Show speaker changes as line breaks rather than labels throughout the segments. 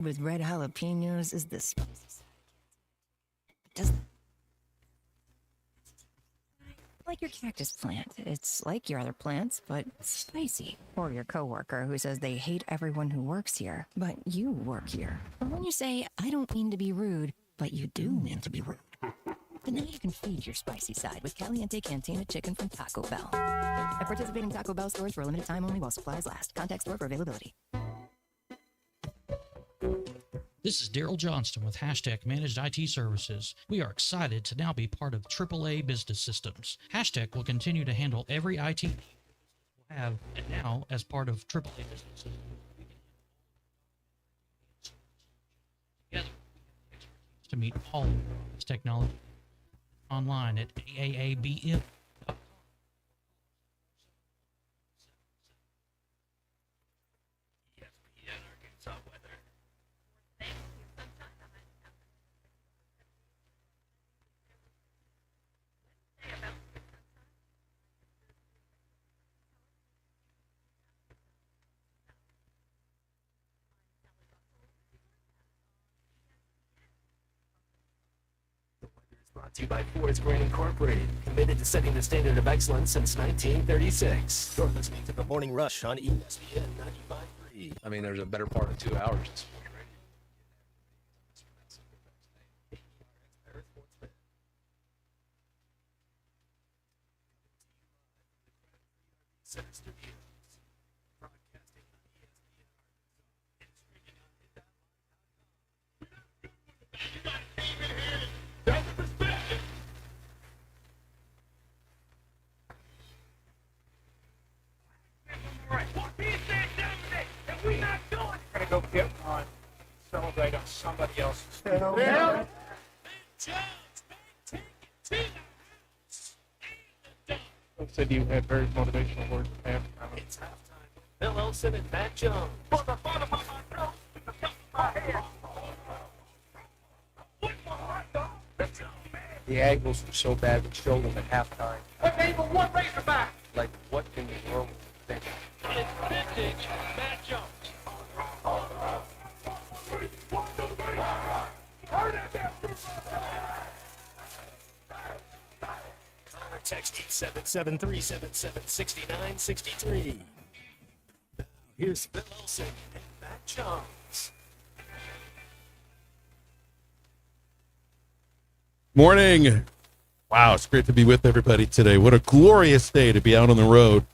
with red jalapenos is the spicy side. It doesn't like your cactus plant. It's like your other plants, but spicy. Or your coworker who says they hate everyone who works here, but you work here. Or when you say, I don't mean to be rude, but you do mean to be rude. Then now you can feed your spicy side with Caliente Cantina Chicken from Taco Bell. At participating Taco Bell stores for a limited time only while supplies last. Contact store for availability.
This is Daryl Johnston with Hashtag Managed IT Services. We are excited to now be part of AAA Business Systems. Hashtag will continue to handle every IT need we'll have, and now as part of AAA Business Systems, we can together to meet all of this technology online at AABM.
Brought to you by Ford's Grain Incorporated, committed to setting the standard of excellence since 1936. You're listening to The Morning Rush on ESPN 95.3.
I mean, there's a better part of 2 hours this morning, right?
Center Studios, broadcasting on ESPN and streaming on
Gonna go get on, celebrate on somebody else's. Said you had very motivational words at halftime.
It's halftime. Bill Elson and Matt Jones. For the bottom of my throat, with the top of my head.
The angles were so bad we showed them at halftime.
What name of one Razorback?
Like, what in the world would you think?
It's vintage Matt Jones.
Text 877-377-6963. Here's Bill Elson and Matt Jones.
Morning. Wow, it's great to be with everybody today. What a glorious day to be out on the road.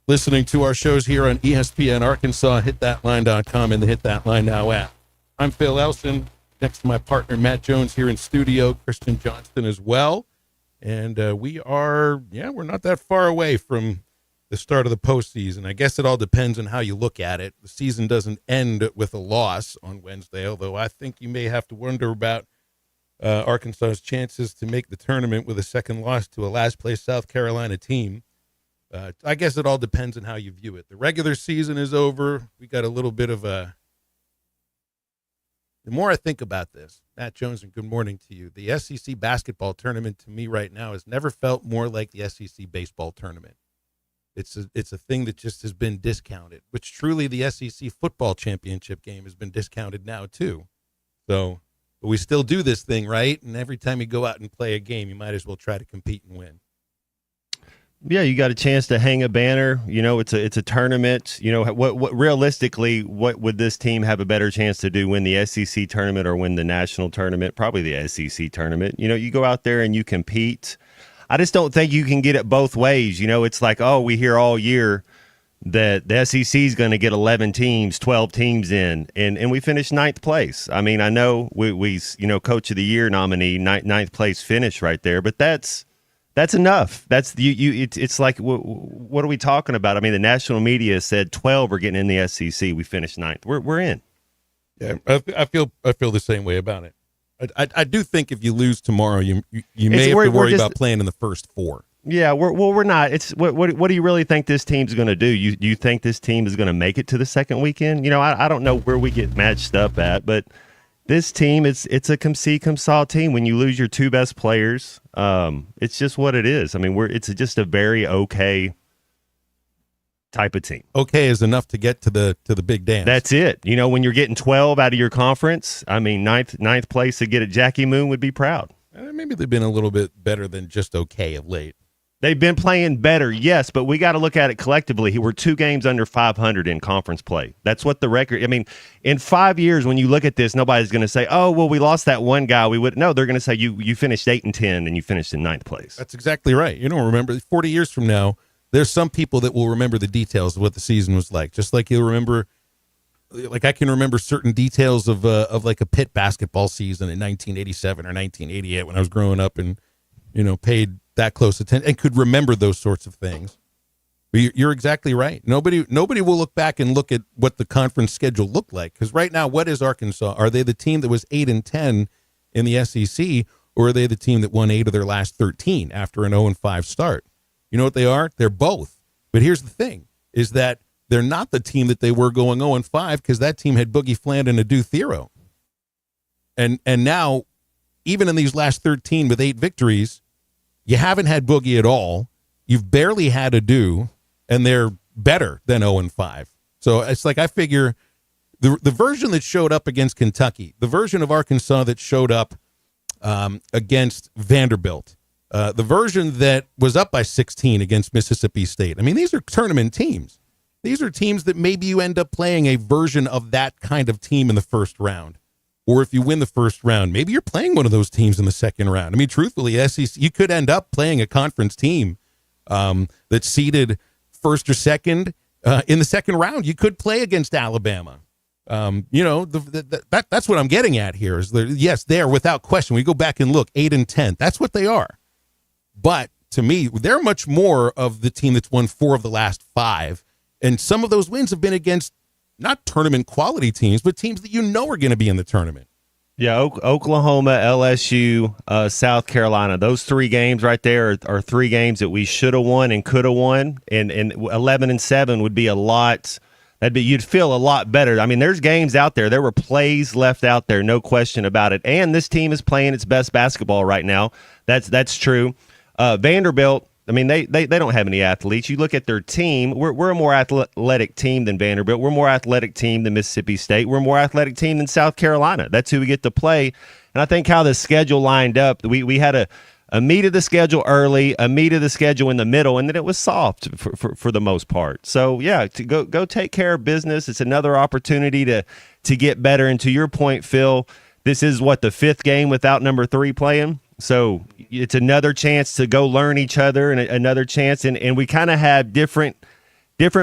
Listening to our shows here on ESPN Arkansas, hitthatline.com, and the Hit That Line Now app. I'm Phil Elson, next to my partner Matt Jones here in studio, Christian Johnston as well. And we're not that far away from the start of the postseason. I guess it all depends on how you look at it. The season doesn't end with a loss on Wednesday, although I think you may have to wonder about Arkansas's chances to make the tournament with a second loss to a last-place South Carolina team. I guess it all depends on how you view it. The regular season is over. We got a little bit of a... The more I think about this, Matt Jones, and good morning to you, the SEC basketball tournament to me right now has never felt more like the SEC baseball tournament. It's a thing that just has been discounted, which truly the SEC football championship game has been discounted now too. So, but we still do this thing, right? And every time you go out and play a game, you might as well try to compete and win.
Yeah, you got a chance to hang a banner. You know, it's a tournament. You know, what realistically, what would this team have a better chance to do, win the SEC tournament or win the national tournament? Probably the SEC tournament. You know, you go out there and you compete. I just don't think you can get it both ways. You know, it's like, oh, we hear all year that the SEC is going to get 11 teams, 12 teams in, and we finished 9th place. I mean, I know we Coach of the Year nominee, 9th place finish right there, but that's enough. That's it's like, what are we talking about? I mean, the national media said 12 are getting in the SEC. We finished 9th. We're in.
Yeah, I feel the same way about it. I do think if you lose tomorrow, you may have to worry about playing in the first 4.
Yeah, we're not. It's what do you really think this team's going to do? You think this team is going to make it to the second weekend? You know, I don't know where we get matched up at, but this team, it's a come see, come saw team. When you lose your 2 best players, it's just what it is. I mean, it's just a very okay type of team.
Okay is enough to get to the big dance.
That's it. You know, when you're getting 12 out of your conference, I mean, ninth place to get at Jackie Moon would be proud.
Maybe they've been a little bit better than just okay of late.
They've been playing better, yes, but we got to look at it collectively. We're 2 games under 500 in conference play. That's what the record. I mean, in 5 years, when you look at this, nobody's going to say, "Oh, well, we lost that one guy." We would no. They're going to say you finished 8-10 and you finished in 9th place.
That's exactly right. You don't remember 40 years from now. There's some people that will remember the details of what the season was like, just like you'll remember. Like I can remember certain details of like a Pitt basketball season in 1987 or 1988 when I was growing up and paid that close attention and could remember those sorts of things. But you're exactly right. Nobody will look back and look at what the conference schedule looked like, because right now, what is Arkansas? Are they the team that was 8-10 in the SEC, or are they the team that won 8 of their last 13 after an 0-5 start? You know what they are? They're both. But here's the thing: is that they're not the team that they were going 0-5, because that team had Boogie Fland and Adu Thero. And now, even in these last 13 with 8 victories, you haven't had Boogie at all. You've barely had Adu, and they're better than 0-5. So it's like I figure the version that showed up against Kentucky, the version of Arkansas that showed up against Vanderbilt, the version that was up by 16 against Mississippi State. I mean, these are tournament teams. These are teams that maybe you end up playing a version of that kind of team in the first round. Or if you win the first round, maybe you're playing one of those teams in the second round. I mean, truthfully, SEC, you could end up playing a conference team that's seeded first or second in the second round. You could play against Alabama. That's what I'm getting at here. Is yes, they're without question. We go back and look, 8-10. That's what they are. But to me, they're much more of the team that's won 4 of the last 5. And some of those wins have been against not tournament quality teams, but teams that are going to be in the tournament.
Yeah, Oklahoma, LSU, South Carolina. Those 3 games right there are 3 games that we should have won and could have won. And 11-7 would be a lot. You'd feel a lot better. I mean, there's games out there. There were plays left out there, no question about it. And this team is playing its best basketball right now. That's true. Vanderbilt. I mean, they don't have any athletes. You look at their team. We're a more athletic team than Vanderbilt. We're a more athletic team than Mississippi State. We're a more athletic team than South Carolina. That's who we get to play. And I think how the schedule lined up, we had a meat of the schedule early, a meat of the schedule in the middle, and then it was soft for the most part. So, yeah, to go take care of business. It's another opportunity to get better. And to your point, Phil, this is, the 5th game without number 3 playing? So it's another chance to go learn each other and another chance. And we kind of have different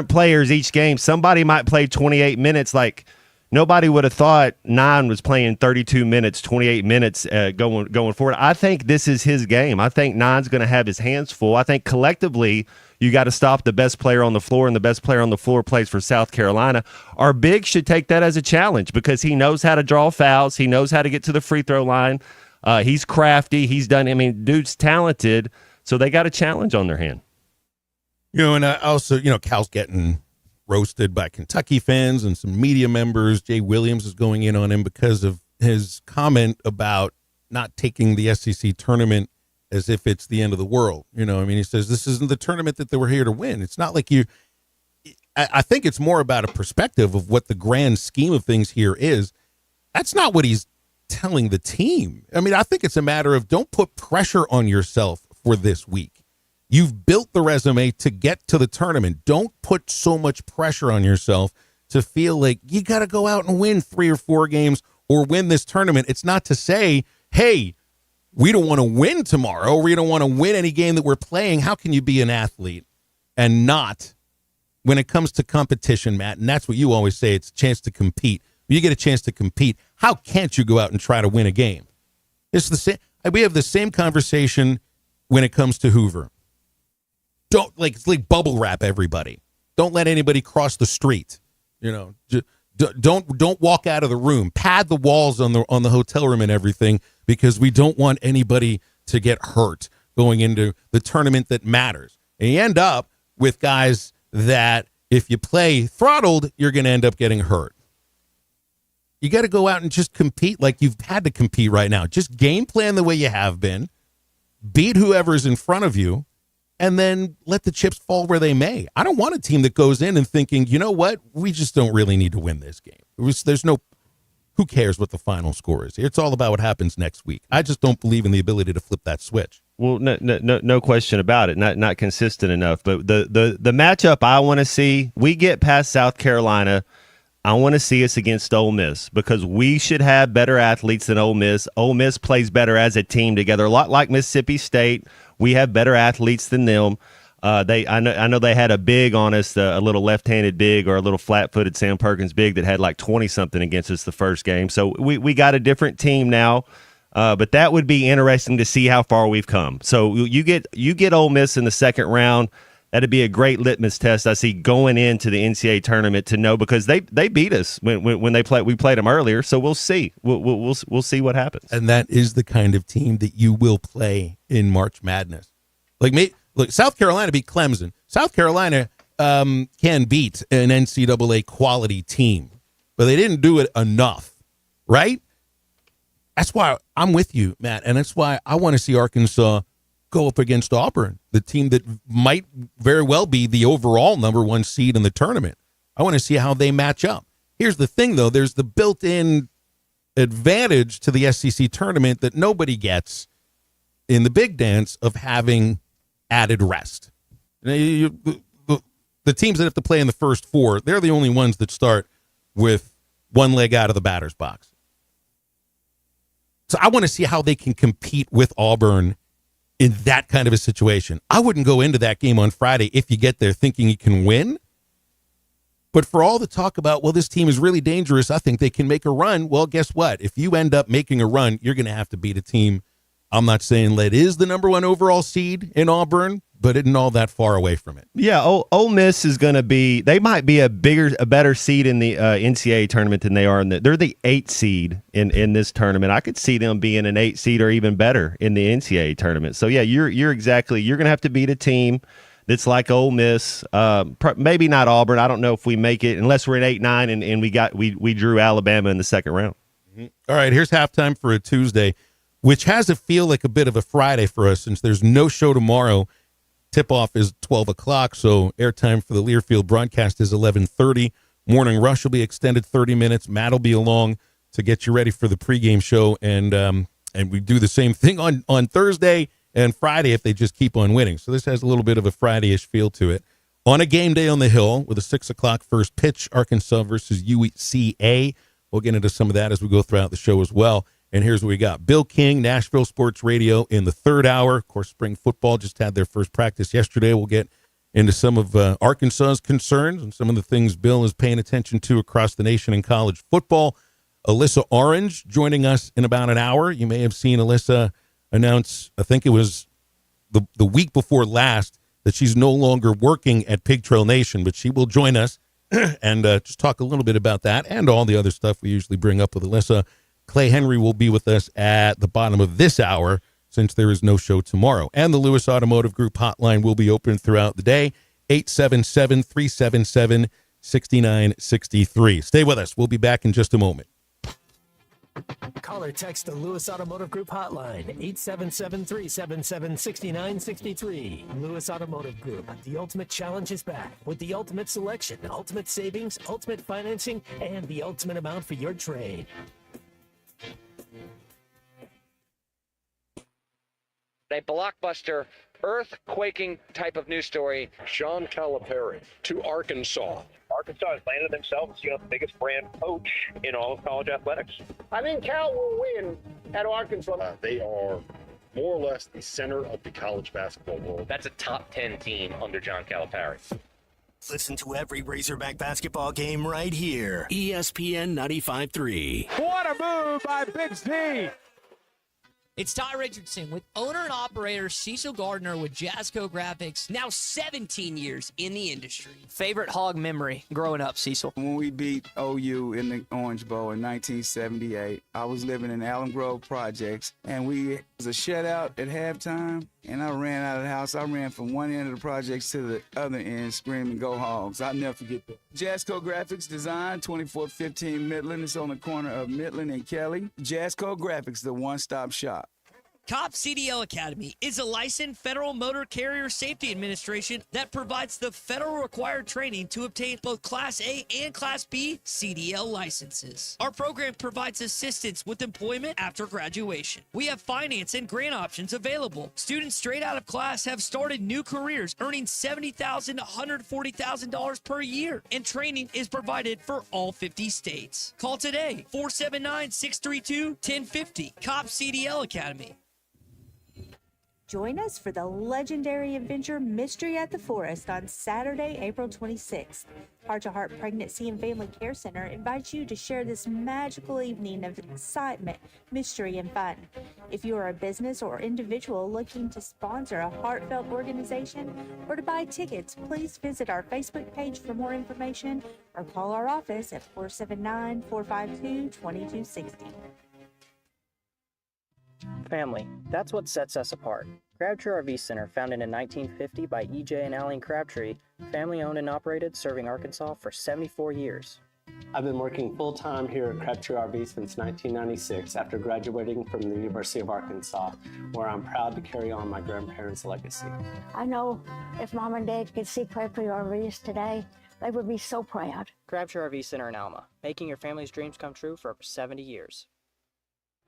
players each game. Somebody might play 28 minutes. Like nobody would have thought Nine was playing 32 minutes, 28 minutes going forward. I think this is his game. I think Nine's going to have his hands full. I think collectively you got to stop the best player on the floor, and the best player on the floor plays for South Carolina. Our big should take that as a challenge because he knows how to draw fouls. He knows how to get to the free throw line. He's crafty. He's done. I mean, dude's talented. So they got a challenge on their hand.
And also, Cal's getting roasted by Kentucky fans and some media members. Jay Williams is going in on him because of his comment about not taking the SEC tournament as if it's the end of the world. He says this isn't the tournament that they were here to win. It's not like you. I think it's more about a perspective of what the grand scheme of things here is. That's not what he's telling the team. I mean, I think it's a matter of don't put pressure on yourself for this week. You've built the resume to get to the tournament. Don't put so much pressure on yourself to feel like you got to go out and win 3 or 4 games or win this tournament. It's not to say, hey, we don't want to win tomorrow, or we don't want to win any game that we're playing. How can you be an athlete and not when it comes to competition, Matt? And that's what you always say. It's a chance to compete. You get a chance to compete. How can't you go out and try to win a game? It's the same. We have the same conversation when it comes to Hoover. It's like bubble wrap everybody. Don't let anybody cross the street. Don't walk out of the room. Pad the walls on the hotel room and everything because we don't want anybody to get hurt going into the tournament that matters. And you end up with guys that if you play throttled, you're going to end up getting hurt. You got to go out and just compete like you've had to compete right now. Just game plan the way you have been. Beat whoever's in front of you. and then let the chips fall where they may. I don't want a team that goes in and thinking, you know what, we just don't really need to win this game. There's no, who cares what the final score is? It's all about what happens next week. I just don't believe in the ability to flip that switch.
Well, no question about it. Not consistent enough. But the matchup I want to see, we get past South Carolina, I want to see us against Ole Miss because we should have better athletes than Ole Miss. Ole Miss plays better as a team together, a lot like Mississippi State. We have better athletes than them. I know they had a big on us, a little left-handed big or a little flat-footed Sam Perkins big that had like 20-something against us the first game. So we got a different team now. But that would be interesting to see how far we've come. So you get Ole Miss in the second round. That'd be a great litmus test, I see, going into the NCAA tournament to know because they beat us when we played them earlier. So we'll see. We'll see what happens.
And that is the kind of team that you will play in March Madness. Look, South Carolina beat Clemson. South Carolina can beat an NCAA quality team, but they didn't do it enough, right? That's why I'm with you, Matt, and that's why I want to see Arkansas go up against Auburn, the team that might very well be the overall number one seed in the tournament. I want to see how they match up. Here's the thing, though. There's the built-in advantage to the SEC tournament that nobody gets in the big dance of having added rest. The teams that have to play in the first four, they're the only ones that start with one leg out of the batter's box. So I want to see how they can compete with Auburn in that kind of a situation. I wouldn't go into that game on Friday if you get there thinking you can win. But for all the talk about, well, this team is really dangerous, I think they can make a run. Well, guess what? If you end up making a run, you're going to have to beat a team. I'm not saying that is the number one overall seed in Auburn, but isn't all that far away from it.
Yeah, Ole Miss is going to be. They might be a better seed in the NCAA tournament than they are in they're the 8th seed in this tournament. I could see them being an 8th seed or even better in the NCAA tournament. So yeah, you're going to have to beat a team that's like Ole Miss. Maybe not Auburn. I don't know if we make it unless we're in 8-9 and we drew Alabama in the second round.
Mm-hmm. All right, here's halftime for a Tuesday, which has a feel like a bit of a Friday for us since there's no show tomorrow. Tip-off is 12 o'clock, so airtime for the Learfield broadcast is 11:30. Morning Rush will be extended 30 minutes. Matt will be along to get you ready for the pregame show, and we do the same thing on Thursday and Friday if they just keep on winning. So this has a little bit of a Friday-ish feel to it. On a game day on the Hill with a 6 o'clock first pitch, Arkansas versus UCA. We'll get into some of that as we go throughout the show as well. And here's what we got. Bill King, Nashville Sports Radio in the third hour. Of course, spring football just had their first practice yesterday. We'll get into some of Arkansas's concerns and some of the things Bill is paying attention to across the nation in college football. Alyssa Orange joining us in about an hour. You may have seen Alyssa announce, I think it was the week before last, that she's no longer working at Pig Trail Nation, but she will join us and just talk a little bit about that and all the other stuff we usually bring up with Alyssa. Clay Henry will be with us at the bottom of this hour since there is no show tomorrow. And the Lewis Automotive Group hotline will be open throughout the day, 877-377-6963. Stay with us. We'll be back in just a moment.
Call or text the Lewis Automotive Group hotline, 877-377-6963. Lewis Automotive Group, the ultimate challenge is back with the ultimate selection, ultimate savings, ultimate financing, and the ultimate amount for your trade.
A blockbuster, earth-quaking type of news story.
Sean Calipari to Arkansas.
Arkansas has landed themselves, the biggest brand coach in all of college athletics.
I think Cal will win at Arkansas. They are more or less the center of the college basketball world.
That's a top 10 team under John Calipari.
Listen to every Razorback basketball game right here. ESPN 95.3.
What a move by Big Z.
It's Ty Richardson with owner and operator Cecil Gardner with Jazzco Graphics, now 17 years in the industry.
Favorite Hog memory growing up, Cecil?
When we beat OU in the Orange Bowl in 1978, I was living in Allen Grove Projects, and it was a shutout at halftime, and I ran out of the house. I ran from one end of the projects to the other end screaming, "Go Hogs." I'll never forget that. Jazzco Graphics Design, 2415 Midland. It's on the corner of Midland and Kelly. Jazzco Graphics, the one-stop shop.
COP CDL Academy is a licensed Federal Motor Carrier Safety Administration that provides the federal required training to obtain both Class A and Class B CDL licenses. Our program provides assistance with employment after graduation. We have finance and grant options available. Students straight out of class have started new careers earning $70,000 to $140,000 per year, and training is provided for all 50 states. Call today, 479-632-1050, COP CDL Academy.
Join us for the legendary adventure Mystery at the Forest on Saturday, April 26th. Heart to Heart Pregnancy and Family Care Center invites you to share this magical evening of excitement, mystery, and fun. If you are a business or individual looking to sponsor a heartfelt organization or to buy tickets, please visit our Facebook page for more information or call our office at 479-452-2260.
Family, that's what sets us apart. Crabtree RV Center, founded in 1950 by E.J. and Aline Crabtree, family owned and operated, serving Arkansas for 74 years.
I've been working full-time here at Crabtree RV since 1996 after graduating from the University of Arkansas, where I'm proud to carry on my grandparents' legacy.
I know if Mom and Dad could see Crabtree RVs today, they would be so proud.
Crabtree RV Center in Alma, making your family's dreams come true for over 70 years.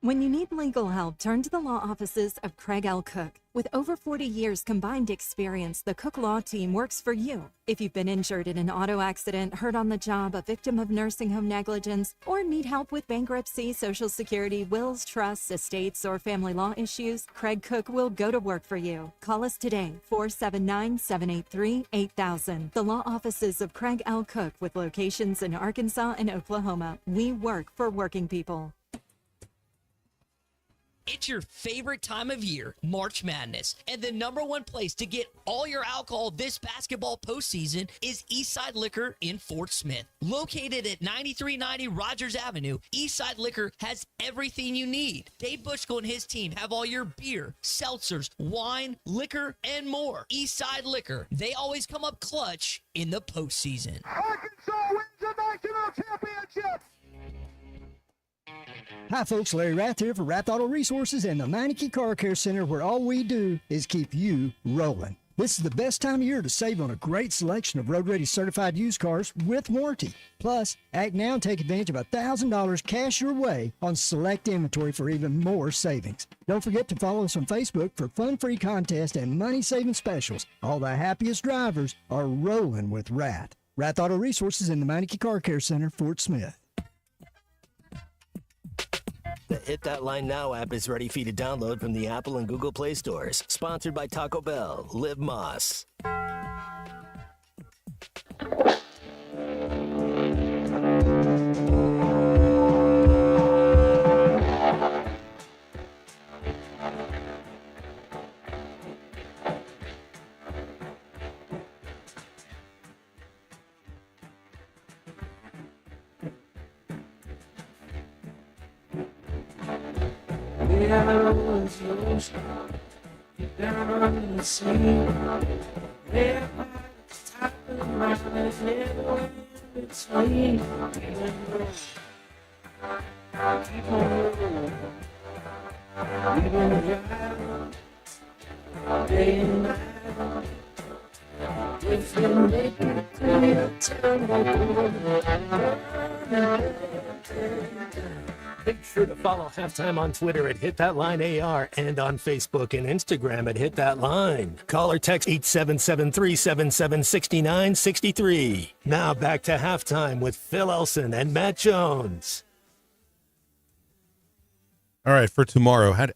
When you need legal help, turn to the law offices of Craig L. Cook. With over 40 years combined experience, the Cook Law Team works for you. If you've been injured in an auto accident, hurt on the job, a victim of nursing home negligence, or need help with bankruptcy, Social Security, wills, trusts, estates, or family law issues, Craig Cook will go to work for you. Call us today, 479-783-8000. The law offices of Craig L. Cook, with locations in Arkansas and Oklahoma. We work for working people.
It's your favorite time of year, March Madness, and the #1 place to get all your alcohol this basketball postseason is Eastside Liquor in Fort Smith. Located at 9390 Rogers Avenue, Eastside Liquor has everything you need. Dave Bushko and his team have all your beer, seltzers, wine, liquor, and more. Eastside Liquor, they always come up clutch in the postseason.
Arkansas wins the national championship!
Hi folks, Larry Rath here for Rath Auto Resources and the Meineke Car Care Center, where all we do is keep you rolling. This is the best time of year to save on a great selection of road-ready certified used cars with warranty. Plus, act now and take advantage of $1,000 cash your way on select inventory for even more savings. Don't forget to follow us on Facebook for fun-free contests and money-saving specials. All the happiest drivers are rolling with Rath. Rath Auto Resources in the Meineke Car Care Center, Fort Smith.
The Hit That Line Now app is ready for you to download from the Apple and Google Play stores. Sponsored by Taco Bell. Live Moss.
I was lost, down on the sea. There was top of my head, between. Keep on rolling, we've been driving day and night. If you make it to your town,
Make sure to follow Halftime on Twitter at Hit That Line AR and on Facebook and Instagram at Hit That Line. Call or text 877-377-6963. Now back to Halftime with Phil Elson and Matt Jones.
All right, for tomorrow, how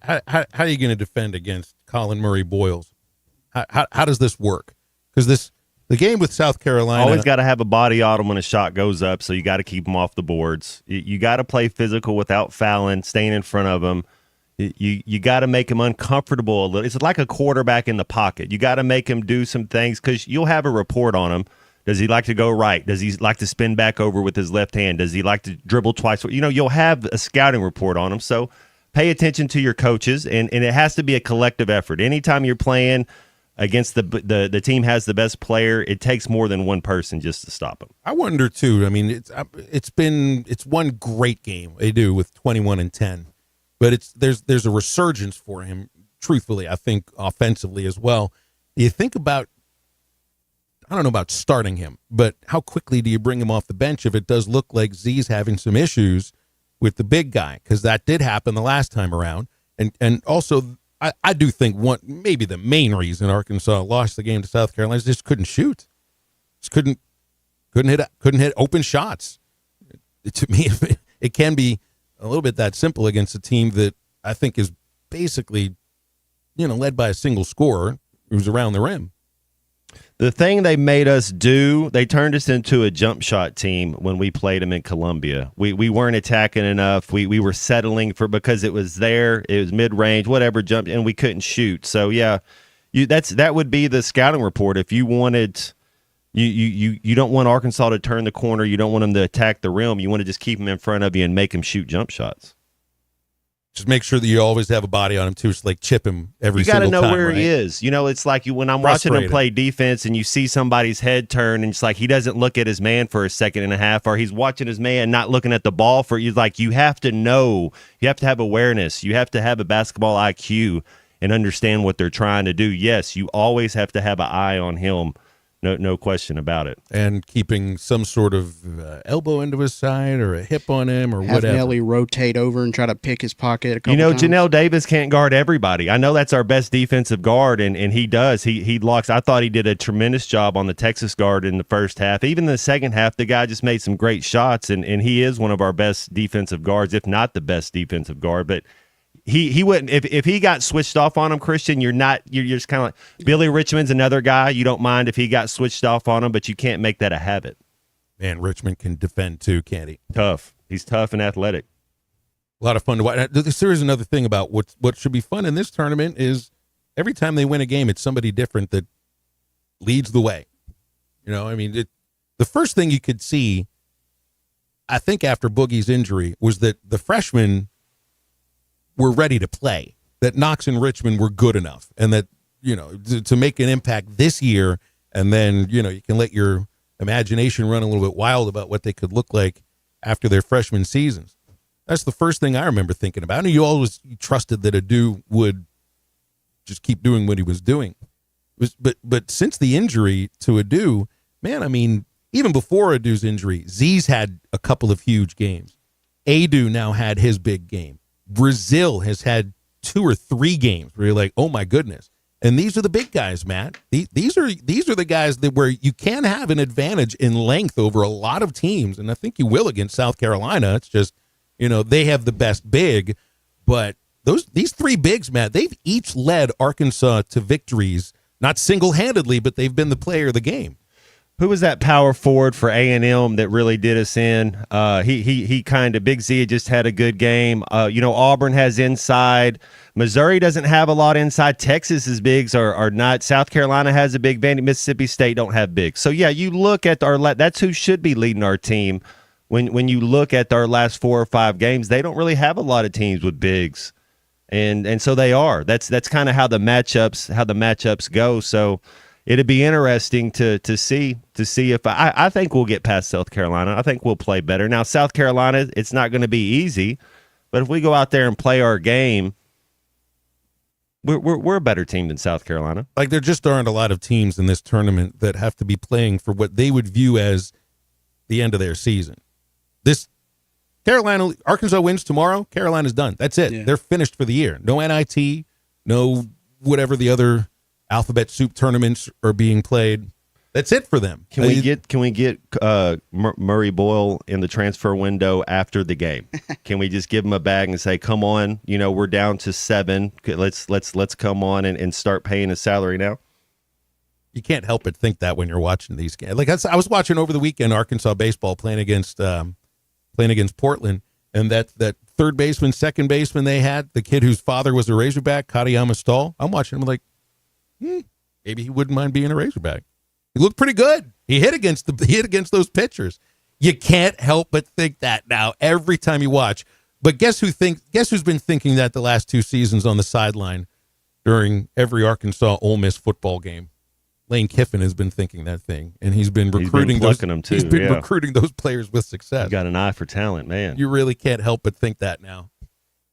are you going to defend against Colin Murray Boyles? How does this work? Because the game with South Carolina,
always got to have a body on him when a shot goes up, so you got to keep him off the boards. You got to play physical without fouling, staying in front of him. You got to make him uncomfortable a little. It's like a quarterback in the pocket. You got to make him do some things because you'll have a report on him. Does he like to go right? Does he like to spin back over with his left hand? Does he like to dribble twice? You'll have a scouting report on him. So pay attention to your coaches, and it has to be a collective effort. Anytime you're playing against the team has the best player, it takes more than one person just to stop him.
I wonder too. I mean, it's one great game they do with 21-10, but there's a resurgence for him. Truthfully, I think offensively as well. Do you think about? I don't know about starting him, but how quickly do you bring him off the bench if it does look like Z's having some issues with the big guy? Because that did happen the last time around. And also, I do think maybe the main reason Arkansas lost the game to South Carolina is just couldn't shoot. Just couldn't hit open shots. To me, it can be a little bit that simple against a team that I think is basically, led by a single scorer who's around the rim.
The thing they made us do, they turned us into a jump shot team when we played them in Columbia. We weren't attacking enough. We were settling because it was there. It was mid-range, whatever, jump, and we couldn't shoot. So, yeah, that would be the scouting report. If you wanted you don't want Arkansas to turn the corner. You don't want them to attack the rim. You want to just keep them in front of you and make them shoot jump shots.
Just make sure that you always have a body on him, too. It's like chip him every single time.
You got to know where
right?
he is. It's like when I'm watching him play defense and you see somebody's head turn and it's like he doesn't look at his man for a second and a half, or he's watching his man not looking at the ball for you. Like, you have to know. You have to have awareness. You have to have a basketball IQ and understand what they're trying to do. Yes, you always have to have an eye on him. No question about it.
And keeping some sort of elbow into his side or a hip on him or
have
whatever.
Nelly rotate over and try to pick his pocket a couple times.
Janelle Davis can't guard everybody. I know that's our best defensive guard, and he does. He locks. I thought he did a tremendous job on the Texas guard in the first half. Even in the second half, the guy just made some great shots, and he is one of our best defensive guards, if not the best defensive guard. But he wouldn't if he got switched off on him, Christian. You're just kind of like Billy Richmond's another guy. You don't mind if he got switched off on him, but you can't make that a habit.
Man, Richmond can defend too, can't he?
Tough. He's tough and athletic.
A lot of fun to watch. There is another thing about what should be fun in this tournament is every time they win a game, it's somebody different that leads the way. The first thing you could see, I think, after Boogie's injury was that the freshmen were ready to play, that Knox and Richmond were good enough, and that, to make an impact this year, and then, you can let your imagination run a little bit wild about what they could look like after their freshman seasons. That's the first thing I remember thinking about. And you always trusted that Adu would just keep doing what he was doing. But since the injury to Adu, man, even before Adu's injury, Z's had a couple of huge games. Adu now had his big game. Brazil has had 2 or 3 games where you're like, oh my goodness. And these are the big guys, Matt. These are the guys that where you can have an advantage in length over a lot of teams, and I think you will against South Carolina. It's just, they have the best big, but these 3 bigs, Matt, they've each led Arkansas to victories, not single-handedly, but they've been the player of the game.
Who was that power forward for A&M that really did us in? He kind of, Big Z just had a good game. Auburn has inside. Missouri doesn't have a lot inside. Texas's bigs are not. South Carolina has a big band. Mississippi State don't have bigs. So, yeah, you look at that's who should be leading our team. When you look at our last 4 or 5 games, they don't really have a lot of teams with bigs. And so they are. That's kind of how the matchups go. So it'd be interesting to see if I think we'll get past South Carolina. I think we'll play better. Now, South Carolina, it's not going to be easy, but if we go out there and play our game, we're a better team than South Carolina.
Like, there just aren't a lot of teams in this tournament that have to be playing for what they would view as the end of their season. Arkansas wins tomorrow, Carolina's done. That's it. Yeah. They're finished for the year. No NIT, no whatever the other alphabet soup tournaments are being played. That's it for them.
Can we get Murray Boyle in the transfer window after the game? Can we just give him a bag and say, "Come on, we're down to 7. Let's come on and start paying his salary now"?
You can't help but think that when you're watching these games. Like, I was watching over the weekend Arkansas baseball playing against Portland, and that third baseman, second baseman they had, the kid whose father was a Razorback, Katayama Stahl. I'm watching him like, maybe he wouldn't mind being a Razorback. He looked pretty good. He hit against those pitchers. You can't help but think that now every time you watch. But guess who's been thinking that the last 2 seasons on the sideline during every Arkansas Ole Miss football game? Lane Kiffin has been thinking that thing, and he's been recruiting recruiting those players with success.
He's got an eye for talent, man.
You really can't help but think that now.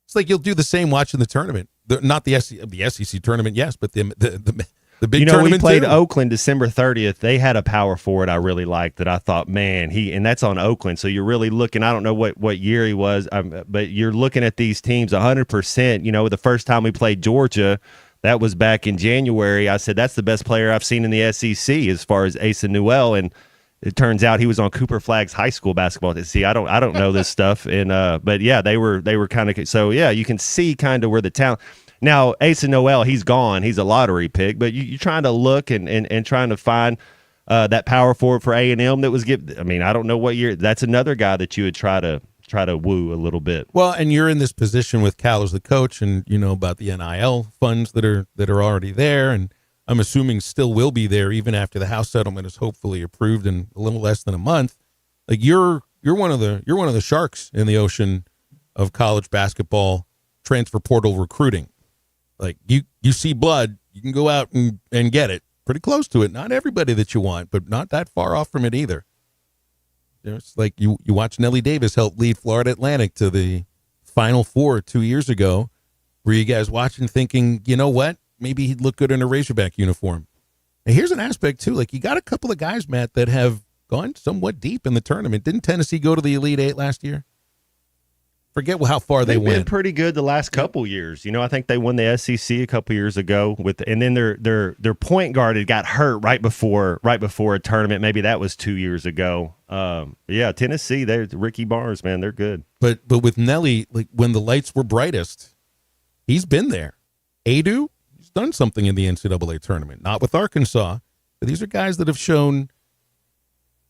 It's like you'll do the same watching the tournament. Not the SEC tournament, yes, but the big tournament.
We played
too.
Oakland December 30th. They had a power forward I really liked that I thought, man, and that's on Oakland. So you're really looking, I don't know what year he was, but you're looking at these teams 100%. The first time we played Georgia, that was back in January. I said, that's the best player I've seen in the SEC as far as Asa Newell. And it turns out he was on Cooper Flagg's high school basketball. See, I don't know this stuff. And but yeah, they were kind of, so yeah, you can see kind of where the talent. Now, Asa Noel, he's gone. He's a lottery pick, but you're trying to look and trying to find that power forward for A&M that was I don't know what year. That's another guy that you would try to woo a little bit.
Well, and you're in this position with Cal as the coach, and you know about the NIL funds that are already there, and I'm assuming still will be there even after the House settlement is hopefully approved in a little less than a month. Like you're one of the sharks in the ocean of college basketball transfer portal recruiting. Like you see blood, you can go out and get it. Pretty close to it. Not everybody that you want, but not that far off from it either. It's like you watch Nellie Davis help lead Florida Atlantic to the Final Four 2 years ago. Were you guys watching thinking, you know what? Maybe he'd look good in a Razorback uniform. And here's an aspect, too. Like, you got a couple of guys, Matt, that have gone somewhat deep in the tournament. Didn't Tennessee go to the Elite Eight last year? Forget how far they
They've
went.
been pretty good the last couple years. I think they won the SEC a couple years ago and then their point guard had got hurt right before a tournament. Maybe that was 2 years ago. Yeah, Tennessee, they're Ricky Barnes, man, they're good.
But with Nelly, like when the lights were brightest, he's been there. Adu, he's done something in the NCAA tournament. Not with Arkansas, but these are guys that have shown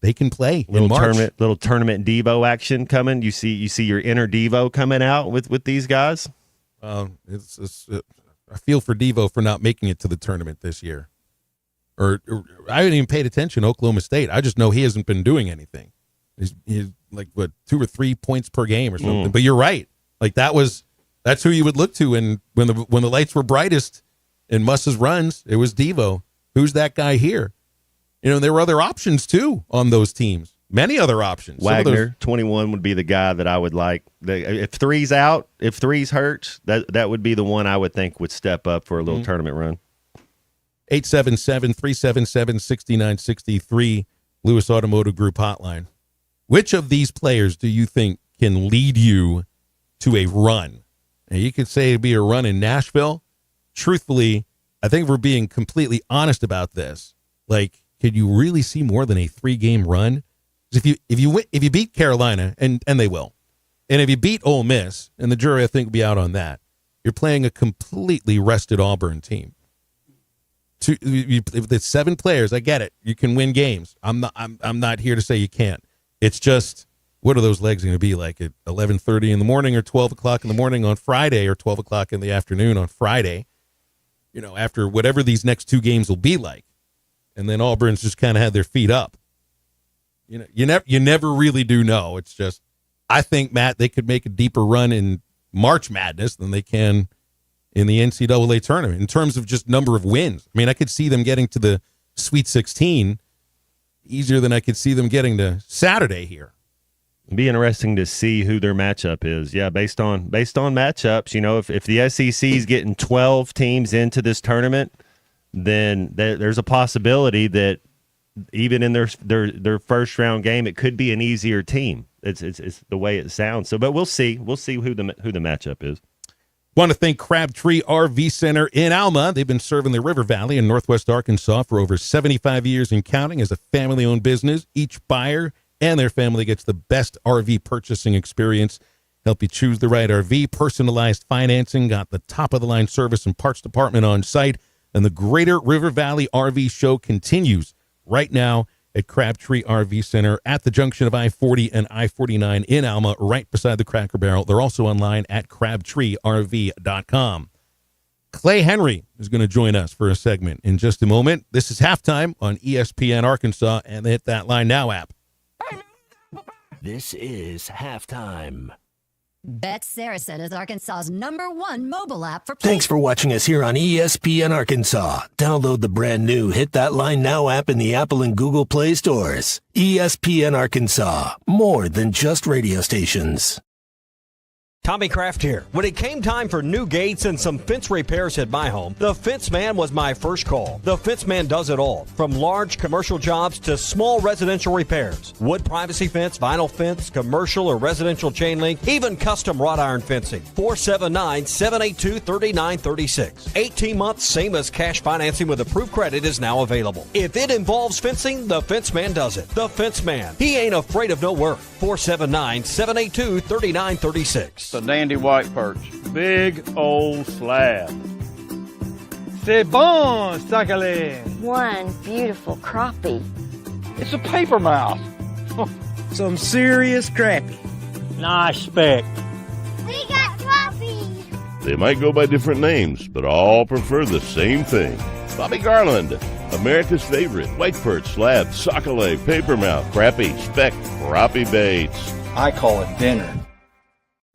they can play in March.
Little tournament Devo action coming. You see your inner Devo coming out with these guys.
I feel for Devo for not making it to the tournament this year. Or I haven't even paid attention to Oklahoma State. I just know he hasn't been doing anything. He's like 2 or 3 points per game or something. But you're right. Like that's who you would look to. And when the lights were brightest in Muss's runs, it was Devo. Who's that guy here? There were other options, too, on those teams. Many other options.
Wagner, 21, would be the guy that I would like. If three's out, if three's hurt, that would be the one I would think would step up for a little tournament run.
877-377-6963, Lewis Automotive Group hotline. Which of these players do you think can lead you to a run? And you could say it'd be a run in Nashville. Truthfully, I think if we're being completely honest about this, like, could you really see more than a 3-game run? If you beat Carolina, and they will, and if you beat Ole Miss, and the jury I think will be out on that, you're playing a completely rested Auburn team. If it's 7 players, I get it. You can win games. I'm not here to say you can't. It's just, what are those legs going to be like at 11:30 in the morning or 12 o'clock in the morning on Friday or 12 o'clock in the afternoon on Friday? After whatever these next 2 games will be like. And then Auburn's just kind of had their feet up. You never really do know. It's just, I think, Matt, they could make a deeper run in March Madness than they can in the NCAA tournament in terms of just number of wins. I mean, I could see them getting to the Sweet 16 easier than I could see them getting to Saturday here.
It'd be interesting to see who their matchup is. Yeah, based on matchups, if the SEC is getting 12 teams into this tournament, then there's a possibility that even in their first round game, it could be an easier team. It's the way it sounds. So, but we'll see. We'll see who the matchup is.
Want to thank Crabtree RV Center in Alma. They've been serving the River Valley in Northwest Arkansas for over 75 years and counting as a family-owned business. Each buyer and their family gets the best RV purchasing experience. Help you choose the right RV, personalized financing, got the top-of-the-line service and parts department on site. And the Greater River Valley RV Show continues right now at Crabtree RV Center at the junction of I-40 and I-49 in Alma, right beside the Cracker Barrel. They're also online at crabtreerv.com. Clay Henry is going to join us for a segment in just a moment. This is Halftime on ESPN Arkansas and the Hit That Line Now app.
This is Halftime.
Bet Saracen is Arkansas's #1 mobile app for
Thanks for watching us here on ESPN Arkansas. Download the brand new Hit That Line Now app in the Apple and Google Play stores. ESPN Arkansas, more than just radio stations.
Tommy Kraft here. When it came time for new gates and some fence repairs at my home, the Fence Man was my first call. The Fence Man does it all, from large commercial jobs to small residential repairs. Wood privacy fence, vinyl fence, commercial or residential chain link, even custom wrought iron fencing. 479-782-3936. 18 months, same as cash financing with approved credit is now available. If it involves fencing, the Fence Man does it. The Fence Man. He ain't afraid of no work. 479-782-3936.
The dandy white perch. Big old slab. C'est bon, sacalé.
One beautiful crappie.
It's a paper mouse. Some serious crappie. Nice speck.
We got crappie.
They might go by different names, but all prefer the same thing. Bobby Garland, America's favorite white perch, slab, sockeye, papermouth, crappie, speck, crappie baits.
I call it dinner.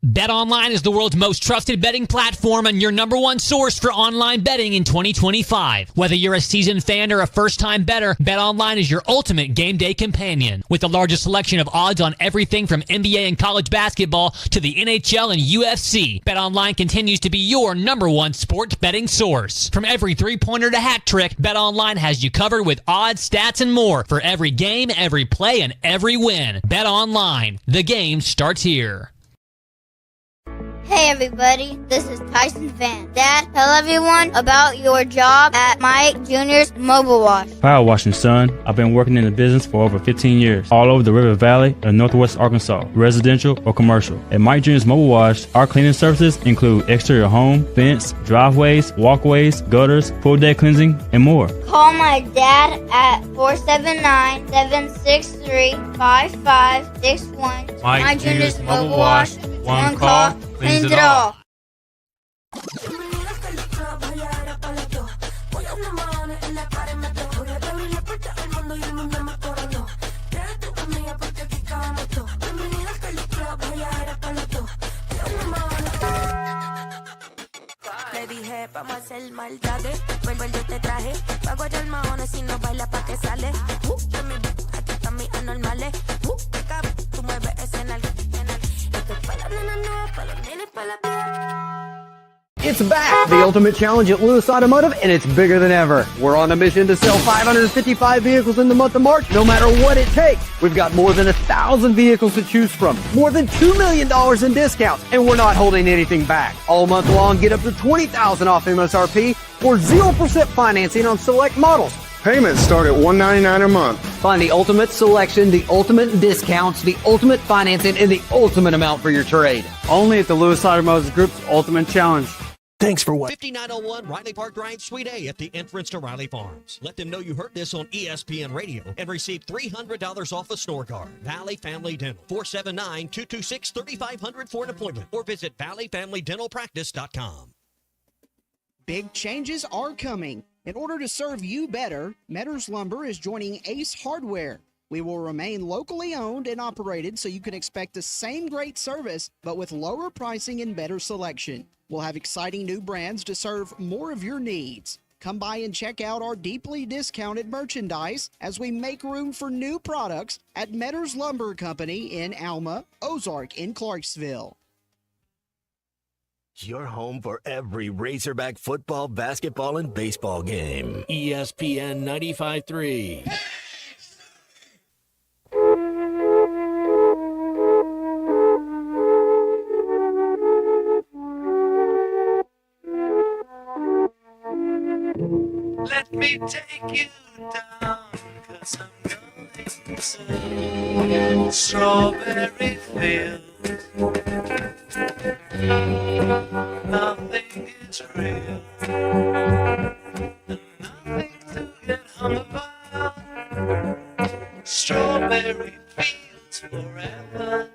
BetOnline is the world's most trusted betting platform and your number one source for online betting in 2025. Whether you're a seasoned fan or a first-time bettor, BetOnline is your ultimate game day companion. With the largest selection of odds on everything from NBA and college basketball to the NHL and UFC, BetOnline continues to be your number one sports betting source. From every three-pointer to hat trick, BetOnline has you covered with odds, stats, and more for every game, every play, and every win. BetOnline. The game starts here.
Hey everybody, this is Tyson Van. Dad, tell everyone about your job at Mike Jr.'s Mobile Wash.
Power washing, son. I've been working in the business for over 15 years, all over the River Valley and Northwest Arkansas, residential or commercial. At Mike Jr.'s Mobile Wash, our cleaning services include exterior home, fence, driveways, walkways, gutters, pool deck cleansing, and more.
Call my dad at 479-763-5561.
Mike
Jr.'s Mobile Wash. One call cleans it all.
Le dije, vamos a hacer maldades. Vuelvo yo te traje. Pago el maones si no baila pa' que sale. Aquí están mis anormales. Tú mueves ese nalga. Esto es pa' las nenas nuevas, pa' los nenes, pa' la
It's back, the Ultimate Challenge at Lewis Automotive, and it's bigger than ever. We're on a mission to sell 555 vehicles in the month of March, no matter what it takes. We've got more than 1,000 vehicles to choose from, more than $2 million in discounts, and we're not holding anything back. All month long, get up to $20,000 off MSRP or 0% financing on select models. Payments start at $199 a month. Find the ultimate selection, the ultimate discounts, the ultimate financing, and the ultimate amount for your trade. Only at the Lewis Automotive Group's Ultimate Challenge.
Thanks for what? 5901 Riley Park Drive, Suite A at the entrance to Riley Farms. Let them know you heard this on ESPN Radio and receive $300 off a store card. Valley Family Dental. 479-226-3500 for an appointment or visit valleyfamilydentalpractice.com.
Big changes are coming. In order to serve you better, Metters Lumber is joining Ace Hardware. We will remain locally owned and operated so you can expect the same great service, but with lower pricing and better selection. We'll have exciting new brands to serve more of your needs. Come by and check out our deeply discounted merchandise as we make room for new products at Metters Lumber Company in Alma, Ozark in Clarksville.
Your home for every Razorback football, basketball, and baseball game. ESPN 95.3.
Let me take you down, 'cause I'm going to strawberry fields. Nothing is real, and nothing to get hung about. Strawberry fields forever.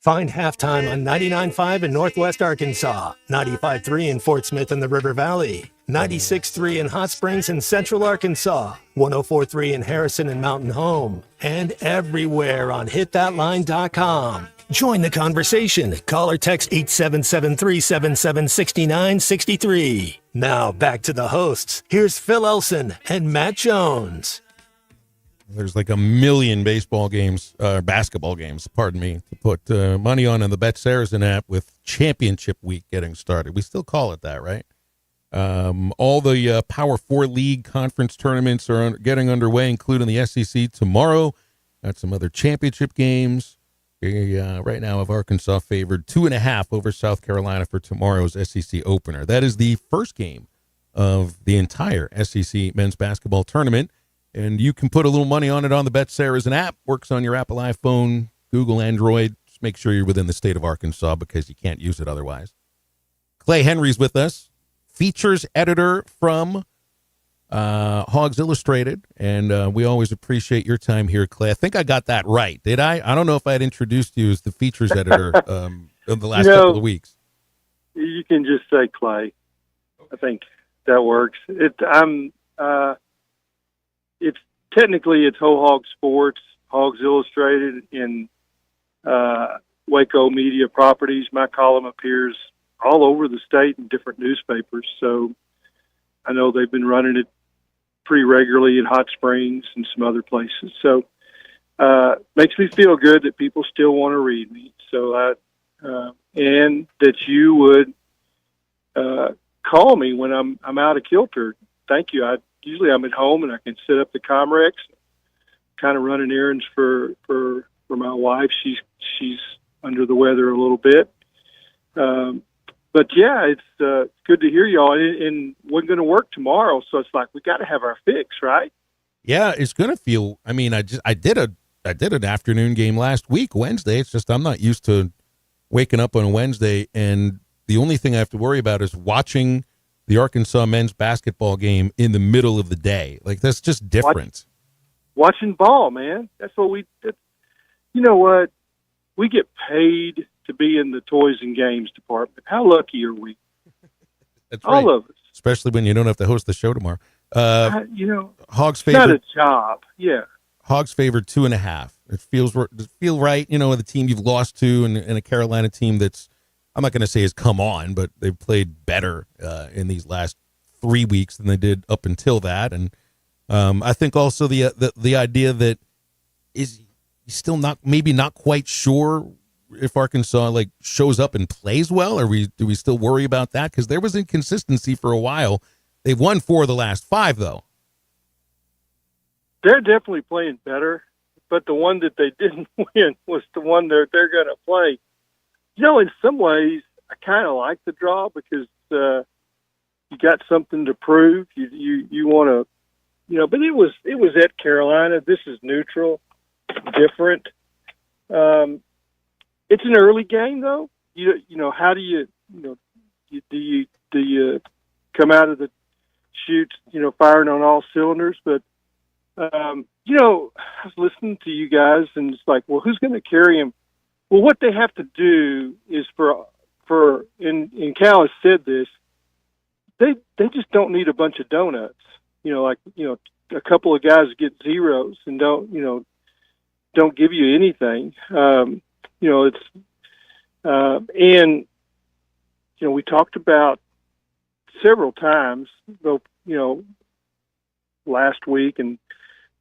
Find Halftime on 99.5 in Northwest Arkansas, 95.3 in Fort Smith and the River Valley, 96.3 in Hot Springs and Central Arkansas, 104.3 in Harrison and Mountain Home, and everywhere on hitthatline.com. Join the conversation. Call or text 877-377-6963. Now back to the hosts. Here's Phil Elson and Matt Jones.
There's like a million basketball games, pardon me, to put money on in the Bet Saracen app with championship week getting started. We still call it that, right? All the Power 4 League conference tournaments are getting underway, including the SEC tomorrow. Got some other championship games. Right now have Arkansas favored 2.5 over South Carolina for tomorrow's SEC opener. That is the first game of the entire SEC men's basketball tournament. And you can put a little money on it on the Bet Saracen app. Works on your Apple iPhone, Google Android. Just make sure you're within the state of Arkansas because you can't use it otherwise. Clay Henry's with us, features editor from Hogs Illustrated. And we always appreciate your time here, Clay. I think I got that right. Did I? I don't know if I had introduced you as the features editor of the last couple of weeks.
You can just say Clay. I think that works. It's technically it's Ho Hog Sports, Hogs Illustrated, in Waco Media Properties. My column appears all over the state in different newspapers. So I know they've been running it pretty regularly in Hot Springs and some other places. So makes me feel good that people still want to read me. So and that you would call me when I'm out of kilter. Thank you. Usually I'm at home and I can set up the Comrex, kind of running errands for my wife. She's under the weather a little bit. But yeah, it's good to hear y'all. And we're going to work tomorrow, so it's like we got to have our fix, right?
Yeah, it's going to feel. I mean, I did an afternoon game last week, Wednesday. It's just I'm not used to waking up on a Wednesday, and the only thing I have to worry about is watching the Arkansas men's basketball game in the middle of the day. Like, that's just different.
Watching ball, man. That's what you know what? We get paid to be in the toys and games department. How lucky are we?
That's right.
All of us.
Especially when you don't have to host the show tomorrow. Hogs
it's
favored.
not a job. Yeah.
Hogs favored 2.5. It feel right. You know, the team you've lost to and a Carolina team that's, I'm not going to say has come on, but they've played better in these last 3 weeks than they did up until that. And I think also the idea that is still maybe not quite sure if Arkansas shows up and plays well. Do we still worry about that? Because there was inconsistency for a while. They've won 4 of the last 5, though.
They're definitely playing better, but the one that they didn't win was the one they're going to play. You know, in some ways, I kind of like the draw because you got something to prove. You want to, but it was at Carolina. This is neutral, different. It's an early game, though. How do you do you come out of the chute, firing on all cylinders? But I was listening to you guys, and it's like, well, who's going to carry him? Well, what they have to do is and Cal has said this, they just don't need a bunch of donuts. A couple of guys get zeros and don't give you anything. We talked about several times, though, last week, and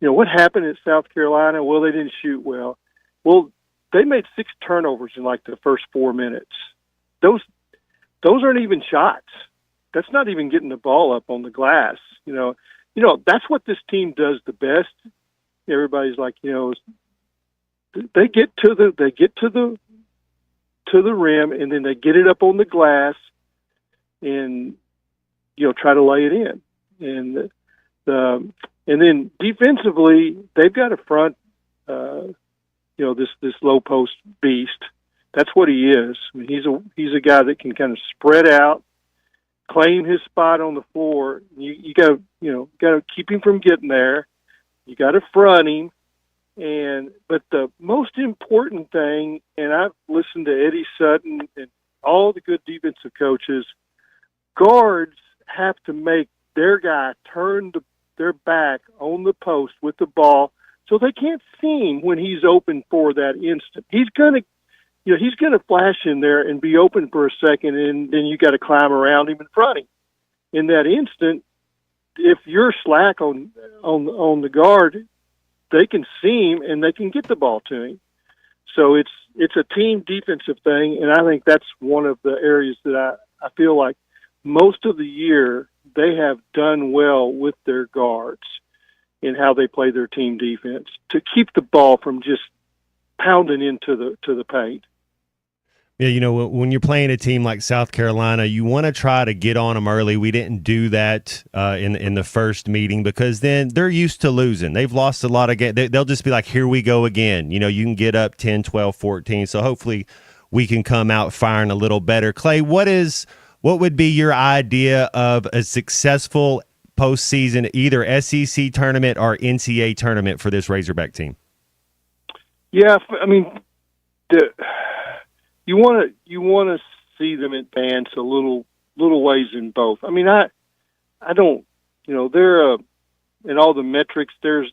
what happened at South Carolina? Well, they didn't shoot well. Well, they made 6 turnovers in the first 4 minutes. Those aren't even shots. That's not even getting the ball up on the glass. That's what this team does the best. Everybody's like, they get to the rim, and then they get it up on the glass and try to lay it in. And then defensively, they've got a front this low post beast. That's what he is. I mean, he's a guy that can kind of spread out, claim his spot on the floor. You got to keep him from getting there. You got to front him. But the most important thing, and I've listened to Eddie Sutton and all the good defensive coaches, guards have to make their guy turn their back on the post with the ball so they can't see him when he's open for that instant. He's gonna flash in there and be open for a second, and then you got to climb around him and front him. In that instant, if you're slack on the guard, they can see him and they can get the ball to him. So it's a team defensive thing, and I think that's one of the areas that I feel like most of the year they have done well with their guards in how they play their team defense to keep the ball from just pounding into the paint.
Yeah, you know, when you're playing a team like South Carolina, you want to try to get on them early. We didn't do that in the first meeting because then they're used to losing. They've lost a lot of games. They'll just be like, here we go again. You know, you can get up 10, 12, 14. So hopefully we can come out firing a little better. Clay, what would be your idea of a successful postseason, either SEC tournament or NCAA tournament for this Razorback team?
Yeah, I mean, you want to see them advance a little ways in both. I mean, I don't, you know, they're in all the metrics. They're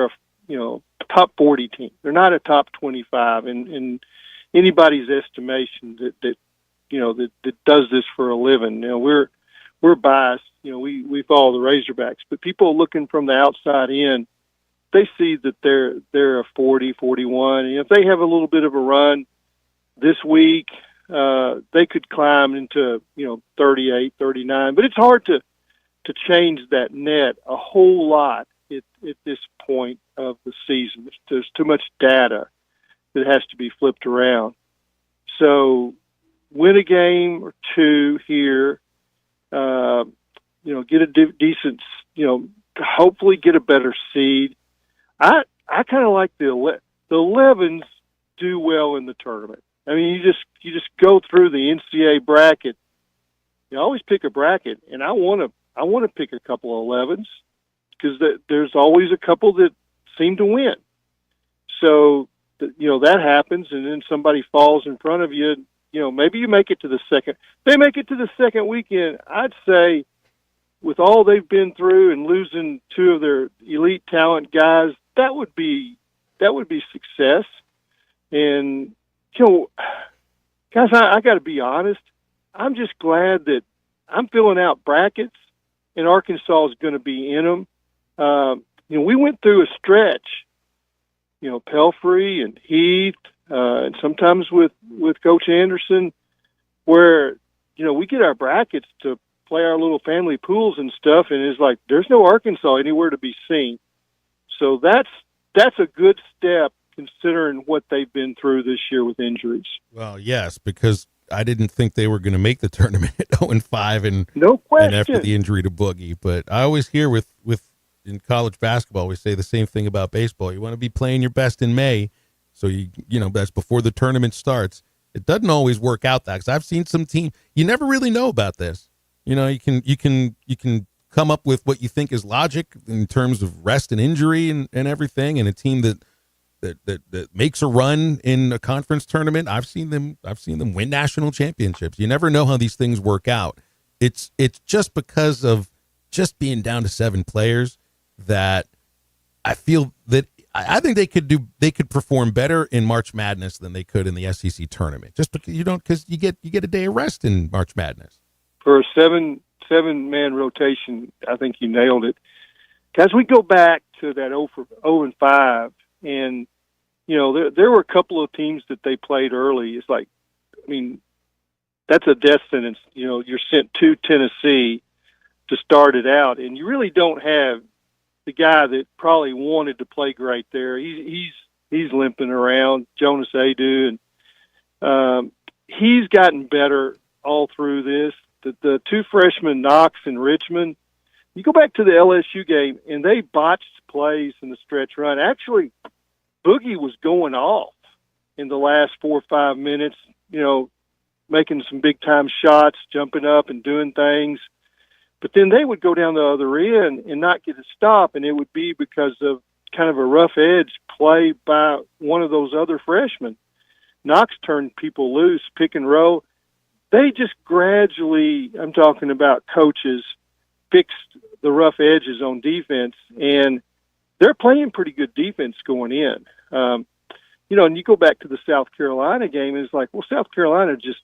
a top 40 team. They're not a top 25 in anybody's estimation that does this for a living. You know, we're biased. You know, we follow the Razorbacks, but people looking from the outside in, they see that they're a 40, 41. And if they have a little bit of a run this week, they could climb into 38, 39. But it's hard to change that net a whole lot at this point of the season. There's too much data that has to be flipped around. So win a game or two here, get a decent, hopefully get a better seed. I kind of like the 11s do well in the tournament. I mean, you just go through the NCAA bracket. You always pick a bracket, and I want to pick a couple of 11s because there's always a couple that seem to win. So that happens, and then somebody falls in front of you. Maybe you make it to the second. They make it to the second weekend. I'd say, with all they've been through and losing two of their elite talent guys, that would be success. And guys, I got to be honest. I'm just glad that I'm filling out brackets, and Arkansas is going to be in them. We went through a stretch. Pelfrey and Heath, and sometimes with Coach Anderson, where we get our brackets to play our little family pools and stuff, and it's like there's no Arkansas anywhere to be seen. So that's a good step considering what they've been through this year with injuries.
Well, yes, because I didn't think they were going to make the tournament at 0-5 and
no question.
And after the injury to Boogie. But I always hear with in college basketball, we say the same thing about baseball. You want to be playing your best in May, so that's before the tournament starts. It doesn't always work out that, because I've seen some team. You never really know about this. You can come up with what you think is logic in terms of rest and injury and everything, and a team that makes a run in a conference tournament. I've seen them win national championships. You never know how these things work out. It's just because of just being down to 7 players that I feel that I think they could perform better in March Madness than they could in the SEC tournament. Just because you get a day of rest in March Madness. For a
seven-man rotation, I think you nailed it. As we go back to that 0-5, and there were a couple of teams that they played early. It's like, I mean, that's a death sentence. You're sent to Tennessee to start it out, and you really don't have the guy that probably wanted to play great there. He's limping around, Jonas Adu, and he's gotten better all through this. The two freshmen, Knox and Richmond, you go back to the LSU game, and they botched plays in the stretch run. Actually, Boogie was going off in the last 4 or 5 minutes, making some big-time shots, jumping up and doing things. But then they would go down the other end and not get a stop, and it would be because of kind of a rough edge play by one of those other freshmen. Knox turned people loose, pick and roll. They just gradually, I'm talking about coaches, fixed the rough edges on defense, and they're playing pretty good defense going in. And you go back to the South Carolina game, and it's like, well, South Carolina just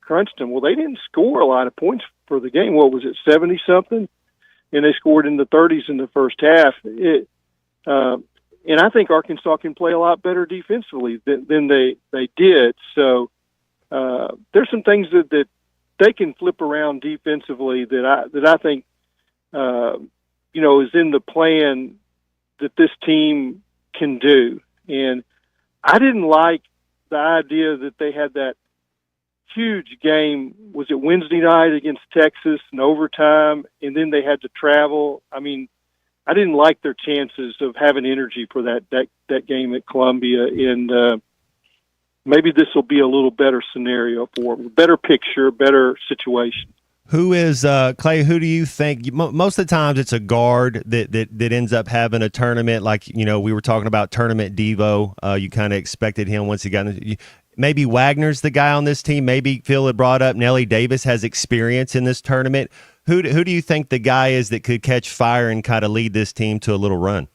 crunched them. Well, they didn't score a lot of points for the game. What was it, 70-something? And they scored in the 30s in the first half. and I think Arkansas can play a lot better defensively than they did. So there's some things that they can flip around defensively that I think is in the plan that this team can do. And I didn't like the idea that they had that huge game. Was it Wednesday night against Texas in overtime, and then they had to travel? I mean, I didn't like their chances of having energy for that game at Columbia, and maybe this will be a little better scenario for them, better picture, better situation.
Who is Clay? Who do you think? Most of the times, it's a guard that ends up having a tournament. Like we were talking about tournament Devo. You kind of expected him once he got in. Maybe Wagner's the guy on this team. Maybe Phil had brought up Nelly Davis has experience in this tournament. Who do you think the guy is that could catch fire and kind of lead this team to a little run?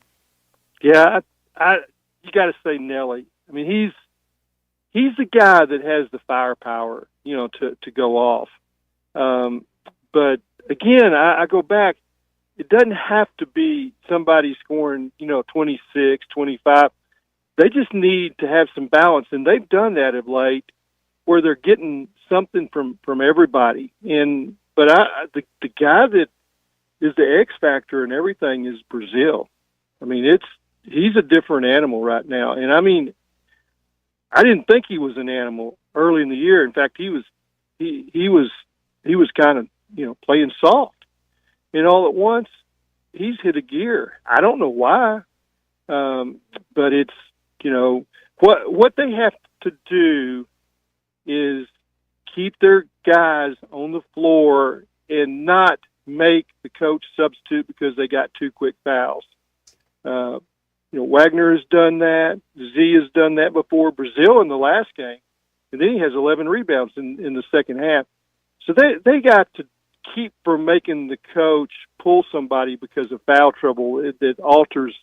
Yeah, you got to say Nelly. I mean, he's the guy that has the firepower, to go off. But again, I go back. It doesn't have to be somebody scoring, 26, 25. They just need to have some balance, and they've done that of late, where they're getting something from everybody. But the guy that is the X factor and everything is Brazil. I mean, he's a different animal right now, and I mean, I didn't think he was an animal early in the year. In fact, he was kind of playing soft, and all at once he's hit a gear. I don't know why, but it's what they have to do is keep their guys on the floor and not make the coach substitute because they got 2 quick fouls. Wagner has done that. Z has done that before. Brazil in the last game, and then he has 11 rebounds in the second half. So they got to keep from making the coach pull somebody because of foul trouble that alters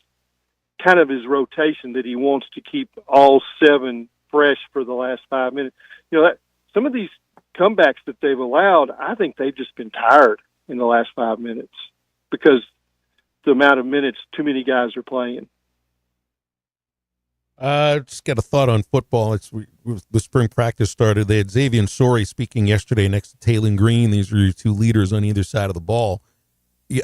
kind of his rotation that he wants to keep all 7 fresh for the last 5 minutes. Some of these comebacks that they've allowed, I think they've just been tired in the last 5 minutes because the amount of minutes too many guys are playing.
Just got a thought on football. The spring practice started. They had Xavier and Sori speaking yesterday next to Taylor Green. These are your 2 leaders on either side of the ball.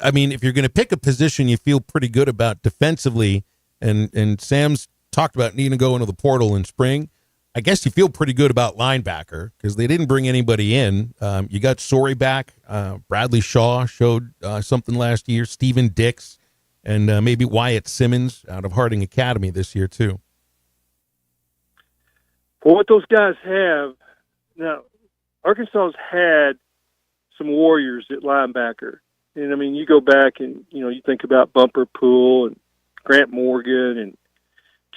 I mean, if you're going to pick a position you feel pretty good about defensively, and Sam's talked about needing to go into the portal in spring, I guess you feel pretty good about linebacker because they didn't bring anybody in. You got Sori back. Bradley Shaw showed something last year. Steven Dix, and maybe Wyatt Simmons out of Harding Academy this year too.
For what those guys have, now, Arkansas's had some warriors at linebacker. And, I mean, you go back and, you think about Bumper Poole and Grant Morgan and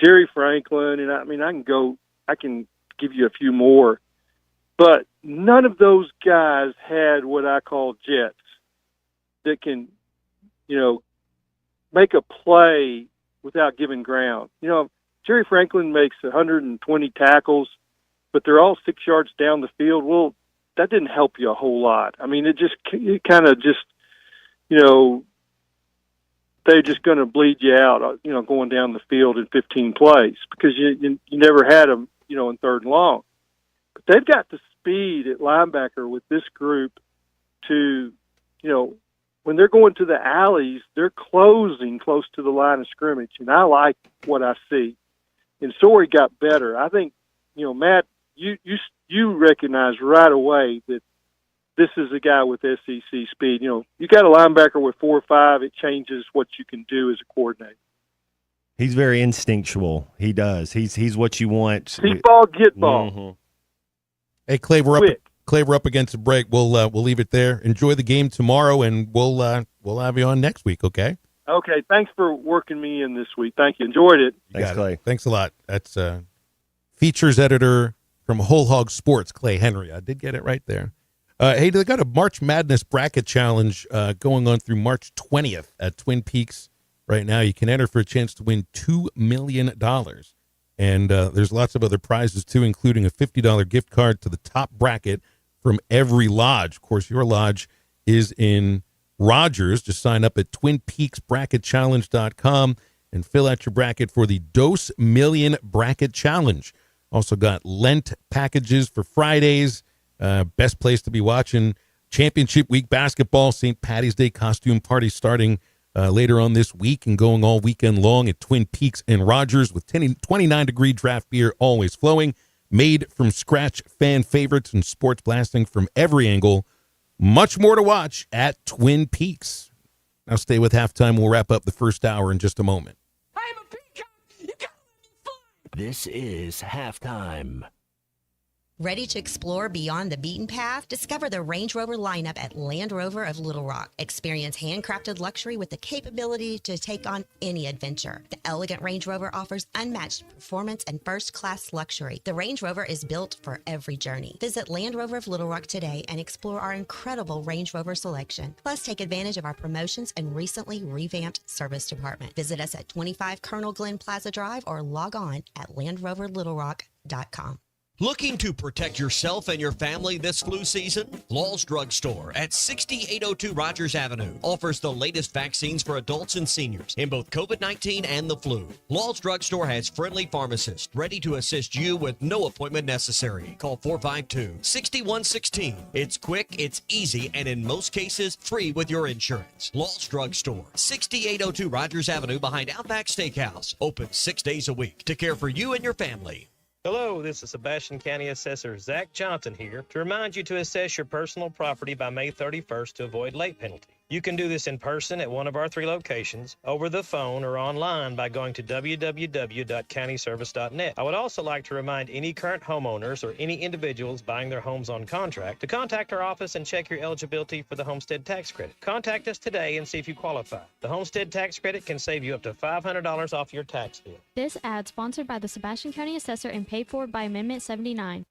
Jerry Franklin. And, I can give you a few more. But none of those guys had what I call jets that can, make a play without giving ground. Jerry Franklin makes 120 tackles, but they're all 6 yards down the field. Well, that didn't help you a whole lot. I mean, it kind of just, they're just going to bleed you out, going down the field in 15 plays because you never had them, in 3rd and long. But they've got the speed at linebacker with this group to, when they're going to the alleys, they're closing close to the line of scrimmage, and I like what I see. And Sori got better. I think, Matt, you recognize right away that this is a guy with SEC speed. You got a linebacker with 4.5, it changes what you can do as a coordinator.
He's very instinctual. He does. He's what you want.
See ball, get ball.
Mm-hmm.
Hey, Clay, we're up against a break. We'll leave it there. Enjoy the game tomorrow, and we'll have you on next week. Okay.
Okay. Thanks for working me in this week. Thank you. Enjoyed it.
Thanks, Clay.
Thanks a lot. That's features editor from Whole Hog Sports, Clay Henry. I did get it right there. Hey, they got a March Madness bracket challenge going on through March 20th at Twin Peaks right now. You can enter for a chance to win $2 million. And there's lots of other prizes, too, including a $50 gift card to the top bracket from every lodge. Of course, your lodge is in Rogers. Just sign up at TwinPeaksBracketChallenge.com and fill out your bracket for the Dose Million Bracket Challenge. Also got Lent packages for Fridays. Best place to be watching Championship Week basketball, St. Patty's Day costume party starting later on this week and going all weekend long at Twin Peaks and Rogers with 29-degree draft beer always flowing. Made from scratch fan favorites and sports blasting from every angle. Much more to watch at Twin Peaks. Now stay with Halftime. We'll wrap up the first hour in just a moment.
This is Halftime.
Ready to explore beyond the beaten path? Discover the Range Rover lineup at Land Rover of Little Rock. Experience handcrafted luxury with the capability to take on any adventure. The elegant Range Rover offers unmatched performance and first-class luxury. The Range Rover is built for every journey. Visit Land Rover of Little Rock today and explore our incredible Range Rover selection. Plus, take advantage of our promotions and recently revamped service department. Visit us at 25 Colonel Glenn Plaza Drive or log on at LandRoverLittleRock.com.
Looking to protect yourself and your family this flu season? Law's Drug Store at 6802 Rogers Avenue offers the latest vaccines for adults and seniors in both COVID-19 and the flu. Law's Drug Store has friendly pharmacists ready to assist you with no appointment necessary. Call 452-6116. It's quick, it's easy, and in most cases, free with your insurance. Law's Drug Store, 6802 Rogers Avenue behind Outback Steakhouse. Open 6 days a week to care for you and your family.
Hello, this is Sebastian County Assessor Zach Johnson here to remind you to assess your personal property by May 31st to avoid late penalty. You can do this in person at one of our 3 locations, over the phone, or online by going to www.countyservice.net. I would also like to remind any current homeowners or any individuals buying their homes on contract to contact our office and check your eligibility for the homestead tax credit. Contact us today and see if you qualify. The homestead tax credit can save you up to $500 off your tax bill.
This ad sponsored by the Sebastian County Assessor and paid for by Amendment 79.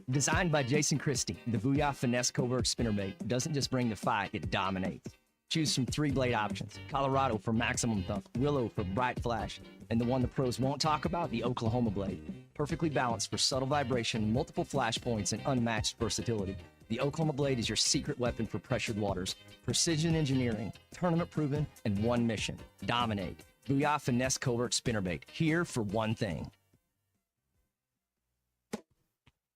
Designed by Jason Christie, the Booyah Finesse Covert spinnerbait doesn't just bring the fight, it dominates. Choose from 3 blade options: Colorado for maximum thump, Willow for bright flash, and the one the pros won't talk about, the Oklahoma blade. Perfectly balanced for subtle vibration, multiple flash points, and unmatched versatility. The Oklahoma blade is your secret weapon for pressured waters. Precision engineering, tournament proven, and one mission: dominate. Booyah Finesse Covert spinnerbait, here for one thing.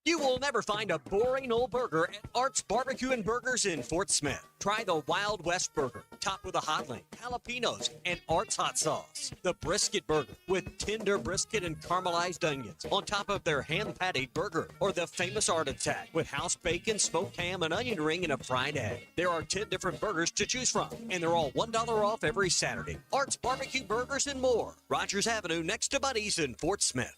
You will never find a boring old burger at Art's Barbecue and Burgers in Fort Smith. Try the Wild West Burger, topped with a hot link, jalapenos, and Art's hot sauce. The Brisket Burger, with tender brisket and caramelized onions on top of their hand-patted burger. Or the famous Art Attack, with house bacon, smoked ham, an onion ring, and a fried egg. There are 10 different burgers to choose from, and they're all $1 off every Saturday. Art's Barbecue Burgers and more. Rogers Avenue, next to Buddy's in Fort Smith.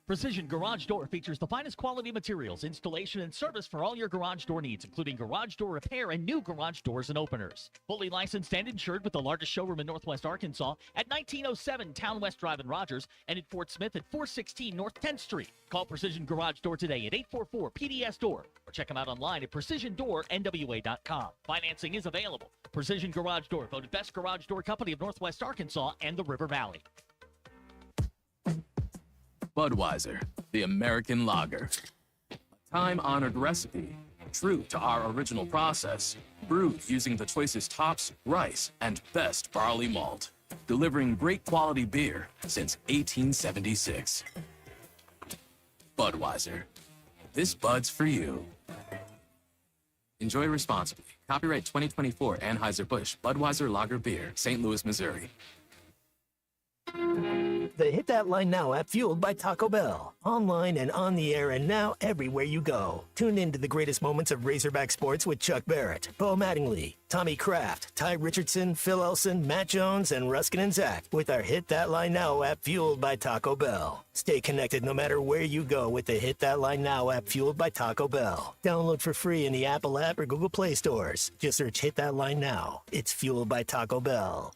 Precision Garage Door features the finest quality materials, installation, and service for all your garage door needs, including garage door repair and new garage doors and openers. Fully licensed and insured with the largest showroom in Northwest Arkansas at 1907 Town West Drive in Rogers and in Fort Smith at 416 North 10th Street. Call Precision Garage Door today at 844-PDS-DOOR or check them out online at PrecisionDoorNWA.com. Financing is available. Precision Garage Door, voted best garage door company of Northwest Arkansas and the River Valley.
Budweiser, the American lager. A time-honored recipe, true to our original process, brewed using the choicest hops, rice, and best barley malt, delivering great quality beer since 1876. Budweiser. This Bud's for you. Enjoy responsibly. Copyright 2024 Anheuser-Busch Budweiser Lager Beer, St. Louis, Missouri.
The Hit That Line Now app, fueled by Taco Bell. Online and on the air and now everywhere you go. Tune in to the greatest moments of Razorback sports with Chuck Barrett, Bo Mattingly, Tommy Kraft, Ty Richardson, Phil Elson, Matt Jones, and Ruskin and Zach with our Hit That Line Now app, fueled by Taco Bell. Stay connected no matter where you go with the Hit That Line Now app, fueled by Taco Bell. Download for free in the Apple app or Google Play stores. Just search Hit That Line Now. It's fueled by Taco Bell.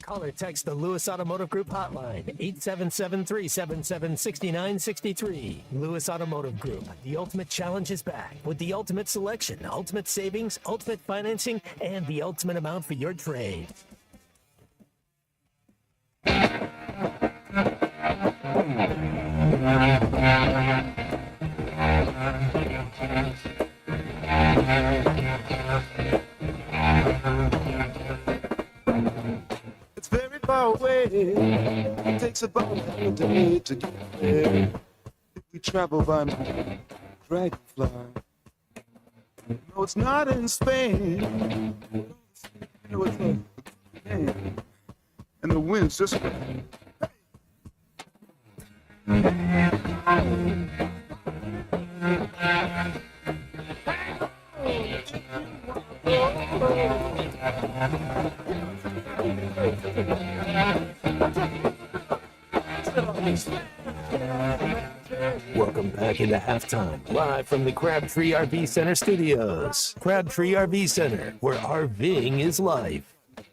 Call or text the Lewis Automotive Group hotline, 877-377-6963. Lewis Automotive Group, the ultimate challenge is back with the ultimate selection, ultimate savings, ultimate financing, and the ultimate amount for your trade.
together. We travel by dragonfly. No, it's not in Spain. No, it's not. And the wind's just.
Welcome back into halftime, live from the Crabtree RV Center studios. Crabtree RV Center, where RVing is life.
I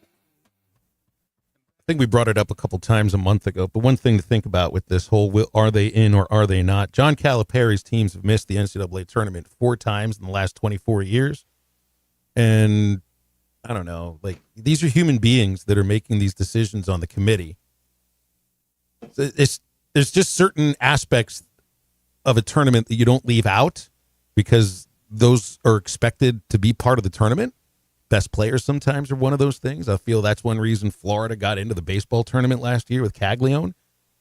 think we brought it up a couple times a month ago, but one thing to think about with this whole are they in or are they not? John Calipari's teams have missed the NCAA tournament 4 times in the last 24 years. And I don't know, like, these are human beings that are making these decisions on the committee. There's just certain aspects of a tournament that you don't leave out because those are expected to be part of the tournament. Best players sometimes are one of those things. I feel that's one reason Florida got into the baseball tournament last year with Caglione.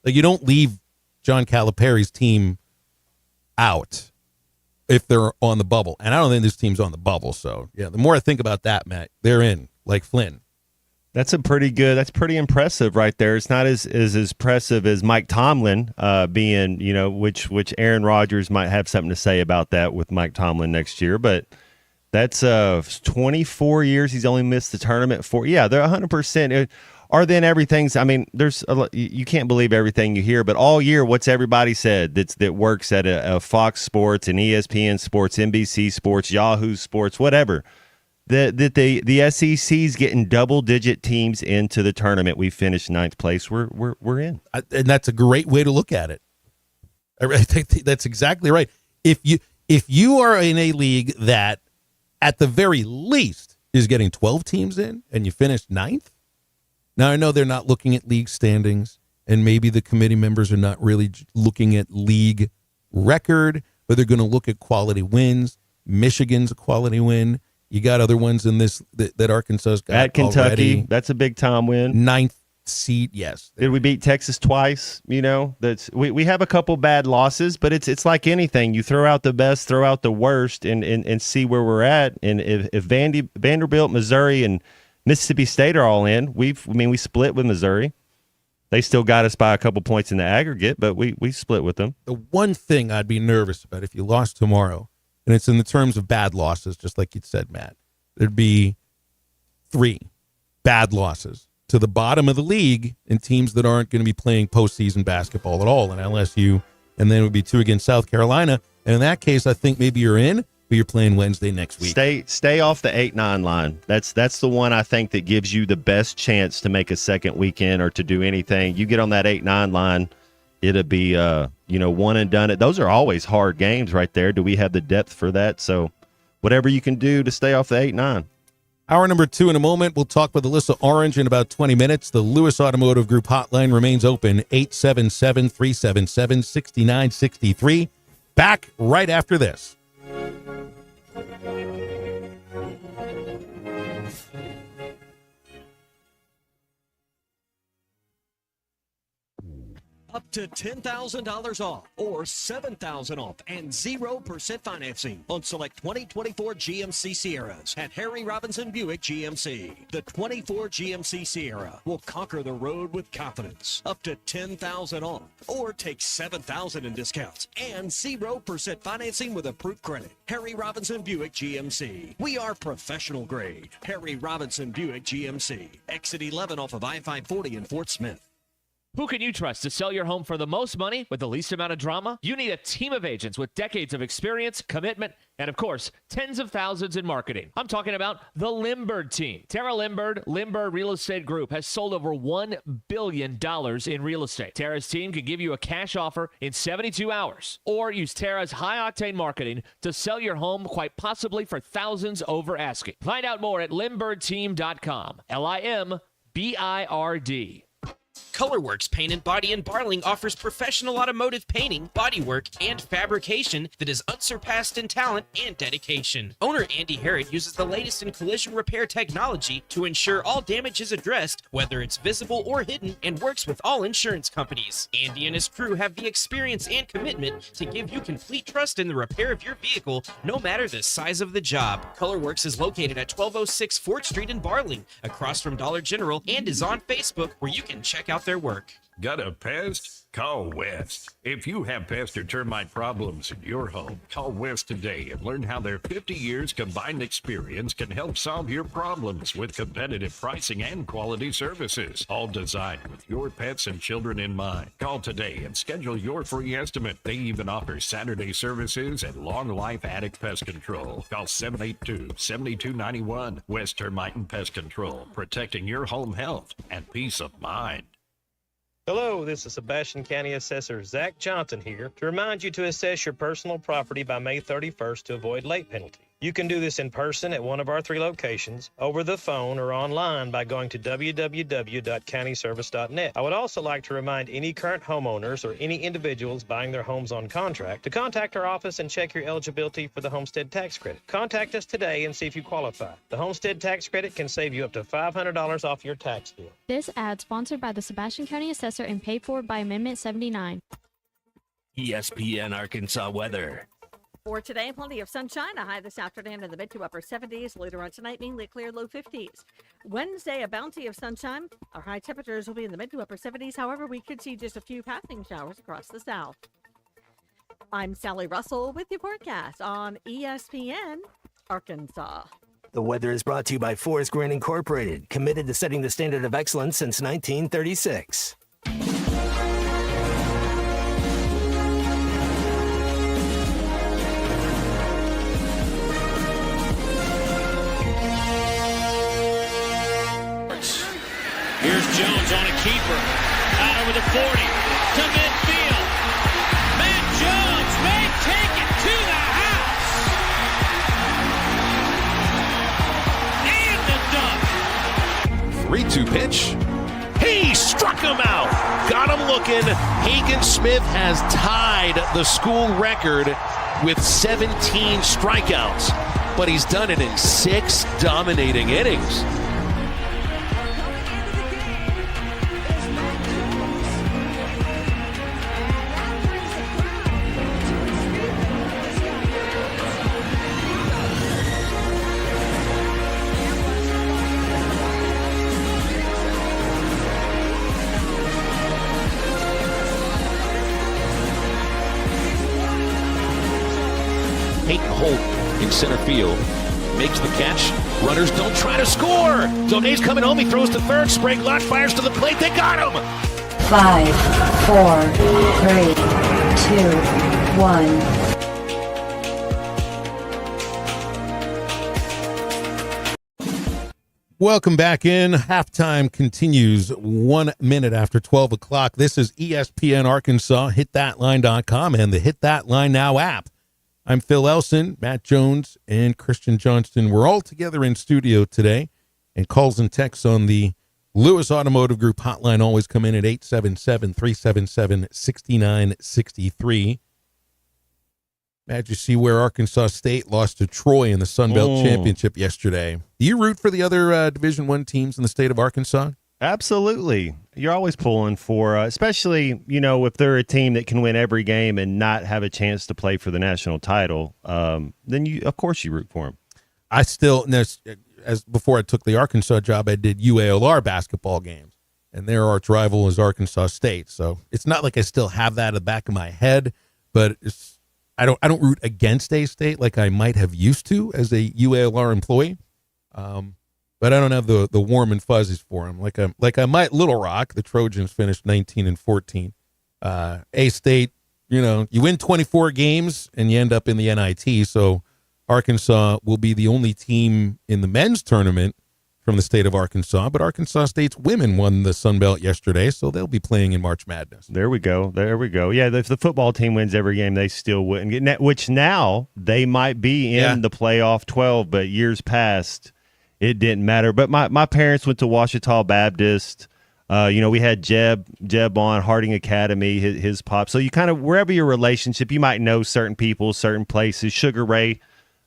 Like, you don't leave John Calipari's team out if they're on the bubble. And I don't think this team's on the bubble. So, yeah, the more I think about that, Matt, they're in, like Flynn.
That's pretty impressive right there. It's not as impressive as Mike Tomlin being, which Aaron Rodgers might have something to say about that with Mike Tomlin next year. But that's 24 years he's only missed the tournament for. Yeah, they're 100%. Are then everything's, I mean, there's you can't believe everything you hear, but all year, what's everybody said that works at a Fox Sports and ESPN Sports, NBC Sports, Yahoo Sports, whatever. That the SEC's getting double-digit teams into the tournament. We finished 9th place. We're in,
and that's a great way to look at it. I think that's exactly right. If you are in a league that, at the very least, is getting 12 teams in, and you finished 9th. Now I know they're not looking at league standings, and maybe the committee members are not really looking at league record, but they're going to look at quality wins. Michigan's a quality win. You got other ones in this that Arkansas's got
at Kentucky.
Already.
That's a big time win.
9th seed, yes.
Did we beat Texas twice? That's we have a couple bad losses, but it's like anything. You throw out the best, throw out the worst, and see where we're at. And if Vanderbilt, Missouri, and Mississippi State are all in, we split with Missouri. They still got us by a couple points in the aggregate, but we split with them.
The one thing I'd be nervous about if you lost tomorrow, and it's in the terms of bad losses, just like you said, Matt, there'd be 3 bad losses to the bottom of the league and teams that aren't going to be playing postseason basketball at all in LSU, and then it would be 2 against South Carolina. And in that case, I think maybe you're in, but you're playing Wednesday next week.
Stay off the 8-9 line. That's the one I think that gives you the best chance to make a second weekend or to do anything. You get on that 8-9 line, it'll be one and done. Those are always hard games right there. Do we have the depth for that? So whatever you can do to stay off the 8-9.
Hour number 2 in a moment. We'll talk with Alyssa Orange in about 20 minutes. The Lewis Automotive Group hotline remains open, 877-377-6963. Back right after this.
Up to $10,000 off or $7,000 off and 0% financing on select 2024 GMC Sierras at Harry Robinson Buick GMC. The 24 GMC Sierra will conquer the road with confidence. Up to $10,000 off or take $7,000 in discounts and 0% financing with approved credit. Harry Robinson Buick GMC. We are professional grade. Harry Robinson Buick GMC. Exit 11 off of I-540 in Fort Smith.
Who can you trust to sell your home for the most money with the least amount of drama? You need a team of agents with decades of experience, commitment, and of course, tens of thousands in marketing. I'm talking about the Limbird team. Tara Limbird Real Estate Group has sold over $1 billion in real estate. Tara's team can give you a cash offer in 72 hours or use Tara's high-octane marketing to sell your home quite possibly for thousands over asking. Find out more at limbirdteam.com. LIMBIRD.
Colorworks Paint and Body in Barling offers professional automotive painting, bodywork, and fabrication that is unsurpassed in talent and dedication. Owner Andy Harrod uses the latest in collision repair technology to ensure all damage is addressed, whether it's visible or hidden, and works with all insurance companies. Andy and his crew have the experience and commitment to give you complete trust in the repair of your vehicle, no matter the size of the job. Colorworks is located at 1206 4th Street in Barling, across from Dollar General, and is on Facebook, where you can check out their work.
Got a pest? Call West. If you have pest or termite problems in your home, call West today and learn how their 50 years combined experience can help solve your problems with competitive pricing and quality services, all designed with your pets and children in mind. Call today and schedule your free estimate. They even offer Saturday services and long life attic pest control. Call 782-7291. West Termite and Pest Control, protecting your home health and peace of mind.
Hello, this is Sebastian County Assessor Zach Johnson here to remind you to assess your personal property by May 31st to avoid late penalty. You can do this in person at one of our 3 locations, over the phone, or online by going to www.countyservice.net. I would also like to remind any current homeowners or any individuals buying their homes on contract to contact our office and check your eligibility for the homestead tax credit. Contact us today and see if you qualify. The homestead tax credit can save you up to $500 off your tax bill.
This ad sponsored by the Sebastian County Assessor and paid for by Amendment 79.
ESPN Arkansas weather.
For today, plenty of sunshine, a high this afternoon in the mid to upper 70s. Later on tonight, mainly clear, low 50s. Wednesday, a bounty of sunshine. Our high temperatures will be in the mid to upper 70s. However, we could see just a few passing showers across the south. I'm Sally Russell with your forecast on ESPN Arkansas.
The weather is brought to you by Forest Green Incorporated, committed to setting the standard of excellence since 1936.
Here's Jones on a keeper. Out over the 40 to midfield. Matt Jones may take it to the house. And the dunk.
3-2 pitch. He struck him out. Got him looking. Hagen Smith has tied the school record with 17 strikeouts, but he's done it in 6 dominating innings. Peyton Holt in center field makes the catch. Runners don't try to score. Zonay's coming home. He throws to third. Sprague Lott fires to the plate. They got him.
5, 4, 3, 2, 1.
Welcome back in. Halftime continues 1 minute after 12 o'clock. This is ESPN Arkansas, hitthatline.com, and the Hit That Line Now app. I'm Phil Elson, Matt Jones, and Christian Johnston. We're all together in studio today, and calls and texts on the Lewis Automotive Group hotline always come in at 877-377-6963. Matt, you see where Arkansas State lost to Troy in the Sun Belt Championship yesterday. Do you root for the other Division I teams in the state of Arkansas?
Absolutely. You're always pulling for, especially, if they're a team that can win every game and not have a chance to play for the national title, then of course you root for them.
I still, as before I took the Arkansas job, I did UALR basketball games, and their arch rival is Arkansas State. So it's not like I still have that at the back of my head, but I don't root against A-State like I might have used to as a UALR employee. But I don't have the warm and fuzzies for them. Like I might Little Rock. The Trojans finished 19-14. A-State, you win 24 games and you end up in the NIT. So Arkansas will be the only team in the men's tournament from the state of Arkansas. But Arkansas State's women won the Sun Belt yesterday, so they'll be playing in March Madness.
There we go. Yeah, if the football team wins every game, they still wouldn't get, which now they might be in the playoff 12, but years past, it didn't matter. But my parents went to Ouachita Baptist. We had Jeb on Harding Academy, his pop. So you kind of, wherever your relationship, you might know certain people, certain places, Sugar Ray,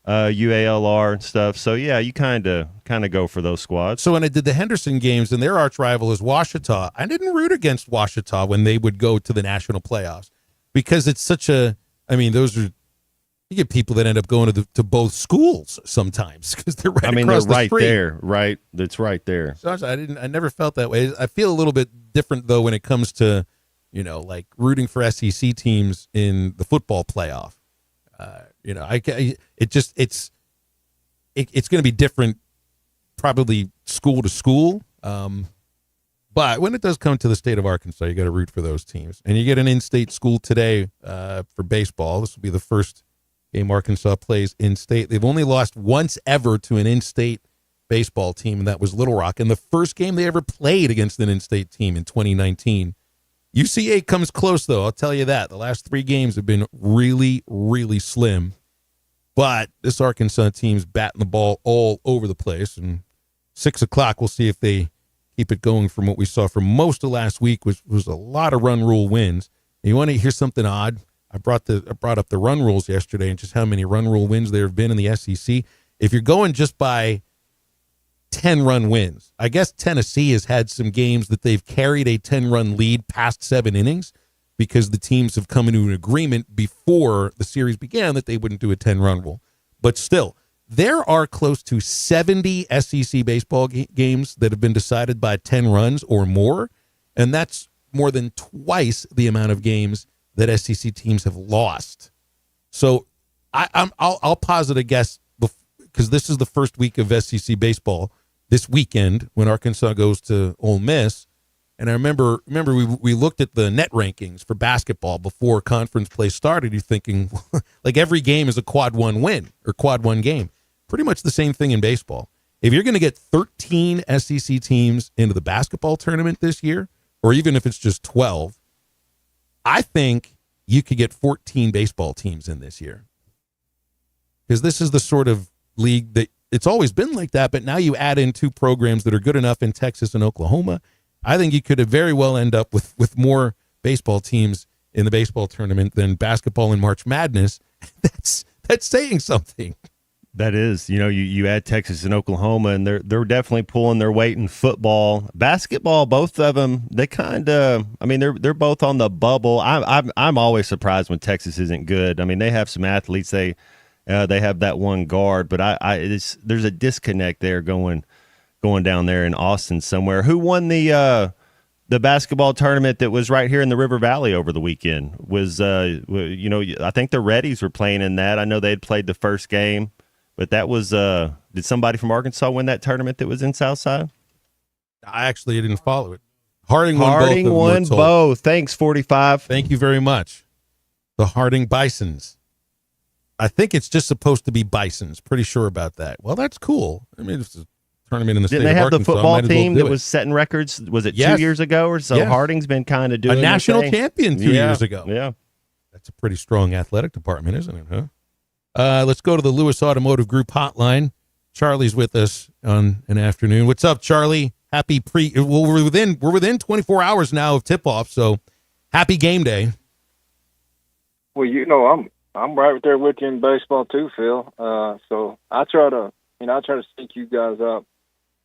UALR and stuff. So yeah, you kind of go for those squads.
So when I did the Henderson games, and their arch rival is Washita, I didn't root against Washita when they would go to the national playoffs, because it's such a, you get people that end up going to both schools sometimes because they're right across the
right
street.
there, right? That's right there.
So I never felt that way. I feel a little bit different though when it comes to, like rooting for SEC teams in the football playoff. It's going to be different, probably school to school. But when it does come to the state of Arkansas, you got to root for those teams. And you get an in-state school today for baseball. This will be the first game Arkansas plays in-state. They've only lost once ever to an in-state baseball team, and that was Little Rock. And the first game they ever played against an in-state team in 2019. UCA comes close, though. I'll tell you that. The last 3 games have been really, really slim. But this Arkansas team's batting the ball all over the place. And 6 o'clock, we'll see if they keep it going from what we saw from most of last week, which was a lot of run rule wins. And you want to hear something odd? I brought up the run rules yesterday and just how many run rule wins there have been in the SEC. If you're going just by 10-run wins, I guess Tennessee has had some games that they've carried a 10-run lead past 7 innings because the teams have come into an agreement before the series began that they wouldn't do a 10-run rule. But still, there are close to 70 SEC baseball games that have been decided by 10 runs or more, and that's more than twice the amount of games that SEC teams have lost. So I'll posit a guess, because this is the first week of SEC baseball this weekend when Arkansas goes to Ole Miss. And I remember we looked at the net rankings for basketball before conference play started. You're thinking, like, every game is a quad 1 win or quad 1 game. Pretty much the same thing in baseball. If you're going to get 13 SEC teams into the basketball tournament this year, or even if it's just 12, I think you could get 14 baseball teams in this year. Because this is the sort of league that it's always been like that, but now you add in 2 programs that are good enough in Texas and Oklahoma. I think you could very well end up with more baseball teams in the baseball tournament than basketball in March Madness. That's saying something.
That is, you add Texas and Oklahoma, and they're definitely pulling their weight in football, basketball. Both of them, they kind of, they're both on the bubble. I'm always surprised when Texas isn't good. They have some athletes. They have that one guard, but there's a disconnect there going down there in Austin somewhere. Who won the basketball tournament that was right here in the River Valley over the weekend? Was I think the Reddies were playing in that. I know they'd played the first game. But that was, did somebody from Arkansas win that tournament that was in Southside?
I actually didn't follow it. Harding
won both. Thanks, 45.
Thank you very much. The Harding Bisons. I think it's just supposed to be Bisons. Pretty sure about that. Well, that's cool. It's a tournament in the state of Arkansas.
Didn't they have the football team that was setting records? Was it 2 years ago or so? Yes. Harding's been kind of doing
a national champion 2 years ago.
Yeah.
That's a pretty strong athletic department, isn't it, huh? Let's go to the Lewis Automotive Group hotline. Charlie's with us on an afternoon. What's up, Charlie? Happy we're within 24 hours now of tip-off, so happy game day.
Well, I'm right there with you in baseball too, Phil. So I try to sync you guys up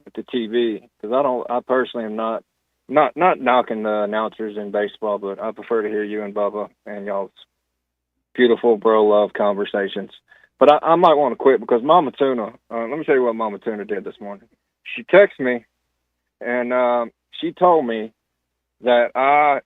with the TV, because I personally am not knocking the announcers in baseball, but I prefer to hear you and Bubba and y'all's beautiful bro love conversations. But I might want to quit because Mama Tuna, let me tell you what Mama Tuna did this morning. She texted me and she told me that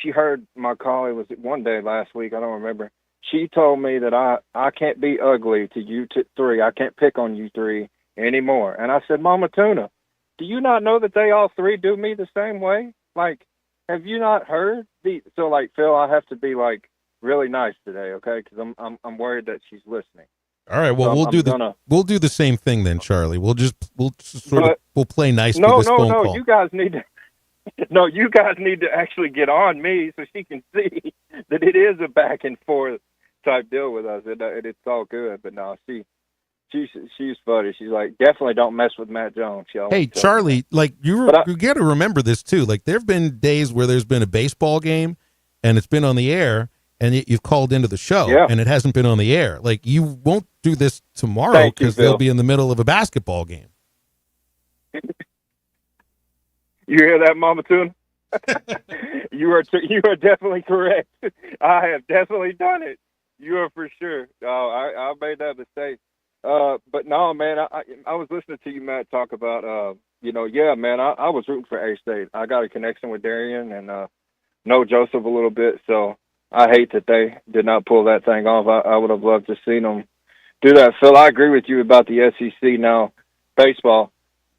she heard my call. It was one day last week, I don't remember. She told me that I can't be ugly to you three. I can't pick on you three anymore. And I said, Mama Tuna, do you not know that they all three do me the same way? Like, have you not heard? So, like, Phil, I have to be, like, really nice today, okay? Because I'm worried that she's listening.
All right. Well,
so
we'll do the same thing then, Charlie. We'll play nice for this phone call.
You guys need to. No, you guys need to actually get on me so she can see that it is a back and forth type deal with us. It's all good, but no, she's funny. She's like, definitely don't mess with Matt Jones. She always
Hey,
tells me.
Charlie, like you got to remember this too. Like there have been days where there's been a baseball game and it's been on the air and you've called into the show and it hasn't been on the air. Like you won't do this tomorrow because they'll be in the middle of a basketball game.
You hear that, Mama Tuna? You are definitely correct. I have definitely done it. You are for sure. I made that mistake. But no, man, I was listening to you, Matt, talk about, man, I was rooting for A-State. I got a connection with Darian and know Joseph a little bit, so I hate that they did not pull that thing off. I would have loved to see them do that. Phil, I agree with you about the SEC now, baseball.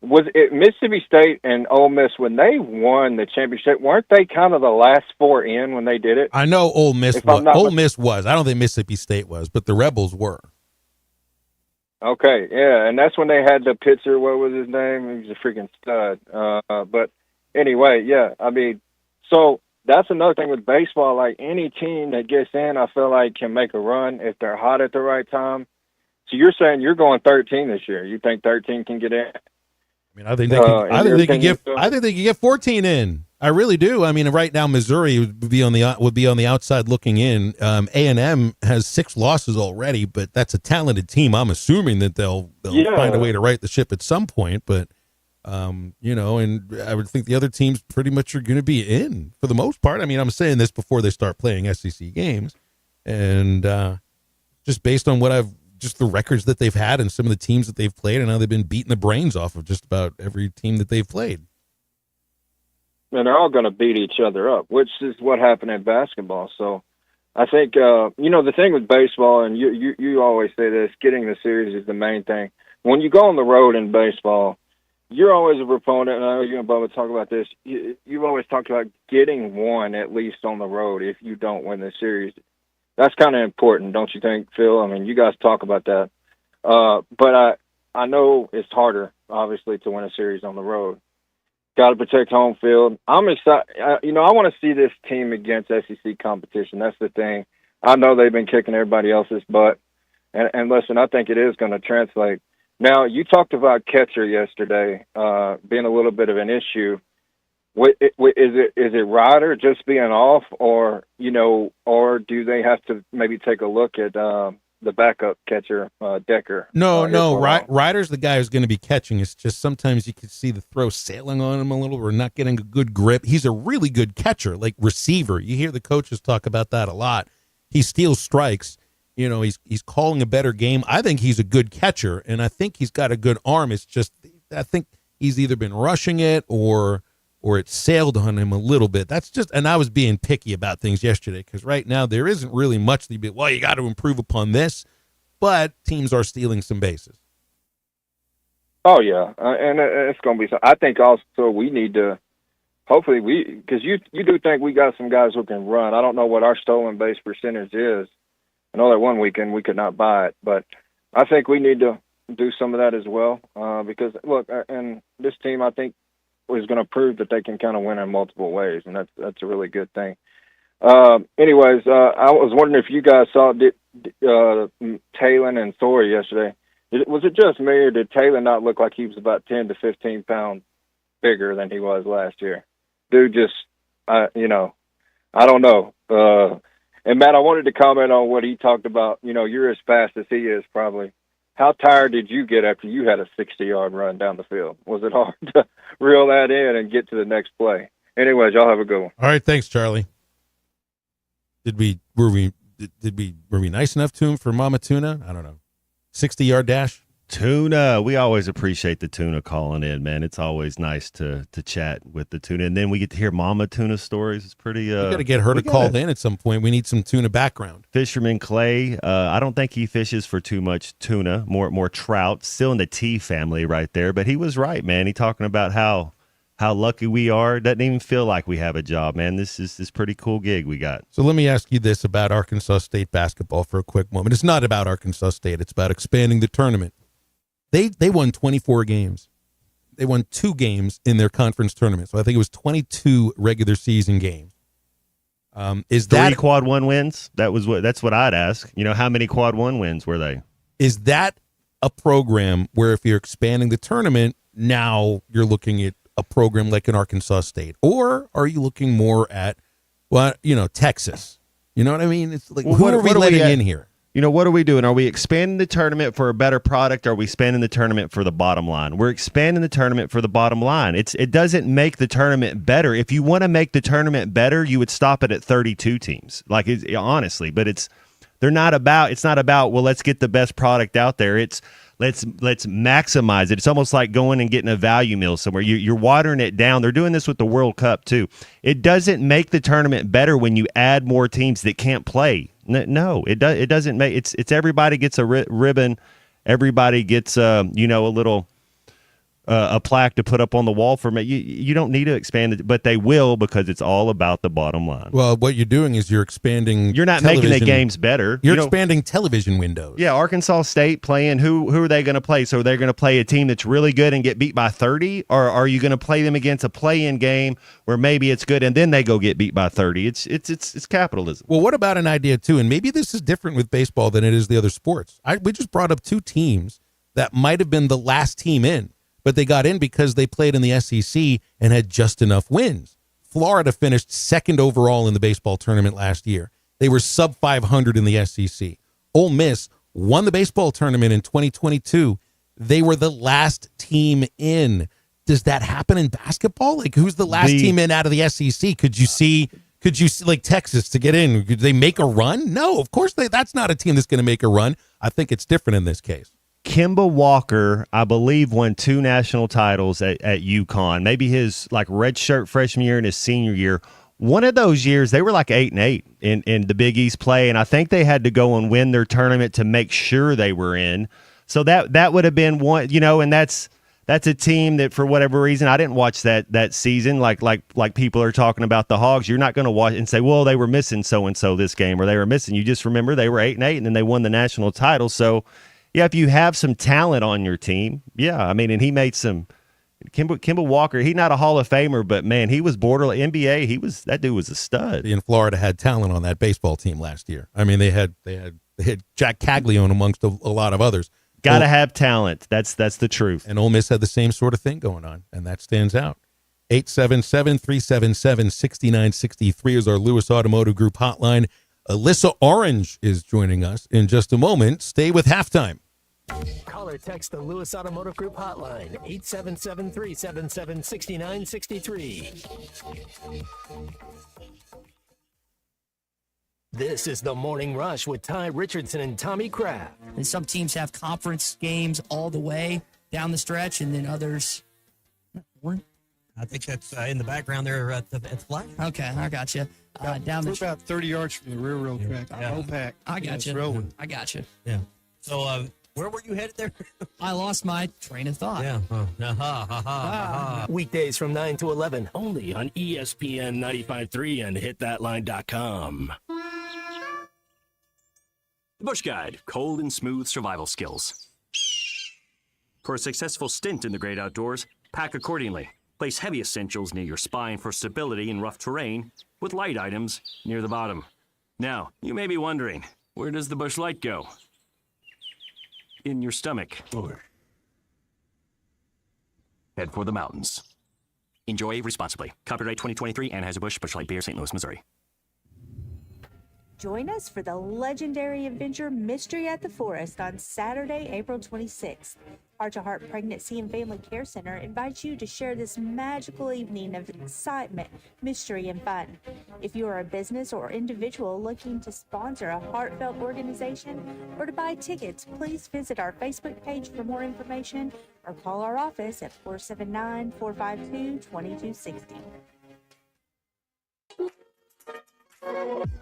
Was it Mississippi State and Ole Miss, when they won the championship, weren't they kind of the last four in when they did it?
I know Ole Miss was. Ole Miss was. I don't think Mississippi State was, but the Rebels were.
Okay, yeah, and that's when they had the pitcher. What was his name? He was a freaking stud. But anyway, yeah, I mean, so that's another thing with baseball. Like any team that gets in, I feel like can make a run if they're hot at the right time. So you're saying you're going 13 this year. You think 13 can get in?
I mean, I think they can get 14 in. I really do. I mean, right now Missouri would be on the outside looking in. A&M has 6 losses already, but that's a talented team. I'm assuming that they'll find a way to right the ship at some point. But and I would think the other teams pretty much are going to be in for the most part. I mean, I'm saying this before they start playing SEC games, and just based on just the records that they've had and some of the teams that they've played, and how they've been beating the brains off of just about every team that they've played.
And they're all going to beat each other up, which is what happened in basketball. So I think, the thing with baseball, and you always say this, getting the series is the main thing. When you go on the road in baseball, you're always a proponent, and I know you and Bubba talk about this, you've always talked about getting one at least on the road if you don't win the series. That's kind of important, don't you think, Phil? I mean, you guys talk about that. But I know it's harder, obviously, to win a series on the road. Got to protect home field. I'm excited. I want to see this team against SEC competition. That's the thing. I know they've been kicking everybody else's butt. And listen, I think it is going to translate. Now, you talked about catcher yesterday being a little bit of an issue. Is it Ryder just being off, or do they have to maybe take a look at the backup catcher, Decker?
No. Ryder's the guy who's going to be catching. It's just sometimes you can see the throw sailing on him a little, or not getting a good grip. He's a really good catcher, like receiver. You hear the coaches talk about that a lot. He steals strikes. He's calling a better game. I think he's a good catcher, and I think he's got a good arm. It's just I think he's either been rushing it or it sailed on him a little bit. That's just, and I was being picky about things yesterday because right now there isn't really much to be, you got to improve upon this, but teams are stealing some bases.
Oh, yeah, and it's going to be, I think also we need to, hopefully because you do think we got some guys who can run. I don't know what our stolen base percentage is. I know that one weekend we could not buy it, but I think we need to do some of that as well because, look, and this team, I think, is going to prove that they can kind of win in multiple ways, and that's a really good thing. Anyways, I was wondering if you guys saw Talon and Thor yesterday. Was it just me, or did Talon not look like he was about 10 to 15 pounds bigger than he was last year? Dude, just I don't know. And Matt, I wanted to comment on what he talked about. You're as fast as he is, probably. How tired did you get after you had a 60-yard run down the field? Was it hard to reel that in and get to the next play? Anyways, y'all have a good one.
All right, thanks, Charlie. Were we nice enough to him for Mama Tuna? I don't know. 60-yard dash?
Tuna. We always appreciate the Tuna calling in, man. It's always nice to chat with the Tuna. And then we get to hear Mama Tuna stories. It's pretty... we
got to get her to call in at some point. We need some tuna background.
Fisherman Clay. I don't think he fishes for too much tuna, more trout. Still in the T family right there. But he was right, man. He talking about how lucky we are. Doesn't even feel like we have a job, man. This is this pretty cool gig we got.
So let me ask you this about Arkansas State basketball for a quick moment. It's not about Arkansas State. It's about expanding the tournament. They won 24 games. They won 2 games in their conference tournament. So I think it was 22 regular season games. Is that
3 quad 1 wins? That's what I'd ask. How many quad 1 wins were they?
Is that a program where if you're expanding the tournament, now you're looking at a program like an Arkansas State? Or are you looking more at, well, Texas? You know what I mean? It's like, who are we letting in here?
What are we doing? Are we expanding the tournament for a better product? Or are we expanding the tournament for the bottom line? We're expanding the tournament for the bottom line. It doesn't make the tournament better. If you want to make the tournament better, you would stop it at 32 teams. Honestly, but it's not about, well, let's get the best product out there. It's let's maximize it. It's almost like going and getting a value meal somewhere. You're watering it down. They're doing this with the World Cup too. It doesn't make the tournament better when you add more teams that can't play. No, it doesn't make it's everybody gets a ribbon, everybody gets a little a plaque to put up on the wall for me. You don't need to expand it, but they will, because it's all about the bottom line.
Well, what you're doing is you're expanding.
You're not making the games better.
You're expanding television windows.
Yeah, Arkansas State playing. Who are they going to play? So they're going to play a team that's really good and get beat by 30, or are you going to play them against a play-in game where maybe it's good and then they go get beat by 30? It's capitalism.
Well, what about an idea too? And maybe this is different with baseball than it is the other sports. We just brought up two teams that might have been the last team in, but they got in because they played in the SEC and had just enough wins. Florida finished second overall in the baseball tournament last year. They were sub 500 in the SEC. Ole Miss won the baseball tournament in 2022. They were the last team in. Does that happen in basketball? Like, who's the last team in out of the SEC? Could you see like Texas to get in? Could they make a run? No, of course that's not a team that's going to make a run. I think it's different in this case.
Kemba Walker, I believe, won 2 national titles at UConn. Maybe his redshirt freshman year and his senior year. One of those years, they were 8-8 in the Big East play, and I think they had to go and win their tournament to make sure they were in. So that would have been one, and that's a team that, for whatever reason, I didn't watch that season. Like people are talking about the Hogs. You're not going to watch and say, well, they were missing so and so this game, or they were missing. You just remember they were 8-8, and then they won the national title. So. Yeah, if you have some talent on your team, and he made some. Kemba Walker, he's not a Hall of Famer, but man, he was borderline NBA. That dude was a stud.
And Florida had talent on that baseball team last year. I mean, they had Jack Caglione amongst a lot of others.
Got to have talent. That's the truth.
And Ole Miss had the same sort of thing going on, and that stands out. 877-377-6963 is our Lewis Automotive Group hotline. Alyssa Orange is joining us in just a moment. Stay with Halftime.
Call or text the Lewis Automotive Group hotline, 877-377-6963. This is the Morning Rush with Ty Richardson and Tommy Kraft.
And some teams have conference games all the way down the stretch, and then others weren't.
I think that's in the background there at the flag.
Okay, I got you. Down
we're about 30 yards from the railroad track. Whole pack.
I got you. I got you.
Yeah. So where were you headed there?
I lost my train of thought.
Yeah.
Weekdays from 9 to 11, only on ESPN 95.3 and hitthatline.com.
The Bush Guide, cold and smooth survival skills. For a successful stint in the great outdoors, pack accordingly. Place heavy essentials near your spine for stability in rough terrain, with light items near the bottom. Now, you may be wondering, where does the Bush Light go? In your stomach. Head for the mountains. Enjoy responsibly. Copyright 2023, Anheuser-Busch, Bush Light Beer, St. Louis, Missouri.
Join us for the legendary adventure Mystery at the Forest on Saturday, April 26th. Heart to Heart Pregnancy and Family Care Center invites you to share this magical evening of excitement, mystery, and fun. If you are a business or individual looking to sponsor a heartfelt organization or to buy tickets, please visit our Facebook page for more information or call our office at 479-452-2260.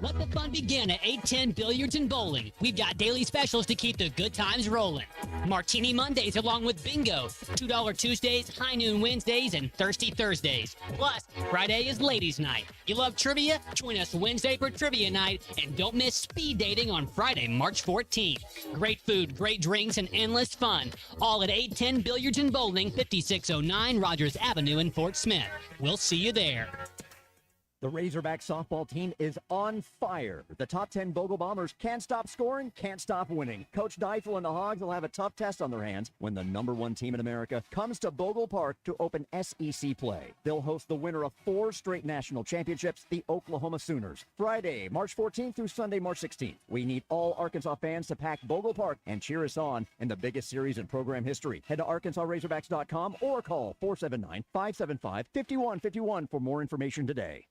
Let the fun begin at 810 Billiards and Bowling. We've got daily specials to keep the good times rolling. Martini Mondays along with bingo, $2 Tuesdays, high noon Wednesdays, and thirsty Thursdays. Plus, Friday is ladies' night. You love trivia? Join us Wednesday for trivia night, and don't miss speed dating on Friday, March 14th. Great food, great drinks, and endless fun. All at 810 Billiards and Bowling, 5609 Rogers Avenue in Fort Smith. We'll see you there.
The Razorback softball team is on fire. The top 10 Bogle Bombers can't stop scoring, can't stop winning. Coach Deifel and the Hogs will have a tough test on their hands when the #1 team in America comes to Bogle Park to open SEC play. They'll host the winner of 4 straight national championships, the Oklahoma Sooners. Friday, March 14th through Sunday, March 16th. We need all Arkansas fans to pack Bogle Park and cheer us on in the biggest series in program history. Head to ArkansasRazorbacks.com or call 479-575-5151 for more information today.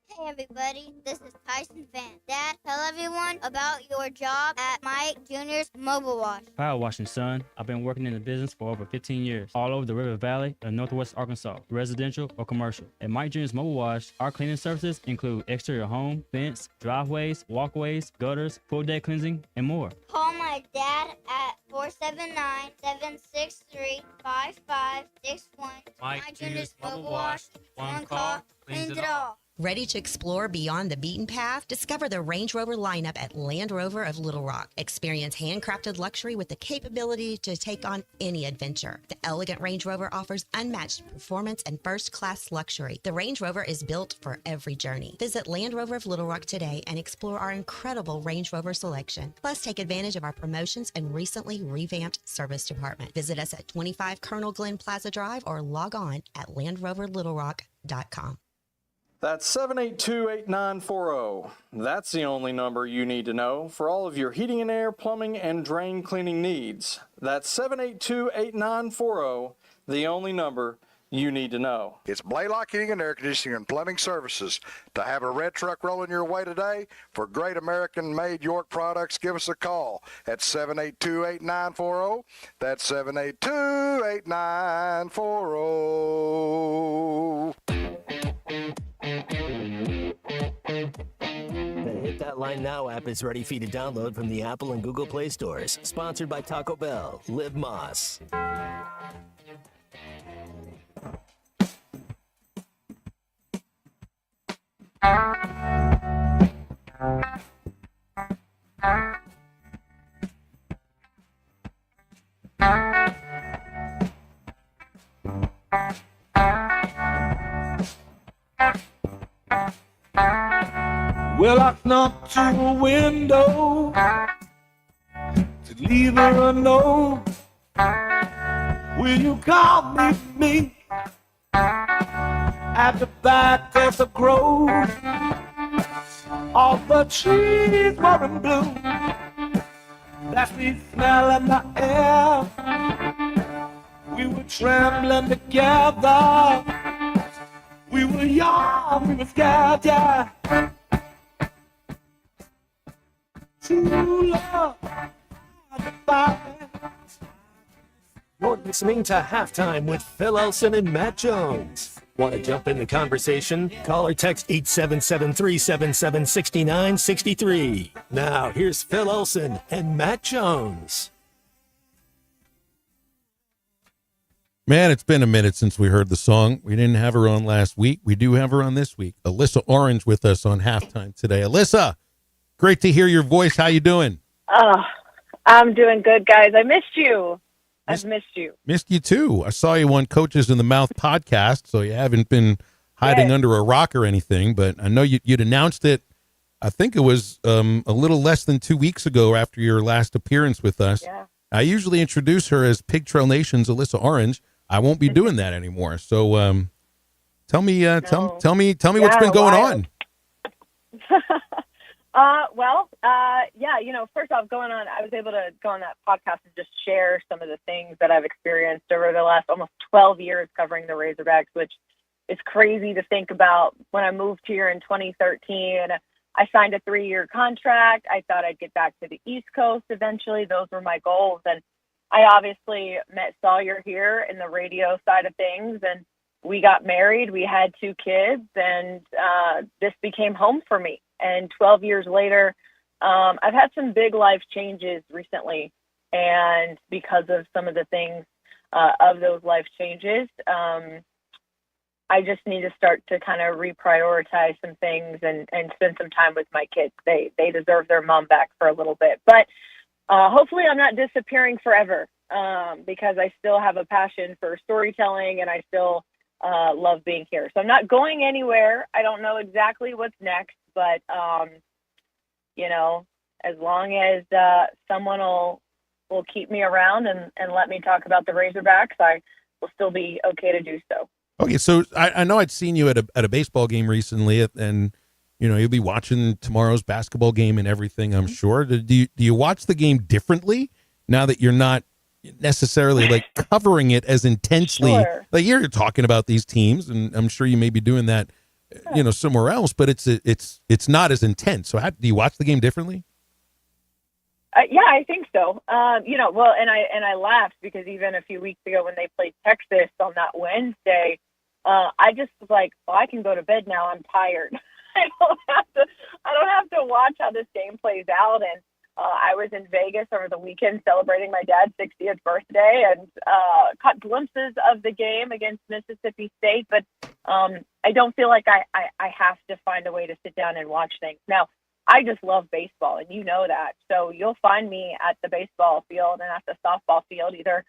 Hey everybody, this is Tyson Van. Dad, tell everyone about your job at Mike Jr.'s Mobile Wash.
Power washing, son. I've been working in the business for over 15 years, all over the River Valley and Northwest Arkansas, residential or commercial. At Mike Jr.'s Mobile Wash, our cleaning services include exterior home, fence, driveways, walkways, gutters, full deck cleansing, and more.
Call my dad at 479-763-5561. Mike Jr.'s Mobile Wash. One call, cleans it all.
Ready to explore beyond the beaten path? Discover the Range Rover lineup at Land Rover of Little Rock. Experience handcrafted luxury with the capability to take on any adventure. The elegant Range Rover offers unmatched performance and first-class luxury. The Range Rover is built for every journey. Visit Land Rover of Little Rock today and explore our incredible Range Rover selection. Plus, take advantage of our promotions and recently revamped service department. Visit us at 25 Colonel Glenn Plaza Drive or log on at LandRoverLittleRock.com.
That's 782-8940. That's the only number you need to know for all of your heating and air, plumbing, and drain cleaning needs. That's 782-8940, the only number you need to know.
It's Blaylock Heating and Air Conditioning and Plumbing Services. To have a red truck rolling your way today for great American-made York products, give us a call at 782-8940. That's 782-8940.
The Hit That Line Now app is ready for you to download from the Apple and Google Play stores. Sponsored by Taco Bell. Live Moss.
Well, I knocked to a window to leave her a note. Will you call me at the back of the grove? All the trees were in bloom, that sweet smell in the air. We were trembling together. We were young, we were scared, yeah. True love,
You're listening to Halftime with Phil Elson and Matt Jones. Want to jump in the conversation? Call or text 877-377-6963. Now, here's Phil Elson and Matt Jones.
Man, it's been a minute since we heard the song. We didn't have her on last week. We do have her on this week. Alyssa Orange with us on Halftime today. Alyssa, great to hear your voice. How you doing?
Oh, I'm doing good, guys. I missed you. I've missed you.
Missed you too. I saw you on Coaches in the Mouth podcast, so you haven't been hiding under a rock or anything, but I know you'd announced it, I think it was a little less than 2 weeks ago after your last appearance with us.
Yeah.
I usually introduce her as Pig Trail Nation's Alyssa Orange. I won't be doing that anymore. So tell me what's been going on.
First off, I was able to go on that podcast and just share some of the things that I've experienced over the last almost 12 years covering the Razorbacks, which is crazy to think about. When I moved here in 2013, I signed a 3-year contract. I thought I'd get back to the East Coast eventually. Those were my goals. And I obviously met Sawyer here in the radio side of things, and we got married. We had 2 kids, and this became home for me. And 12 years later, I've had some big life changes recently, and because of some of the things of those life changes, I just need to start to kind of reprioritize some things and spend some time with my kids. They deserve their mom back for a little bit, but hopefully I'm not disappearing forever, because I still have a passion for storytelling, and I still love being here. So I'm not going anywhere. I don't know exactly what's next, but, you know, as long as someone will keep me around and let me talk about the Razorbacks, I will still be okay to do so.
Okay, so I know I'd seen you at a baseball game recently, and you know you'll be watching tomorrow's basketball game and everything. I'm sure. Do you watch the game differently now that you're not necessarily like covering it as intensely?
Sure.
Like you're talking about these teams, and I'm sure you may be doing that, you know, somewhere else. But it's not as intense. So do you watch the game differently?
Yeah, I think so. You know, well, and I laughed because even a few weeks ago when they played Texas on that Wednesday, I just was like, well, I can go to bed now. I'm tired. I don't have to watch how this game plays out. And I was in Vegas over the weekend celebrating my dad's 60th birthday and caught glimpses of the game against Mississippi State. But I don't feel like I have to find a way to sit down and watch things. Now, I just love baseball, and you know that. So you'll find me at the baseball field and at the softball field, either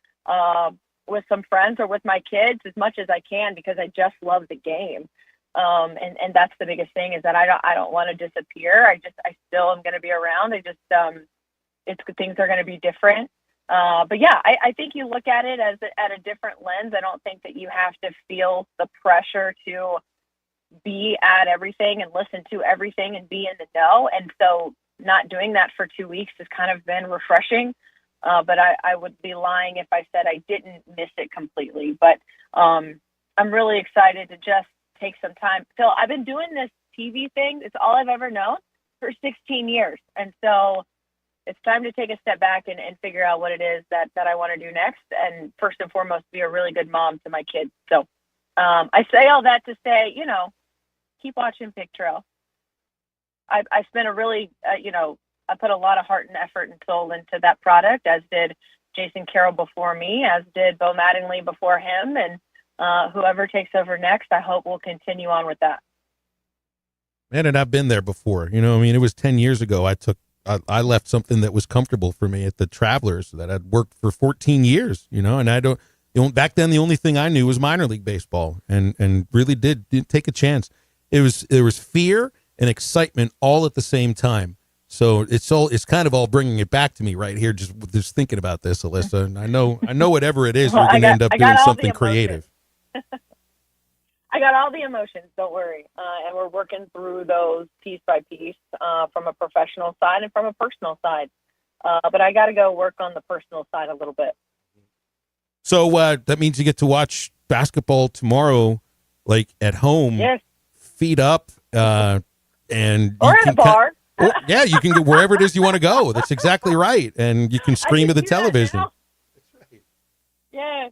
with some friends or with my kids as much as I can because I just love the game. And that's the biggest thing is that I don't want to disappear. I still am going to be around. Things are going to be different. But yeah, I think you look at it at a different lens. I don't think that you have to feel the pressure to be at everything and listen to everything and be in the know. And so not doing that for 2 weeks has kind of been refreshing. But I would be lying if I said I didn't miss it completely. But I'm really excited to just take some time. So I've been doing this TV thing. It's all I've ever known for 16 years. And so it's time to take a step back and figure out what it is that I want to do next. And first and foremost, be a really good mom to my kids. So I say all that to say, you know, keep watching Pig Trail. I spent a really, I put a lot of heart and effort and soul into that product, as did Jason Carroll before me, as did Bo Mattingly before him. And whoever takes over next, I hope will continue on with that.
Man, and I've been there before. You know, I mean, it was 10 years ago. I left something that was comfortable for me at the Travelers that I'd worked for 14 years, you know, and back then the only thing I knew was minor league baseball and really did take a chance. There was fear and excitement all at the same time. So it's kind of all bringing it back to me right here, just thinking about this, Alyssa. And I know whatever it is, we're going to end up doing something creative.
I got all the emotions, don't worry. And we're working through those piece by piece from a professional side and from a personal side. But I got to go work on the personal side a little bit.
So that means you get to watch basketball tomorrow, like at home,
yes.
Feet up, and
or at a bar.
Yeah, you can go wherever it is you want to go. That's exactly right. And you can scream at the television.
Yeah.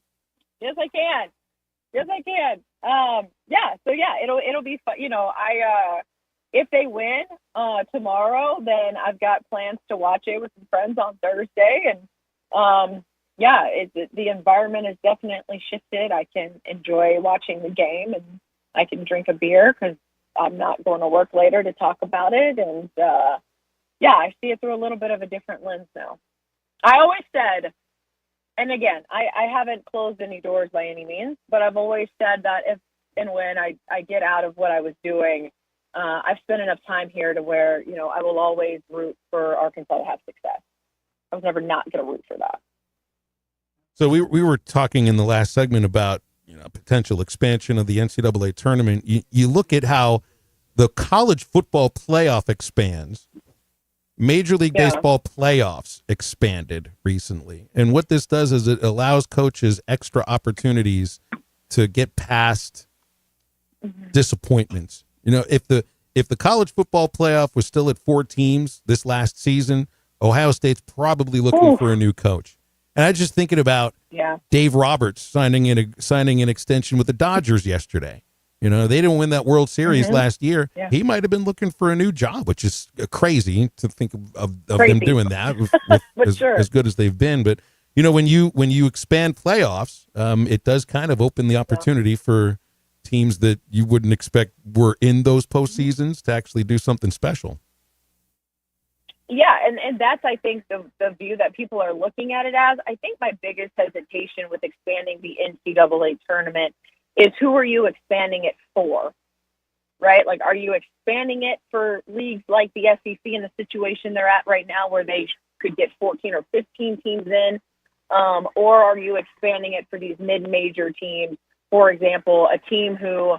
Yes, I can. Yes, I can. Yeah. So yeah, it'll be fun. You know, if they win tomorrow, then I've got plans to watch it with some friends on Thursday. And yeah, the environment has definitely shifted. I can enjoy watching the game and I can drink a beer because I'm not going to work later to talk about it. And yeah, I see it through a little bit of a different lens now. I always said, and again, I haven't closed any doors by any means, but I've always said that if and when I get out of what I was doing, I've spent enough time here to where, you know, I will always root for Arkansas to have success. I was never not going to root for that.
So we were talking in the last segment about, you know, potential expansion of the NCAA tournament. You look at how the college football playoff expands. Major League Baseball playoffs expanded recently. And what this does is it allows coaches extra opportunities to get past disappointments. You know, if the college football playoff was still at 4 teams this last season, Ohio State's probably looking for a new coach. And I just thinking about Dave Roberts signing an extension with the Dodgers yesterday. You know, they didn't win that World Series last year. Yeah. He might have been looking for a new job, which is crazy to think of them doing that with as good as they've been. But, you know, when you expand playoffs, it does kind of open the opportunity for teams that you wouldn't expect were in those postseasons to actually do something special.
Yeah, and that's, I think, the view that people are looking at it as. I think my biggest hesitation with expanding the NCAA tournament is who are you expanding it for, right? Like, are you expanding it for leagues like the SEC in the situation they're at right now where they could get 14 or 15 teams in? Or are you expanding it for these mid-major teams? For example, a team who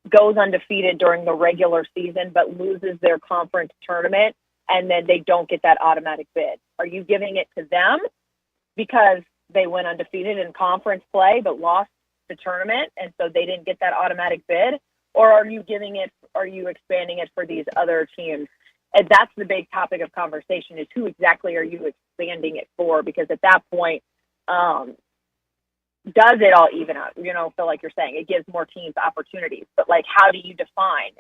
goes undefeated during the regular season but loses their conference tournament and then they don't get that automatic bid. Are you giving it to them because they went undefeated in conference play but lost the tournament and so they didn't get that automatic bid? Or are you expanding it for these other teams? And that's the big topic of conversation, is who exactly are you expanding it for? Because at that point, does it all even out? Feel like you're saying it gives more teams opportunities, but like, how do you define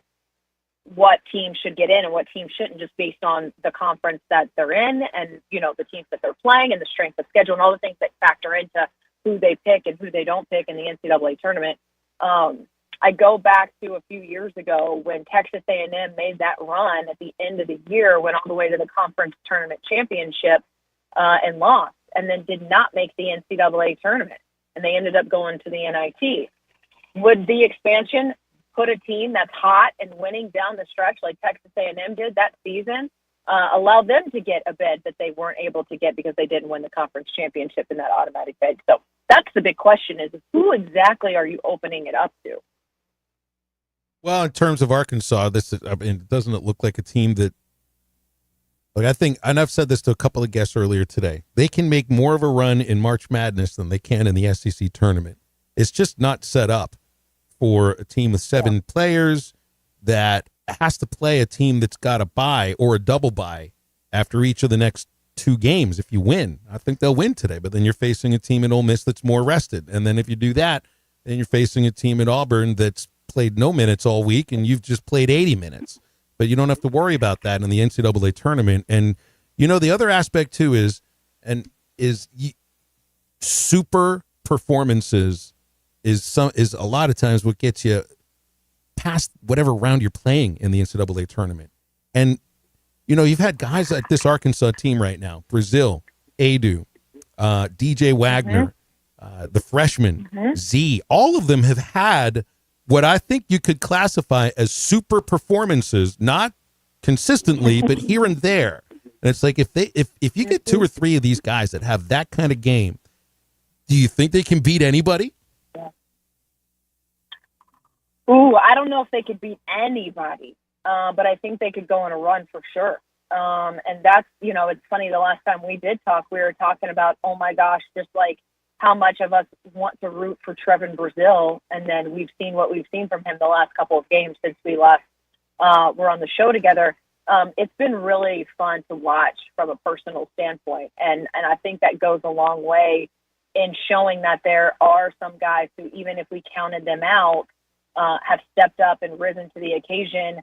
what teams should get in and what teams shouldn't, just based on the conference that they're in and, the teams that they're playing and the strength of schedule and all the things that factor into who they pick and who they don't pick in the NCAA tournament. I go back to a few years ago when Texas A&M made that run at the end of the year, went all the way to the conference tournament championship and lost, and then did not make the NCAA tournament, and they ended up going to the NIT. Would the expansion put a team that's hot and winning down the stretch like Texas A&M did that season, allow them to get a bid that they weren't able to get because they didn't win the conference championship in that automatic bid? So that's the big question, is who exactly are you opening it up to?
Well, in terms of Arkansas, doesn't it look like a team that, like, I think, and I've said this to a couple of guests earlier today, they can make more of a run in March Madness than they can in the SEC tournament. It's just not set up for a team with 7 players that has to play a team that's got a bye or a double bye after each of the next 2 games. If you win, I think they'll win today, but then you're facing a team in Ole Miss that's more rested. And then if you do that, then you're facing a team at Auburn that's played no minutes all week and you've just played 80 minutes. But you don't have to worry about that in the NCAA tournament. And, the other aspect too is super performances is a lot of times what gets you past whatever round you're playing in the NCAA tournament. And, you've had guys like this Arkansas team right now, Brazil, Adu, DJ Wagner, the freshman, Z, all of them have had what I think you could classify as super performances, not consistently, but here and there. And it's like, if you get 2 or 3 of these guys that have that kind of game, do you think they can beat anybody?
Ooh, I don't know if they could beat anybody, but I think they could go on a run for sure. And that's, it's funny, the last time we did talk, we were talking about, oh my gosh, just like how much of us want to root for Trevin Brazil. And then we've seen what we've seen from him the last couple of games since we left. We're on the show together. It's been really fun to watch from a personal standpoint. And I think that goes a long way in showing that there are some guys who, even if we counted them out, have stepped up and risen to the occasion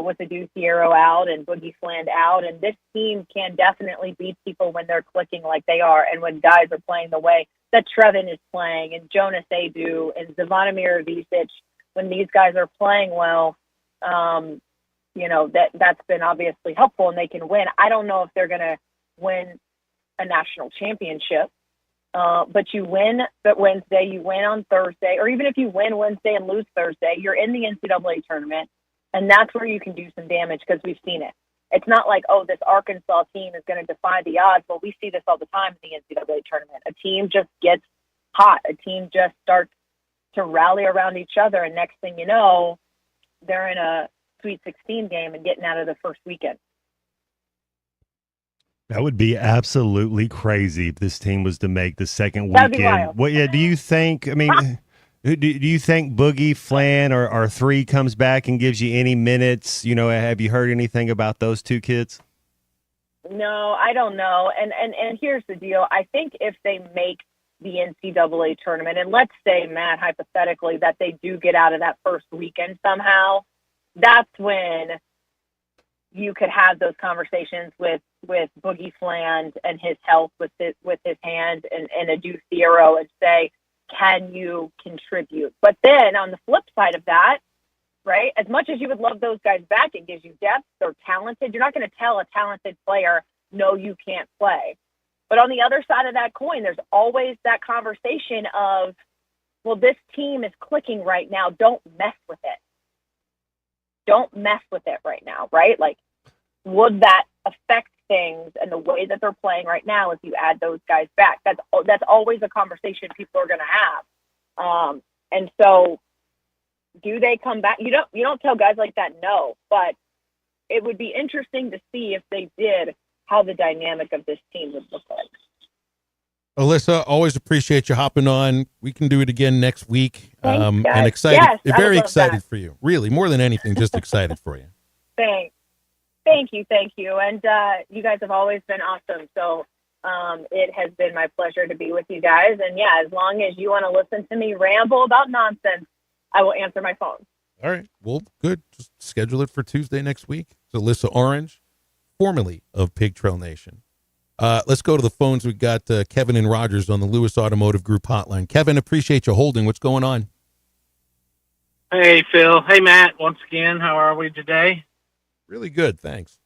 with the Deuce Hierro out and Boogie Fland out. And this team can definitely beat people when they're clicking like they are and when guys are playing the way that Trevin is playing and Jonas Adu and Zvonimir Visic. When these guys are playing well, that's been obviously helpful and they can win. I don't know if they're going to win a national championship, but you win that Wednesday, you win on Thursday, or even if you win Wednesday and lose Thursday, you're in the NCAA tournament, and that's where you can do some damage because we've seen it. It's not like, oh, this Arkansas team is going to defy the odds. Well, we see this all the time in the NCAA tournament. A team just gets hot. A team just starts to rally around each other, and next thing you know, they're in a Sweet 16 game and getting out of the first weekend.
That would be absolutely crazy if this team was to make the second
That'd be
weekend.
wild.
What? Yeah. Do you think? I mean, do you think Boogie Flan or 3 comes back and gives you any minutes? Have you heard anything about those 2 kids?
No, I don't know. And here's the deal. I think if they make the NCAA tournament, and let's say, Matt, hypothetically, that they do get out of that first weekend somehow, that's when you could have those conversations with Boogie Fland and his health with his hand and a Deuce Hierro and say, can you contribute? But then on the flip side of that, right, as much as you would love those guys back, it gives you depth. They're talented. You're not going to tell a talented player, no, you can't play. But on the other side of that coin, there's always that conversation of, well, this team is clicking right now. Don't mess with it. Don't mess with it right now, right? Like, would that affect things and the way that they're playing right now if you add those guys back? That's always a conversation people are going to have. And so, do they come back? You don't tell guys like that no, but it would be interesting to see if they did, how the dynamic of this team would look like.
Alyssa, always appreciate you hopping on. We can do it again next week.
Thanks, guys.
And excited,
Yes, I
very
would love
excited
that.
for you. Really, more than anything, just excited for you.
Thank you. And you guys have always been awesome. So it has been my pleasure to be with you guys. And yeah, as long as you want to listen to me ramble about nonsense, I will answer my phone.
All right. Well, good. Just schedule it for Tuesday next week. It's Alyssa Orange, formerly of Pig Trail Nation. Let's go to the phones. We've got Kevin and Rogers on the Lewis Automotive Group hotline. Kevin, appreciate you holding. What's going on?
Hey, Phil. Hey, Matt. Once again, how are we today?
Really good. Thanks.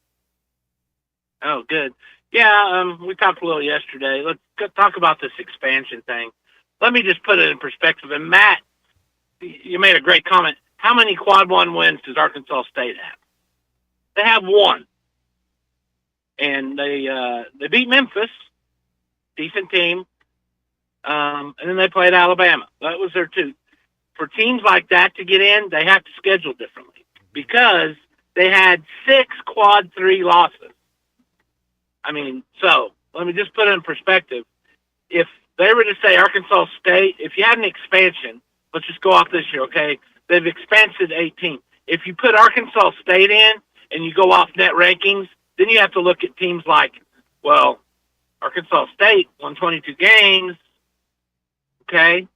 Oh, good. Yeah, we talked a little yesterday. Let's talk about this expansion thing. Let me just put it in perspective. And, Matt, you made a great comment. How many quad one wins does Arkansas State have? They have one. And they beat Memphis, decent team, and then they played Alabama. That was their two. For teams like that to get in, they have to schedule differently because they had 6 quad 3 losses. I mean, so let me just put it in perspective. If they were to say Arkansas State, if you had an expansion, let's just go off this year, okay? They've expanded 18. If you put Arkansas State in and you go off net rankings, then you have to look at teams like, well, Arkansas State won 22 games, okay?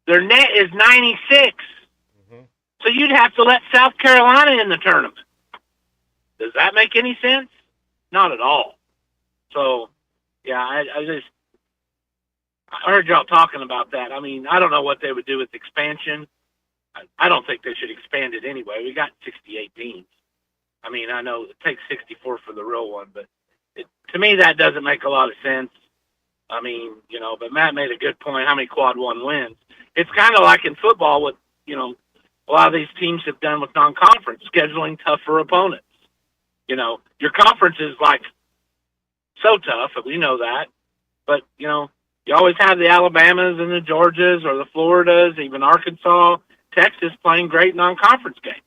Their net is 96. So you'd have to let South Carolina in the tournament. Does that make any sense? Not at all. So, yeah, I heard y'all talking about that. I mean, I don't know what they would do with expansion. I don't think they should expand it anyway. We got 68 teams. I mean, I know it takes 64 for the real one, but to me, that doesn't make a lot of sense. I mean, but Matt made a good point. How many quad one wins? It's kind of like in football with, a lot of these teams have done with non-conference, scheduling tougher opponents. Your conference is like so tough, and we know that. But, you always have the Alabamas and the Georgias or the Floridas, even Arkansas, Texas playing great non-conference games.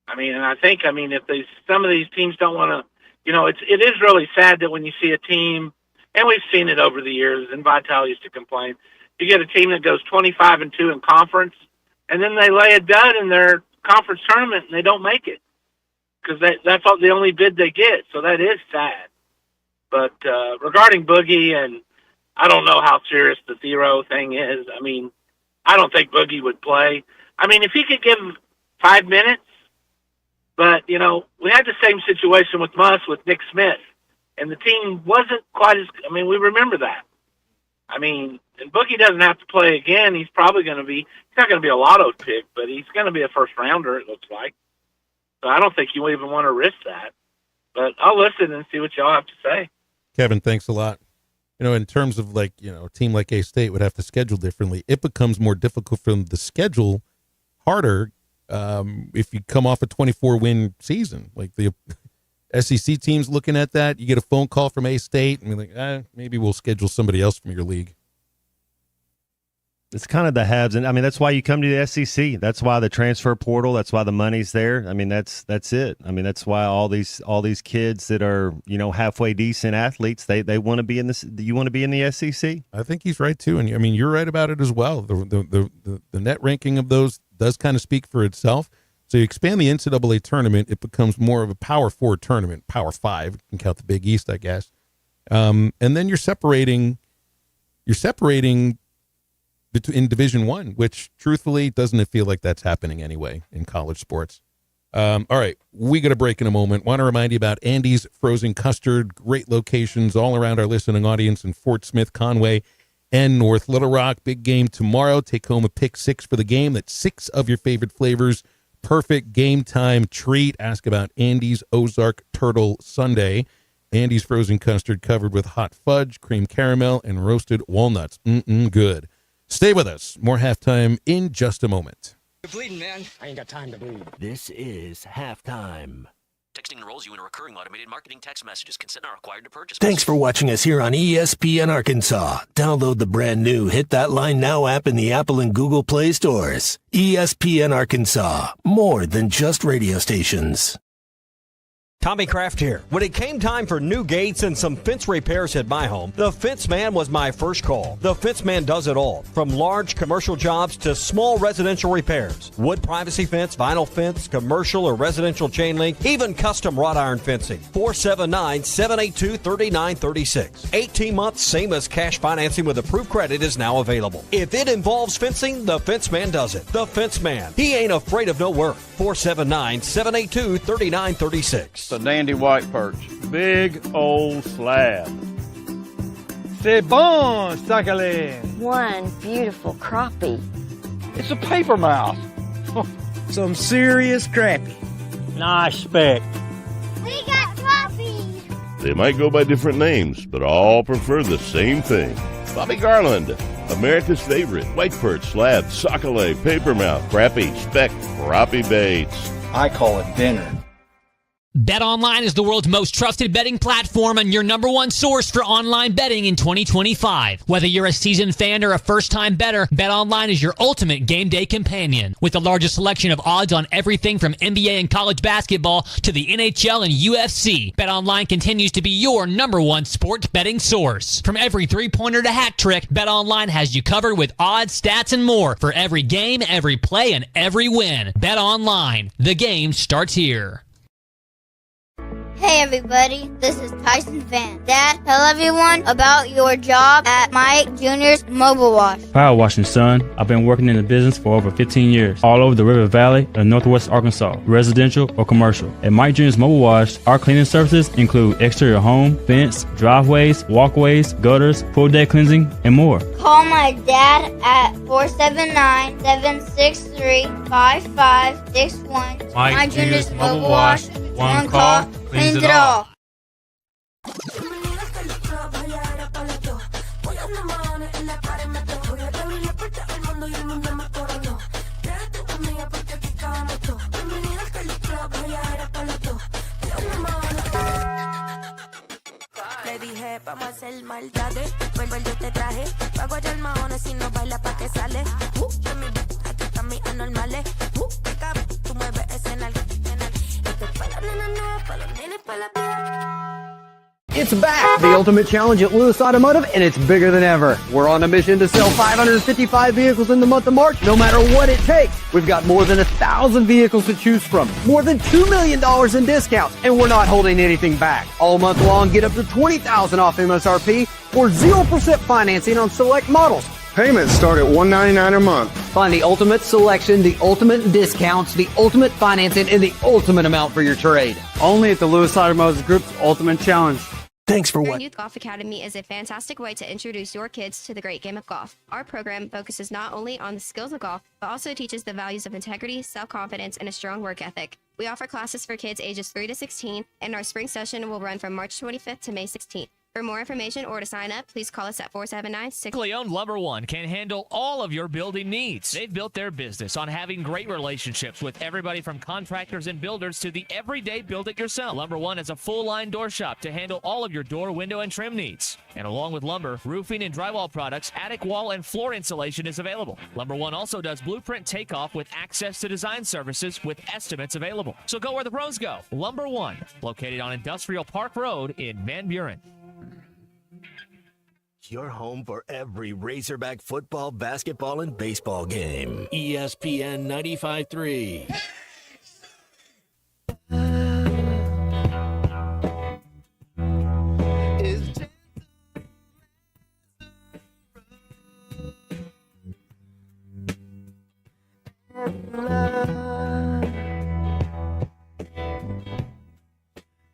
I mean, and I think, if some of these teams don't want to, it is really sad that when you see a team, and we've seen it over the years, and Vitale used to complain, you get a team that goes 25-2 in conference, and then they lay a dud in their conference tournament and they don't make it because that's all the only bid they get. So that is sad. But regarding Boogie, and I don't know how serious the Thero thing is. I mean, I don't think Boogie would play. I mean, if he could give 5 minutes, but, we had the same situation with Muss with Nick Smith, and the team wasn't quite as, we remember that. I mean, and Boogie doesn't have to play again. He's probably going to be, he's not going to be a lotto pick, but he's going to be a first rounder, it looks like. So I don't think you even want to risk that. But I'll listen and see what y'all have to say.
Kevin, thanks a lot. In terms of a team like A-State would have to schedule differently. It becomes more difficult for them to schedule harder if you come off a 24-win season. Like the SEC teams looking at that, you get a phone call from A-State and be like, maybe we'll schedule somebody else from your league.
It's kind of the haves, and that's why you come to the SEC. That's why the transfer portal. That's why the money's there. That's it. That's why all these kids that are halfway decent athletes, they want to be in this. You want to be in the SEC.
I think he's right too, and you're right about it as well. The net ranking of those does kind of speak for itself. So you expand the NCAA tournament, it becomes more of a Power 4 tournament, Power 5. You can count the Big East, I guess. And then you're separating in Division I, which truthfully doesn't it feel like that's happening anyway in college sports. All right, we got a break in a moment. Want to remind you about Andy's Frozen Custard. Great locations all around our listening audience in Fort Smith, Conway, and North Little Rock. Big game tomorrow. Take home a pick 6 for the game. That's 6 of your favorite flavors. Perfect game time treat. Ask about Andy's Ozark Turtle Sundae. Andy's Frozen Custard covered with hot fudge, cream caramel, and roasted walnuts. Good. Stay with us. More halftime in just a moment.
You're bleeding, man. I ain't got time to bleed.
This is halftime.
Texting enrolls you in recurring automated marketing text messages. Consent not required to purchase.
Thanks for watching us here on ESPN Arkansas. Download the brand new Hit That Line Now app in the Apple and Google Play stores. ESPN Arkansas, more than just radio stations.
Tommy Kraft here. When it came time for new gates and some fence repairs at my home, the Fence Man was my first call. The Fence Man does it all, from large commercial jobs to small residential repairs. Wood privacy fence, vinyl fence, commercial or residential chain link, even custom wrought iron fencing. 479-782-3936. 18 months, same as cash financing with approved credit is now available. If it involves fencing, the Fence Man does it. The Fence Man. He ain't afraid of no work. 479-782-3936.
A dandy white perch. Big old slab. C'est bon, Sakhalin.
One beautiful crappie.
It's a paper mouse.
Some serious crappie.
Nice speck.
We got puppies.
They might go by different names, but all prefer the same thing. Bobby Garland, America's favorite. White perch, slab, sockeye, papermouth, crappie, speck, crappie baits.
I call it dinner.
BetOnline is the world's most trusted betting platform and your number one source for online betting in 2025. Whether you're a seasoned fan or a first-time bettor, BetOnline is your ultimate game day companion. With the largest selection of odds on everything from NBA and college basketball to the NHL and UFC, BetOnline continues to be your number one sports betting source. From every three-pointer to hat trick, BetOnline has you covered with odds, stats, and more for every game, every play, and every win. BetOnline. The game starts here.
Hey everybody, this is Tyson Van. Dad, tell everyone about your job at Mike Jr.'s Mobile Wash.
Power washing, son. I've been working in the business for over 15 years, all over the River Valley and Northwest Arkansas, residential or commercial. At Mike Jr.'s Mobile Wash, our cleaning services include exterior home, fence, driveways, walkways, gutters, pool deck cleansing, and more.
Call my dad at 479-763-5561.
Mike
Jr.'s Mobile Wash. One call, cleans it all.
Le dije, vamos a hacer maldades. Vuelvo yo te traje. Pago allá el mahones si no baila pa' que sale. Yo mi aquí están mis anormales. Tú mueves ese nalga. Esto es pa' la nena nueva, pa' los nenes, pa' la
It's back, the Ultimate Challenge at Lewis Automotive, and it's bigger than ever. We're on a mission to sell 555 vehicles in the month of March, no matter what it takes. We've got more than 1,000 vehicles to choose from, more than $2 million in discounts, and we're not holding anything back. All month long, get up to $20,000 off MSRP or 0% financing on select models.
Payments start at $199 a month.
Find the ultimate selection, the ultimate discounts, the ultimate financing, and the ultimate amount for your trade.
Only at the Lewis Automotive Group's Ultimate Challenge.
Thanks for
Grand Youth Golf Academy is a fantastic way to introduce your kids to the great game of golf. Our program focuses not only on the skills of golf, but also teaches the values of integrity, self-confidence, and a strong work ethic. We offer classes for kids ages 3 to 16, and our spring session will run from March 25th to May 16th. For more information or to sign up, please call us at 479-6...
Locally-owned Lumber One can handle all of your building needs. They've built their business on having great relationships with everybody from contractors and builders to the everyday build-it-yourself. Lumber One has a full-line door shop to handle all of your door, window, and trim needs. And along with lumber, roofing and drywall products, attic wall and floor insulation is available. Lumber One also does blueprint takeoff with access to design services with estimates available. So go where the pros go. Lumber One, located on Industrial Park Road in Van Buren.
Your home for every Razorback football, basketball, and baseball game. ESPN 95.3.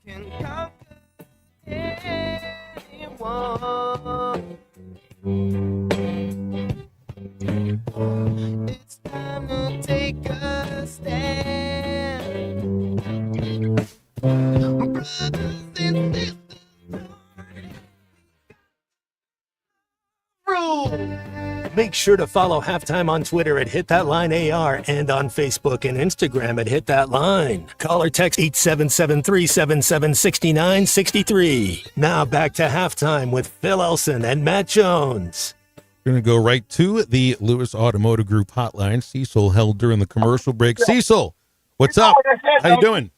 Can conquer anyone. It's time to take a stand. Brothers and sisters, rule.
Make sure to follow Halftime on Twitter at Hit That Line AR and on Facebook and Instagram at Hit That Line. Call or text 877-377-6963. Now back to Halftime with Phil Elson and Matt Jones.
We're going to go right to the Lewis Automotive Group hotline. Cecil held during the commercial break. Cecil, what's up? How you doing?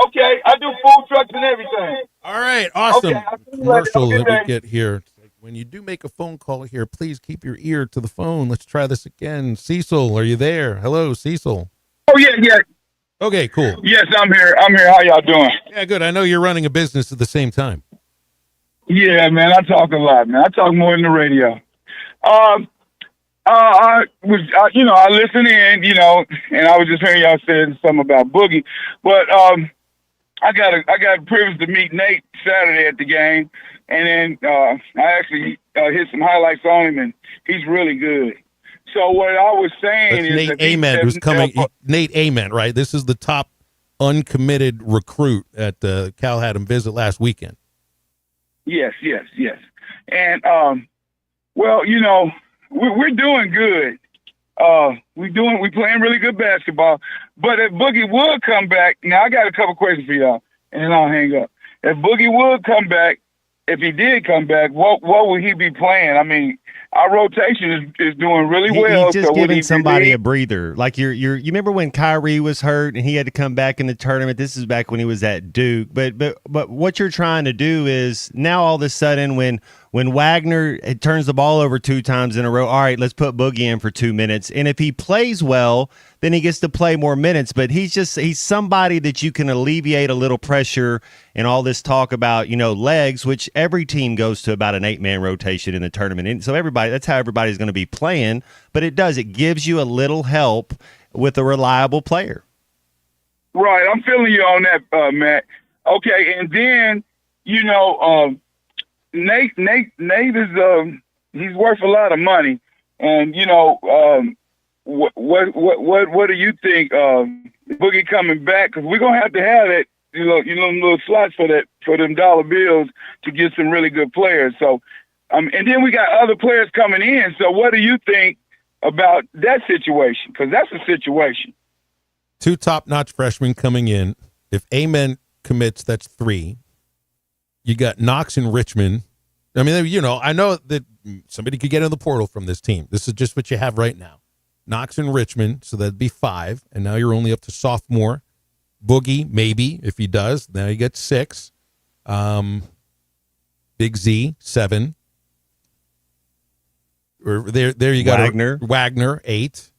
Okay, I do food trucks and everything.
All right, awesome.
Okay,
Commercial that we get here. When you do make a phone call here, please keep your ear to the phone. Let's try this again. Cecil, are you there? Hello, Cecil.
Oh, yeah.
Okay, cool.
Yes, I'm here. How y'all doing?
Yeah, good. I know you're running a business at the same time.
Yeah, man, I talk a lot, man. I talk more than the radio. I listen in, and I was just hearing y'all saying something about Boogie, but I got a privilege to meet Nate Saturday at the game, and then I actually hit some highlights on him, and he's really good. So what I was saying is
Nate Ament who's coming. Nate Ament, right? This is the top uncommitted recruit at Cal had him visit last weekend.
Yes. And, well, we're doing good. We playing really good basketball. But if Boogie would come back, now I got a couple questions for y'all, and then I'll hang up. If Boogie would come back, if he did come back, what would he be playing? I mean, our rotation is doing really well.
He's just giving somebody a breather. Like you remember when Kyrie was hurt and he had to come back in the tournament? This is back when he was at Duke. But what you're trying to do is now all of a sudden when Wagner turns the ball over 2 times in a row, all right, let's put Boogie in for 2 minutes. And if he plays well, then he gets to play more minutes. But he's somebody that you can alleviate a little pressure and all this talk about, legs, which every team goes to about an 8-man rotation in the tournament. And so that's how everybody's going to be playing. But it gives you a little help with a reliable player.
Right. I'm feeling you on that, Matt. Okay. And then, Nate is he's worth a lot of money, and what do you think, Boogie coming back? Because we're gonna have to have that, little slots for them dollar bills to get some really good players. So, and then we got other players coming in. So, what do you think about that situation? Because that's a situation.
2 top-notch freshmen coming in. If Amen commits, that's 3. You got Knox and Richmond. I mean, I know that somebody could get in the portal from this team. This is just what you have right now. Knox and Richmond, so that'd be 5. And now you're only up to sophomore. Boogie, maybe, if he does. Now you get 6. Big Z, 7. Or there you got Wagner, 8.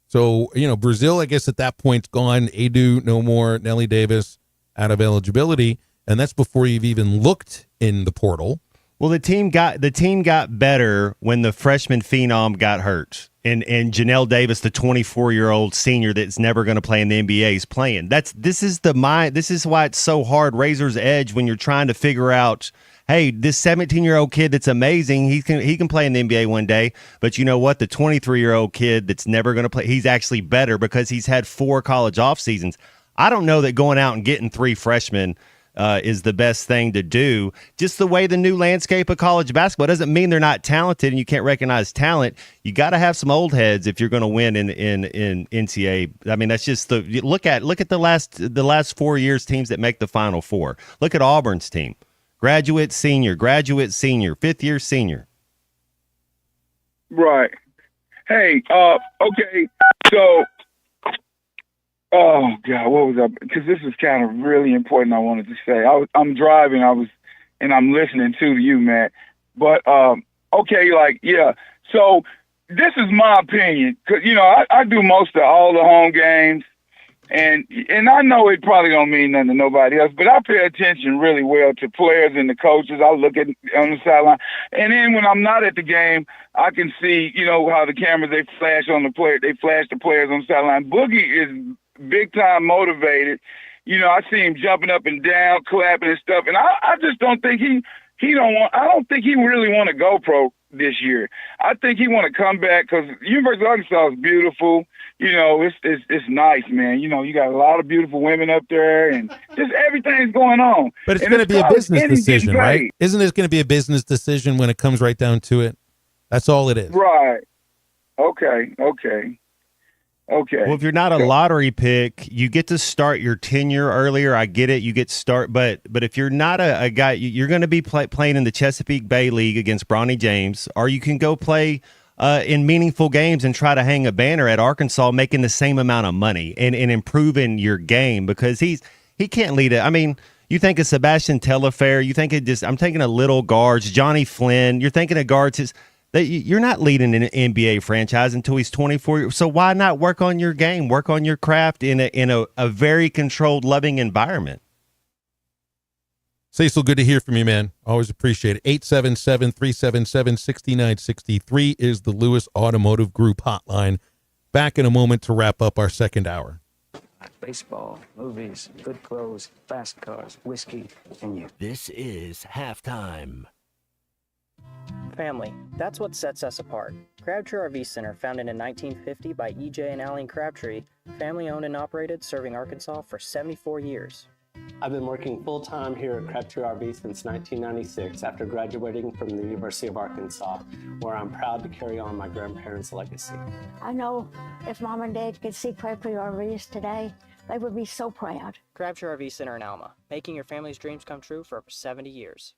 So, Brazil, I guess at that point's gone. Adu, no more. Nelly Davis, out of eligibility. And that's before you've even looked in the portal.
Well, the team got better when the freshman phenom got hurt. And Janelle Davis, the 24-year-old senior that's never going to play in the NBA, is playing. This is why it's so hard, razor's edge, when you're trying to figure out, hey, this 17-year-old kid that's amazing, he can play in the NBA one day. But you know what? The 23-year-old kid that's never going to play, he's actually better because he's had 4 college off seasons. I don't know that going out and getting 3 freshmen is the best thing to do. Just the way the new landscape of college basketball doesn't mean they're not talented and you can't recognize talent. You got to have some old heads if you're going to win in NCAA. I mean, that's just look at the last 4 years teams that make the Final Four. Look at Auburn's team. Graduate, senior, 5th year senior.
Right. Hey, okay. So, oh God, what was I? Because this is kind of really important. I wanted to say. I'm driving. And I'm listening to you, Matt. But okay, yeah. So this is my opinion, because I do most of all the home games, and I know it probably don't mean nothing to nobody else, but I pay attention really well to players and the coaches. I look at on the sideline, and then when I'm not at the game, I can see how the cameras they flash on the player. They flash the players on the sideline. Boogie is big time motivated. I see him jumping up and down, clapping and stuff. And I just don't think I don't think he really want to go pro this year. I think he want to come back because University of Arkansas is beautiful. It's nice, man. You got a lot of beautiful women up there and just everything's going on.
But it's going to be a business decision, right? Isn't it going to be a business decision when it comes right down to it? That's all it is.
Right. Okay.
Well, if you're not a lottery pick, you get to start your tenure earlier. I get it. You get start, but if you're not a guy, you're going to be playing in the Chesapeake Bay League against Bronny James, or you can go play in meaningful games and try to hang a banner at Arkansas, making the same amount of money and improving your game, because he can't lead it. I mean, you think of Sebastian Telfair, you think of I'm thinking of little guards, Johnny Flynn. You're thinking of guards. You're not leading an NBA franchise until he's 24. So why not work on your game, work on your craft in a very controlled, loving environment?
Cecil, good to hear from you, man. Always appreciate it. 877-377-6963 is the Lewis Automotive Group hotline. Back in a moment to wrap up our second hour.
Baseball, movies, good clothes, fast cars, whiskey, and you.
This is Halftime.
Family, that's what sets us apart. Crabtree RV Center, founded in 1950 by E.J. and Aline Crabtree, family owned and operated, serving Arkansas for 74 years.
I've been working full-time here at Crabtree RV since 1996 after graduating from the University of Arkansas, where I'm proud to carry on my grandparents' legacy.
I know if Mom and Dad could see Crabtree RVs today, they would be so proud.
Crabtree RV Center in Alma, making your family's dreams come true for over 70 years.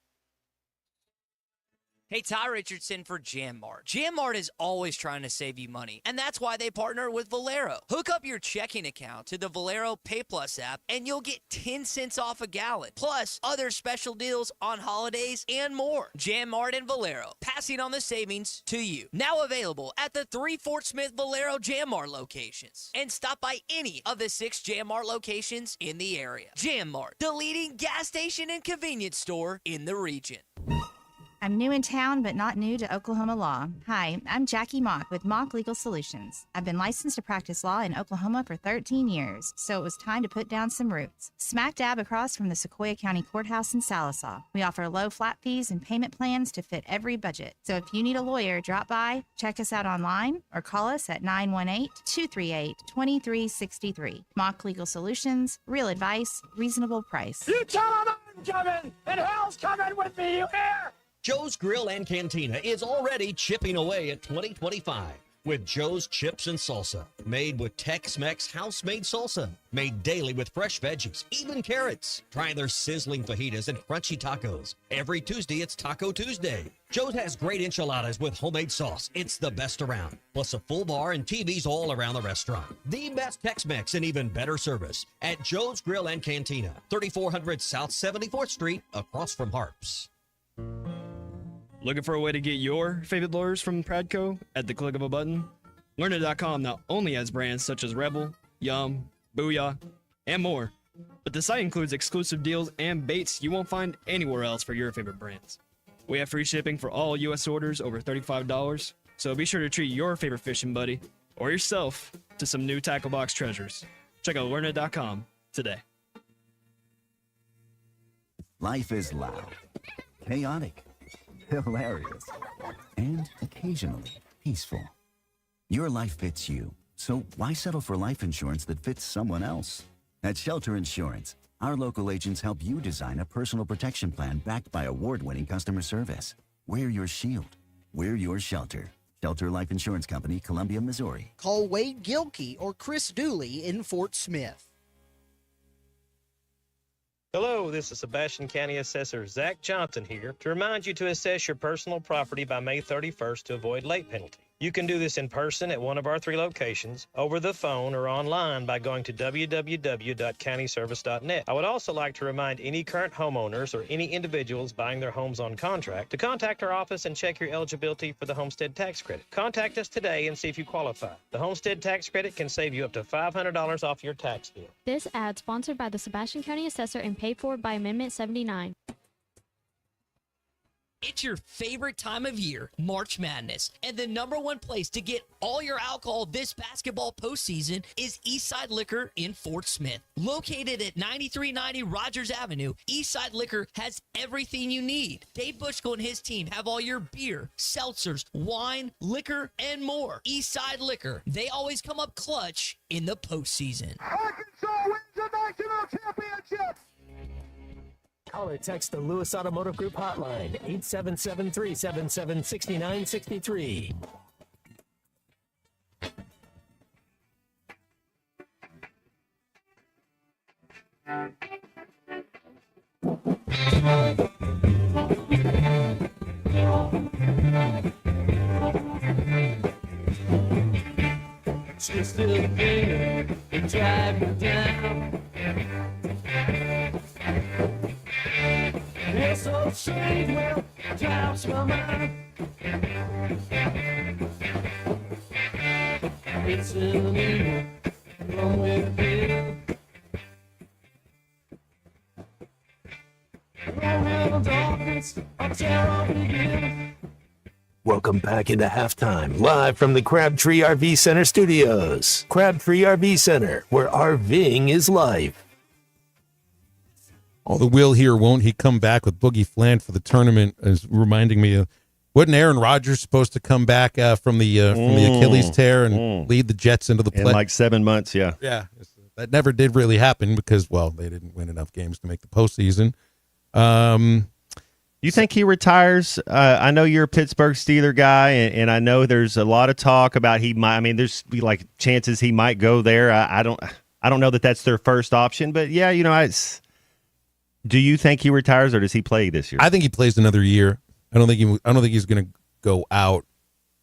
Hey, Ty Richardson for Jam Mart. Jam Mart is always trying to save you money, and that's why they partner with Valero. Hook up your checking account to the Valero Pay Plus app, and you'll get 10 cents off a gallon, plus other special deals on holidays and more. Jam Mart and Valero, passing on the savings to you. Now available at the 3 Fort Smith Valero Jam Mart locations. And stop by any of the 6 Jam Mart locations in the area. Jam Mart, the leading gas station and convenience store in the region.
I'm new in town, but not new to Oklahoma law. Hi, I'm Jackie Mock with Mock Legal Solutions. I've been licensed to practice law in Oklahoma for 13 years, so it was time to put down some roots. Smack dab across from the Sequoia County Courthouse in Sallisaw. We offer low flat fees and payment plans to fit every budget. So if you need a lawyer, drop by, check us out online, or call us at 918-238-2363. Mock Legal Solutions, real advice, reasonable price.
You tell them I'm coming, and hell's coming with me, you hear?
Joe's Grill and Cantina is already chipping away at 2025 with Joe's Chips and Salsa, made with Tex-Mex house-made salsa, made daily with fresh veggies, even carrots. Try their sizzling fajitas and crunchy tacos. Every Tuesday, it's Taco Tuesday. Joe's has great enchiladas with homemade sauce. It's the best around. Plus a full bar and TVs all around the restaurant. The best Tex-Mex and even better service at Joe's Grill and Cantina, 3400 South 74th Street, across from Harps.
Looking for a way to get your favorite lawyers from Pradco at the click of a button? Learnit.com not only has brands such as Rebel, Yum, Booyah, and more, but the site includes exclusive deals and baits you won't find anywhere else for your favorite brands. We have free shipping for all U.S. orders over $35, so be sure to treat your favorite fishing buddy or yourself to some new tackle box treasures. Check out Learnit.com today.
Life is loud, chaotic, hilarious, and occasionally peaceful. Your life fits you, so why settle for life insurance that fits someone else? At Shelter Insurance, our local agents help you design a personal protection plan backed by award-winning customer service. We're your shield. We're your shelter. Shelter Life Insurance Company, Columbia, Missouri.
Call Wade Gilkey or Chris Dooley in Fort Smith.
Hello, this is Sebastian County Assessor Zach Johnson here to remind you to assess your personal property by May 31st to avoid late penalty. You can do this in person at one of our 3 locations, over the phone, or online by going to www.countyservice.net. I would also like to remind any current homeowners or any individuals buying their homes on contract to contact our office and check your eligibility for the homestead tax credit. Contact us today and see if you qualify. The homestead tax credit can save you up to $500 off your tax bill.
This ad sponsored by the Sebastian County Assessor and paid for by Amendment 79.
It's your favorite time of year, March Madness, and the #1 place to get all your alcohol this basketball postseason is Eastside Liquor in Fort Smith. Located at 9390 Rogers Avenue, Eastside Liquor has everything you need. Dave Bushko and his team have all your beer, seltzers, wine, liquor, and more. Eastside Liquor, they always come up clutch in the postseason.
Arkansas wins the national championship!
Call or text the Lewis Automotive Group hotline, 877-377-6963.
Just a thing to drive me down. It's so strange, well, drives my mind. It's an evil from within. No darkness, a terror begins.
Welcome back into halftime, live from the Crabtree RV Center studios. Crabtree RV Center, where RVing is life.
Oh, the will he or won't he come back with Boogie Fland for the tournament is reminding me of, wasn't Aaron Rodgers supposed to come back from the Achilles tear and lead the Jets into the play?
In like 7 months, yeah.
Yeah, that never did really happen because, well, they didn't win enough games to make the postseason.
You think he retires? I know you're a Pittsburgh Steeler guy, and I know there's a lot of talk about he might. I mean, there's like chances he might go there. I don't know that that's their first option, but yeah, you know, do you think he retires or does he play this year?
I think he plays another year. I don't think he's going to go out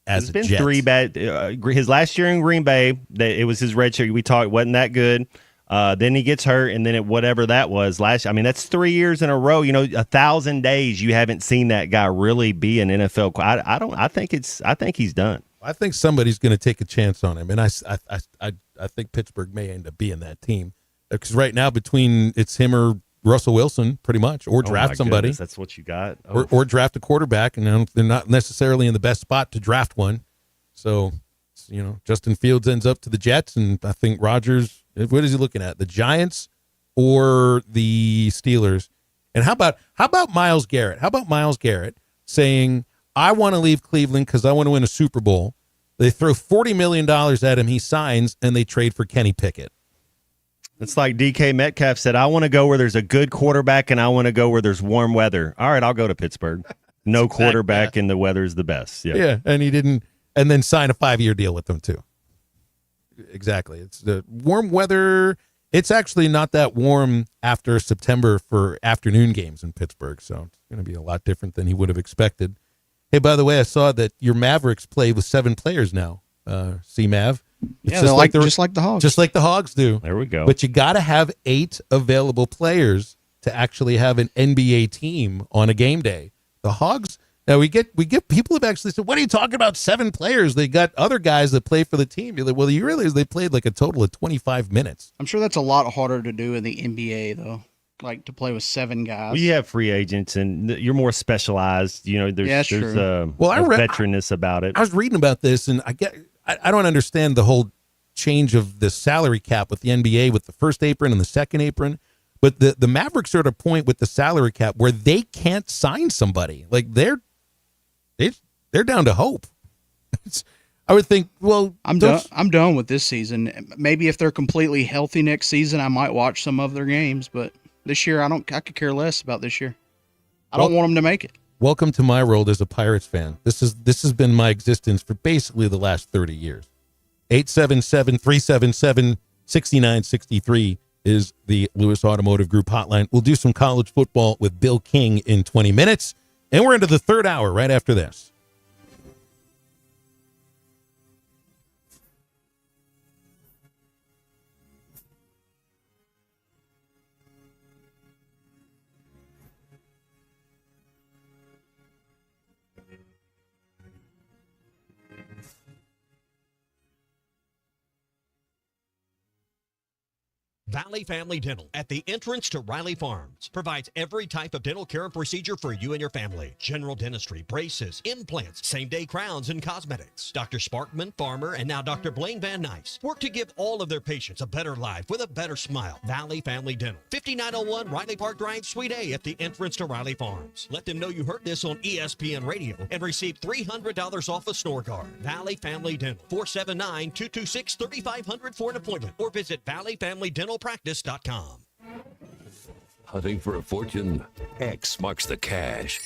as a Jet.
It's been 3 bad. His last year in Green Bay, it was his red shirt. We talked wasn't that good. Then he gets hurt, and then whatever that was last. I mean, that's 3 years in a row. You know, 1,000 days you haven't seen that guy really be an NFL. I think he's done.
I think somebody's going to take a chance on him, and I think Pittsburgh may end up being that team because right now between it's him or Russell Wilson, pretty much, or draft somebody.
Goodness, that's what you got. Oh.
Or draft a quarterback, and they're not necessarily in the best spot to draft one. So, you know, Justin Fields ends up to the Jets, and I think Rodgers. What is he looking at? The Giants or the Steelers? And how about Myles Garrett? How about Myles Garrett saying, I want to leave Cleveland because I want to win a Super Bowl. They throw $40 million at him. He signs, and they trade for Kenny Pickett.
It's like DK Metcalf said, I want to go where there's a good quarterback, and I want to go where there's warm weather. All right, I'll go to Pittsburgh. No quarterback, and the weather's the best. Yeah,
and he didn't – and then sign a 5-year deal with them, too. Exactly. It's the warm weather. It's actually not that warm after September for afternoon games in Pittsburgh, so it's going to be a lot different than he would have expected. Hey, by the way, I saw that your Mavericks play with 7 players now. C-Mav. It's
just like the Hogs.
Just like the Hogs do.
There we go.
But you got to have 8 available players to actually have an NBA team on a game day. The Hogs. Now we get people have actually said, what are you talking about 7 players? They got other guys that play for the team. You're like, well, you realize they played like a total of 25 minminutes.
I'm sure that's a lot harder to do in the NBA though. Like to play with 7 guys.
Well, you have free agents and you're more specialized. You know, there's veteranness about it.
I was reading about this and I don't understand the whole change of the salary cap with the NBA with the first apron and the second apron. But the Mavericks are at a point with the salary cap where they can't sign somebody. Like they're down to hope. I would think, well,
I'm done with this season. Maybe if they're completely healthy next season, I might watch some of their games. But this year, I could care less about this year. I don't want them to make it.
Welcome to my world as a Pirates fan. This has been my existence for basically the last 30 years. 877-377-6963 is the Lewis Automotive Group hotline. We'll do some college football with Bill King in 20 minutes. And we're into the third hour right after this.
Valley Family Dental at the entrance to Riley Farms provides every type of dental care and procedure for you and your family. General dentistry, braces, implants, same-day crowns, and cosmetics. Dr. Sparkman, Farmer, and now Dr. Blaine Van Nice work to give all of their patients a better life with a better smile. Valley Family Dental, 5901 Riley Park Drive, Suite A at the entrance to Riley Farms. Let them know you heard this on ESPN Radio and receive $300 off a snore guard. Valley Family Dental, 479-226-3500 for an appointment or visit valleyfamilydentalpractice.com.
Hunting for a fortune? X marks the cash.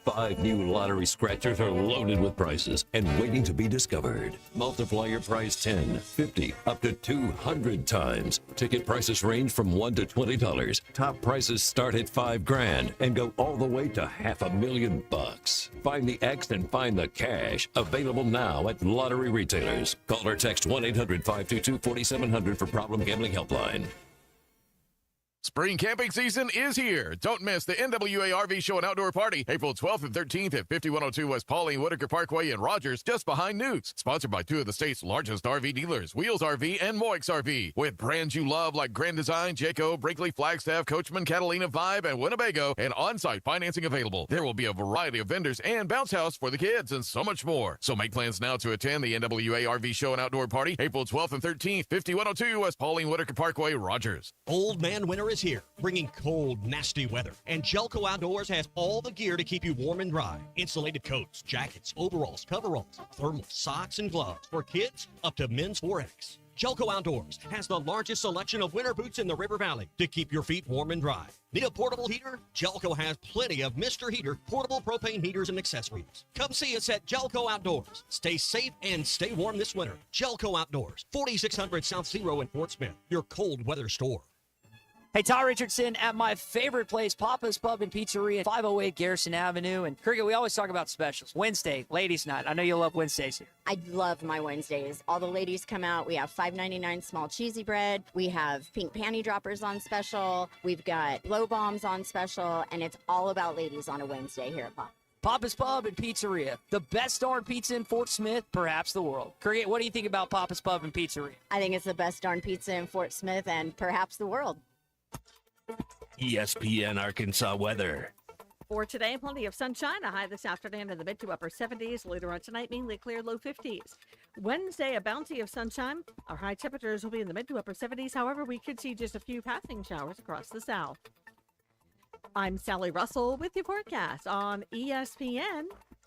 5 new lottery scratchers are loaded with prizes and waiting to be discovered. Multiply your prize 10, 50, up to 200 times. Ticket prices range from $1 to $20. Top prizes start at $5,000 and go all the way to $500,000. Find the X and find the cash. Available now at lottery retailers. Call or text 1-800-522-4700 for Problem Gambling Helpline.
Spring camping season is here. Don't miss the NWA RV Show and Outdoor Party, April 12th and 13th at 5102 West Pauline Whitaker Parkway in Rogers, just behind Newt's. Sponsored by 2 of the state's largest RV dealers, Wheels RV and Moix RV. With brands you love like Grand Design, Jayco, Brinkley, Flagstaff, Coachman, Catalina, Vibe, and Winnebago, and on-site financing available. There will be a variety of vendors and bounce house for the kids and so much more. So make plans now to attend the NWA RV Show and Outdoor Party, April 12th and 13th, 5102 West Pauline Whitaker Parkway, Rogers.
Old Man Winter is here, bringing cold, nasty weather. And Jelco Outdoors has all the gear to keep you warm and dry. Insulated coats, jackets, overalls, coveralls, thermals, socks, and gloves. For kids, up to men's 4X. Jelco Outdoors has the largest selection of winter boots in the River Valley to keep your feet warm and dry. Need a portable heater? Jelco has plenty of Mr. Heater portable propane heaters and accessories. Come see us at Jelco Outdoors. Stay safe and stay warm this winter. Jelco Outdoors, 4600 South Zero in Fort Smith, your cold weather store.
Hey, Ty Richardson at my favorite place, Papa's Pub and Pizzeria, 508 Garrison Avenue. And Cricket, we always talk about specials. Wednesday, ladies' night. I know you love Wednesdays here.
I love my Wednesdays. All the ladies come out. We have $5.99 small cheesy bread. We have pink panty droppers on special. We've got blow bombs on special. And it's all about ladies on a Wednesday here at Papa.
Papa's Pub and Pizzeria, the best darn pizza in Fort Smith, perhaps the world. Cricket, what do you think about Papa's Pub and Pizzeria?
I think it's the best darn pizza in Fort Smith and perhaps the world.
ESPN Arkansas weather.
For today, plenty of sunshine, a high this afternoon in the mid to upper 70s. Later on tonight, mainly clear, low 50s. Wednesday, a bounty of sunshine. Our high temperatures will be in the mid to upper 70s. However, we could see just a few passing showers across the south. I'm Sally Russell with your forecast on ESPN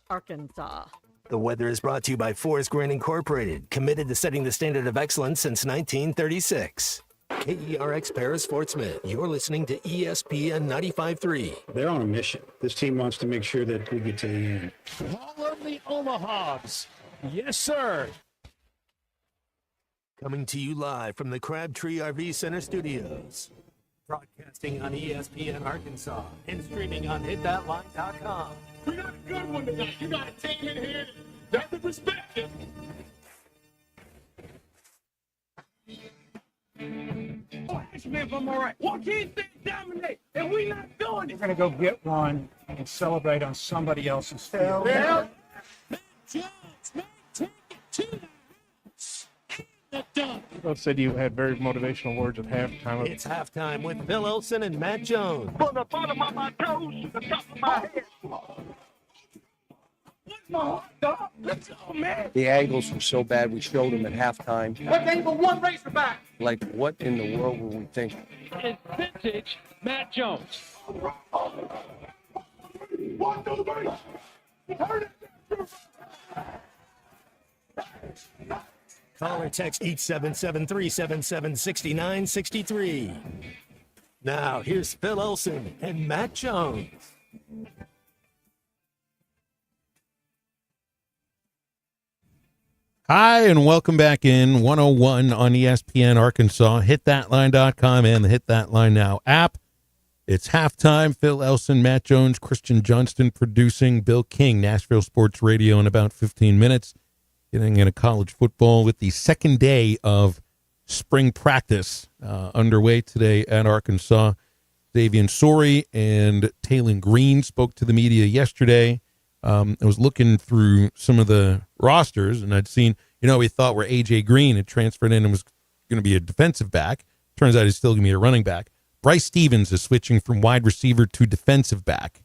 Arkansas.
The weather is brought to you by Forest Grain Incorporated, committed to setting the standard of excellence since 1936. KERX Paris Fort Smith. You're listening to ESPN 95.3.
They're on a mission. This team wants to make sure that we get to the end.
All of the Omahawks. Yes, sir.
Coming to you live from the Crabtree RV Center studios. Broadcasting on ESPN Arkansas and streaming on hitthatline.com.
We got a good one tonight. You got a team in here that doesn't respect it. Oh, ask me if I'm all right. What can't they dominate? And we not doing it.
We're going to go get one and celebrate on somebody else's field.
Well, Matt Jones may take it to the house.
Both said you had very motivational words at halftime.
It's halftime with Bill Olson and Matt Jones.
From the bottom of my toes to the top of my head. What's my heart, dog? Let's go, man.
The angles were so bad, we showed them at halftime.
What ain't but one Razorback?
Like, what in the world were we thinking?
It's vintage Matt Jones. One, two, three. Heard it.
Call or text 877-377-6963. Now, here's Phil Olson and Matt Jones.
Hi, and welcome back in 101 on ESPN Arkansas, hitthatline.com and the Hit That Line Now app. It's halftime. Phil Elson, Matt Jones, Christian Johnston producing, Bill King, Nashville Sports Radio in about 15 minutes. Getting into college football with the second day of spring practice underway today at Arkansas. Xavier Sori and Taylon Green spoke to the media yesterday. I was looking through some of the rosters, and I'd seen, we thought where A.J. Green had transferred in and was going to be a defensive back. Turns out he's still going to be a running back. Bryce Stevens is switching from wide receiver to defensive back.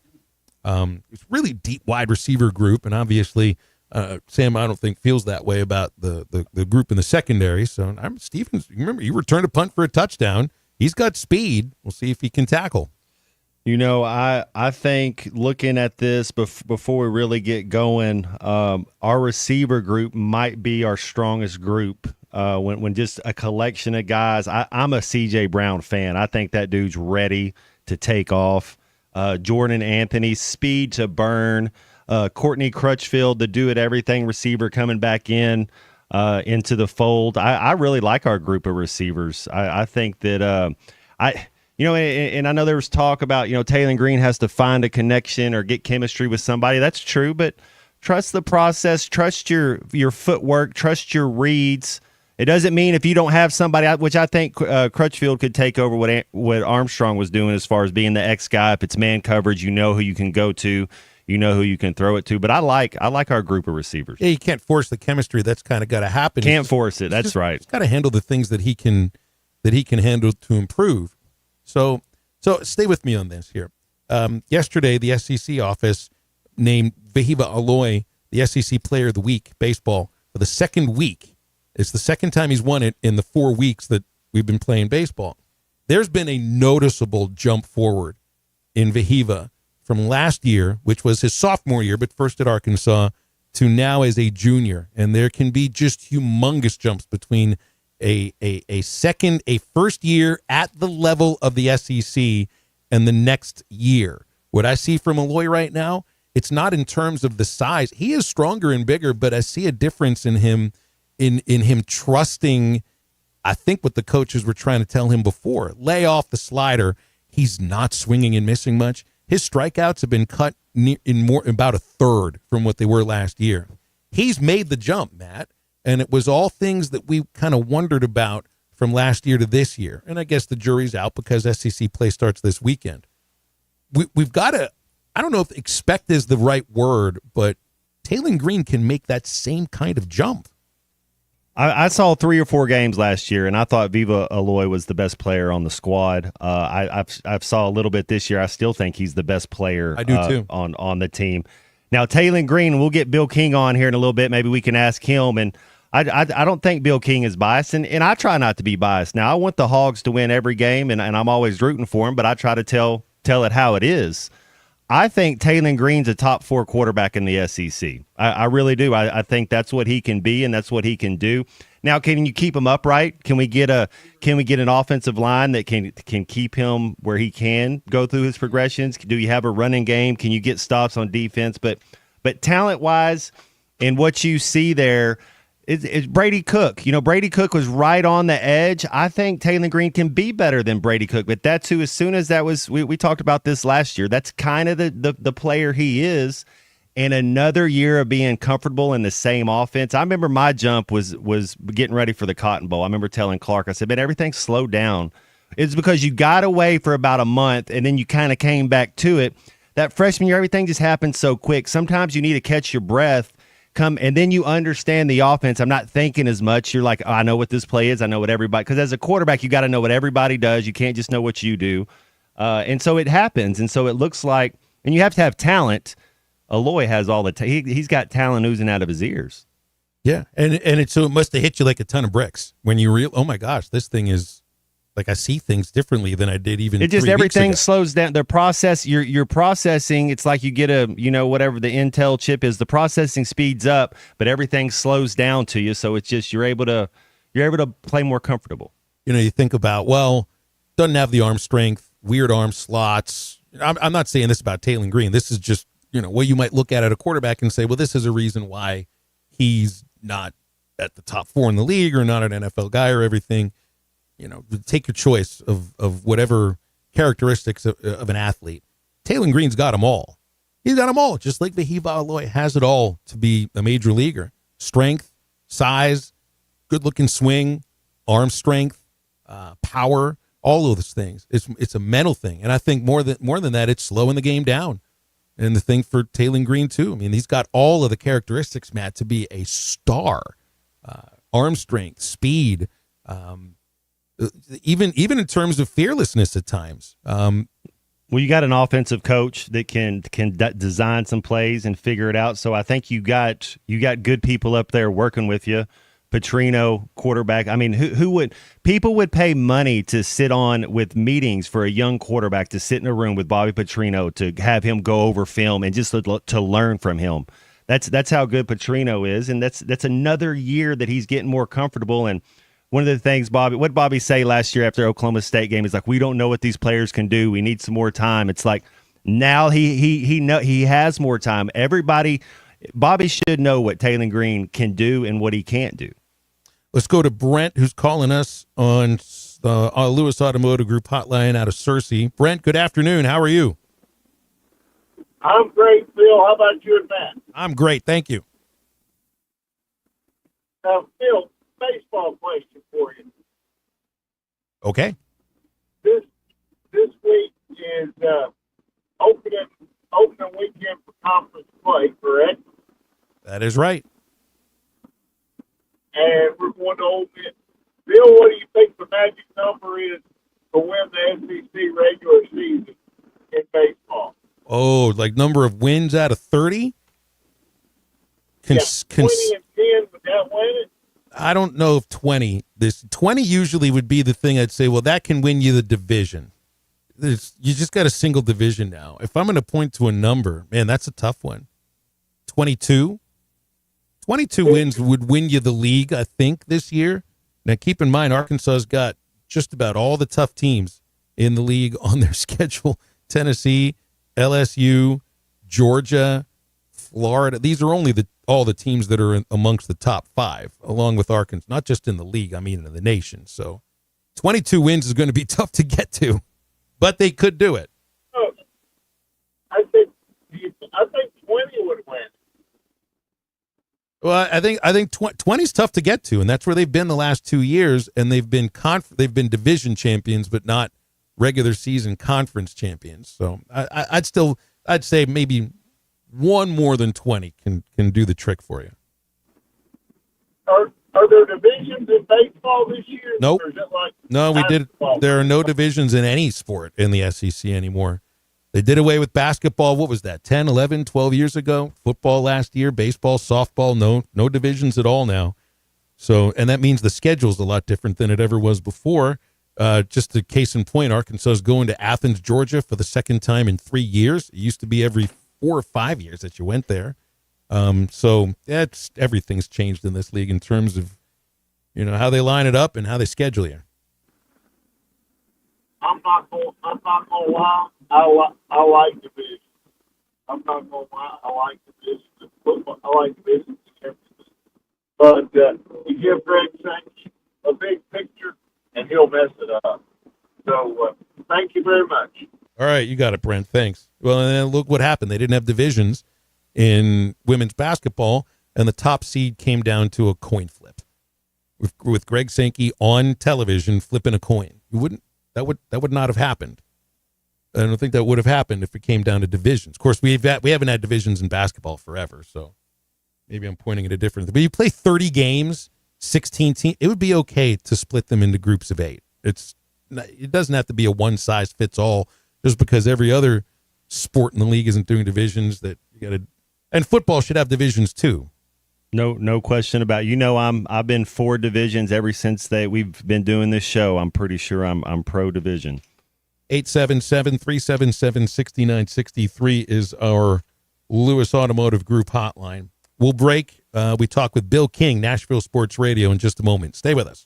It's really deep wide receiver group, and obviously Sam, I don't think, feels that way about the group in the secondary. So Stevens, remember, you returned a punt for a touchdown. He's got speed. We'll see if he can tackle.
I think looking at this before we really get going, our receiver group might be our strongest group. When just a collection of guys. I'm a C.J. Brown fan. I think that dude's ready to take off. Jordan Anthony, speed to burn. Courtney Crutchfield, the do-it-everything receiver coming back into the fold. I really like our group of receivers. I think that and I know there was talk about, Taylor Green has to find a connection or get chemistry with somebody. That's true, but trust the process, trust your footwork, trust your reads. It doesn't mean if you don't have somebody, which I think Crutchfield could take over what Armstrong was doing as far as being the X guy. If it's man coverage, you know who you can go to, you know who you can throw it to. But I like our group of receivers.
Yeah, you can't force the chemistry. That's kind of got to happen.
Can't force it. That's right.
He's got to handle the things that he can handle to improve. So stay with me on this here. Yesterday, the SEC office named Vahiva Aloy the SEC Player of the Week baseball for the second week. It's the second time he's won it in the 4 weeks that we've been playing baseball. There's been a noticeable jump forward in Vahiva from last year, which was his sophomore year, but first at Arkansas, to now as a junior. And there can be just humongous jumps between a first year at the level of the SEC and the next year. What I see from Aloy right now, it's not in terms of the size. He is stronger and bigger, but I see a difference in him, in him trusting, I think, what the coaches were trying to tell him before. Lay off the slider. He's not swinging and missing much. His strikeouts have been cut about a third from what they were last year. He's made the jump, Matt, and it was all things that we kind of wondered about from last year to this year. And I guess the jury's out because SEC play starts this weekend. We've got to, I don't know if expect is the right word, but Taylor Green can make that same kind of jump.
I saw 3 or 4 games last year, and I thought Viva Aloy was the best player on the squad. I've saw a little bit this year. I still think he's the best player.
I do too.
On the team. Now, Taylor Green, we'll get Bill King on here in a little bit. Maybe we can ask him. And I don't think Bill King is biased, and I try not to be biased. Now, I want the Hogs to win every game, and I'm always rooting for them, but I try to tell it how it is. I think Taylor Green's a top 4 quarterback in the SEC. I really do. I think that's what he can be, and that's what he can do. Now, can you keep him upright? Can we get an offensive line that can keep him where he can go through his progressions? Do you have a running game? Can you get stops on defense? But talent wise, and what you see there, it's Brady Cook. Brady Cook was right on the edge. I think Taylor Green can be better than Brady Cook, but that's who, as soon as that was, we talked about this last year, that's kind of the player he is. And another year of being comfortable in the same offense. I remember my jump was getting ready for the Cotton Bowl. I remember telling Clark, I said, man, everything slowed down. It's because you got away for about a month, and then you kind of came back to it. That freshman year, everything just happened so quick. Sometimes you need to catch your breath, and then you understand the offense. I'm not thinking as much. You're like, oh, I know what this play is. I know what everybody, because as a quarterback, you got to know what everybody does. You can't just know what you do. And so it happens. And so it looks like, and you have to have talent. Aloy has all the he's got talent oozing out of his ears.
Yeah, and so it must have hit you like a ton of bricks when you oh my gosh, this thing is like, I see things differently than I did even.
It just
3 weeks
everything
ago.
slows down. The process you're processing. It's like you get whatever the Intel chip is. The processing speeds up, but everything slows down to you. So it's just you're able to play more comfortable.
You think about, well, doesn't have the arm strength, weird arm slots. I'm not saying this about Taylor Green. This is just what you might look at a quarterback and say, well, this is a reason why he's not at the top 4 in the league or not an NFL guy or everything. Take your choice of whatever characteristics of an athlete. Taylor Green's got them all. He's got them all, just like Vahiva Aloy has it all to be a major leaguer. Strength, size, good-looking swing, arm strength, power, all of those things. It's a mental thing. And I think more than that, it's slowing the game down. And the thing for Taylor Green, too. I mean, he's got all of the characteristics, Matt, to be a star. Arm strength, speed, even in terms of fearlessness at times.
Well, you got an offensive coach that can design some plays and figure it out. So I think you got good people up there working with you. Petrino, quarterback. I mean, people would pay money to sit on with meetings for a young quarterback to sit in a room with Bobby Petrino to have him go over film and just to learn from him. That's how good Petrino is, and that's another year that he's getting more comfortable. And one of the things what Bobby say last year after Oklahoma State game is like, we don't know what these players can do. We need some more time. It's like now he has more time. Bobby should know what Taylor Green can do and what he can't do.
Let's go to Brent, who's calling us on Lewis Automotive Group hotline out of Searcy. Brent, good afternoon. How are you?
I'm great, Phil. How about you and Matt?
I'm great. Thank you.
Phil, baseball question for you.
Okay.
This week is opening weekend for conference play, correct?
That is right.
And we're going to open it. Bill, what do you think the magic number is to win the SEC regular season in baseball?
Oh, like number of wins out of 30?
20 and 10, would that win it?
I don't know if 20. 20 usually would be the thing I'd say, well, that can win you the division. You just got a single division now. If I'm going to point to a number, man, that's a tough one. 22? 22 wins would win you the league, I think, this year. Now, keep in mind, Arkansas's got just about all the tough teams in the league on their schedule. Tennessee, LSU, Georgia, Florida. These are only all the teams that are amongst the top 5, along with Arkansas. Not just in the league, I mean in the nation. So 22 wins is going to be tough to get to, but they could do it.
I think 20 would win.
Well, I think 20 is tough to get to, and that's where they've been the last 2 years, and they've been division champions, but not regular season conference champions. So I'd say maybe one more than 20 can do the trick for you.
Are there divisions in baseball this year?
Nope.
Or is it like
No, we did. There are no divisions in any sport in the SEC anymore. They did away with basketball. What was that? 10, 11, 12 years ago? Football last year, baseball, softball, no divisions at all now. So, and that means the schedule's a lot different than it ever was before. Just a case in point, Arkansas is going to Athens, Georgia for the second time in 3 years. It used to be every 4 or 5 years that you went there. So everything's changed in this league in terms of, how they line it up and how they schedule you.
I'm not gonna lie. I like division. I'm not gonna lie. I like division. Football. I like division. But you give Greg Sankey a big picture, and he'll mess it up. So thank you very much.
All right, you got it, Brent. Thanks. Well, and then look what happened. They didn't have divisions in women's basketball, and the top seed came down to a coin flip with Greg Sankey on television flipping a coin. That would not have happened. I don't think that would have happened if it came down to divisions. Of course, we haven't had divisions in basketball forever, so maybe I'm pointing at a different thing. But you play 30 games, 16 teams, it would be okay to split them into groups of 8. It doesn't have to be a one-size-fits-all just because every other sport in the league isn't doing divisions. That you got to, and football should have divisions too.
No question about it. I've been for divisions ever since we've been doing this show. I'm pretty sure I'm pro division.
877-377-6963 is our Lewis Automotive Group hotline. We'll break. We talk with Bill King, Nashville Sports Radio, in just a moment. Stay with us.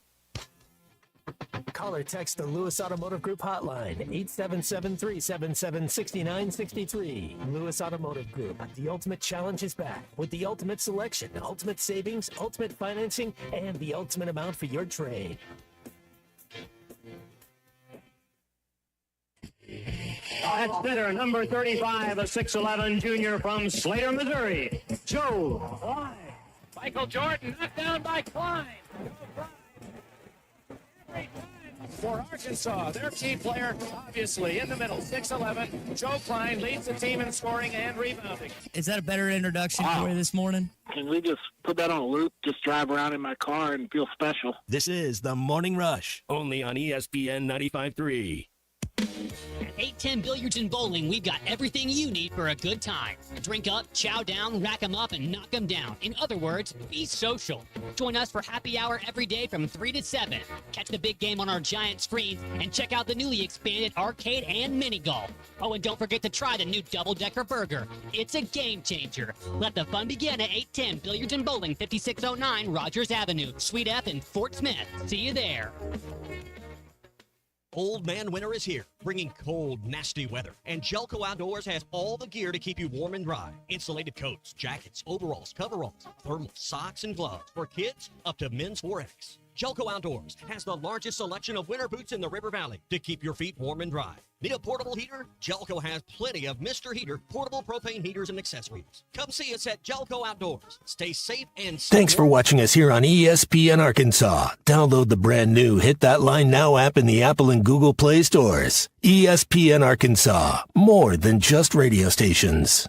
Call or text the Lewis Automotive Group hotline, 877-377-6963. Lewis Automotive Group, the ultimate challenge is back with the ultimate selection, ultimate savings, ultimate financing, and the ultimate amount for your trade.
That's better. Number 35, a 6'11 junior from Slater, Missouri, Joe Klein.
Michael Jordan knocked down by Klein. For Arkansas, their key player, obviously, in the middle, 6'11". Joe Klein leads the team in scoring and rebounding.
Is that a better introduction for you this morning?
Can we just put that on a loop, just drive around in my car and feel special?
This is the Morning Rush, only on ESPN 95.3.
810 Billiards and Bowling, we've got everything you need for a good time. Drink up, chow down, rack 'em up, and knock 'em down. In other words, be social. Join us for happy hour every day from 3 to 7. Catch the big game on our giant screens and check out the newly expanded arcade and mini golf. Oh, and don't forget to try the new double-decker burger. It's a game changer. Let the fun begin at 810 Billiards and Bowling, 5609 Rogers Avenue, Suite F in Fort Smith. See you there.
Old Man Winter is here, bringing cold, nasty weather. And Jelco Outdoors has all the gear to keep you warm and dry. Insulated coats, jackets, overalls, coveralls, thermal socks, and gloves. For kids, up to men's 4X. Jelco Outdoors has the largest selection of winter boots in the River Valley to keep your feet warm and dry. Need a portable heater? Jelco has plenty of Mr. Heater portable propane heaters and accessories. Come see us at Jelco Outdoors. Stay safe and
Thanks for watching us here on ESPN Arkansas. Download the brand new Hit That Line Now app in the Apple and Google Play stores. ESPN Arkansas, more than just radio stations.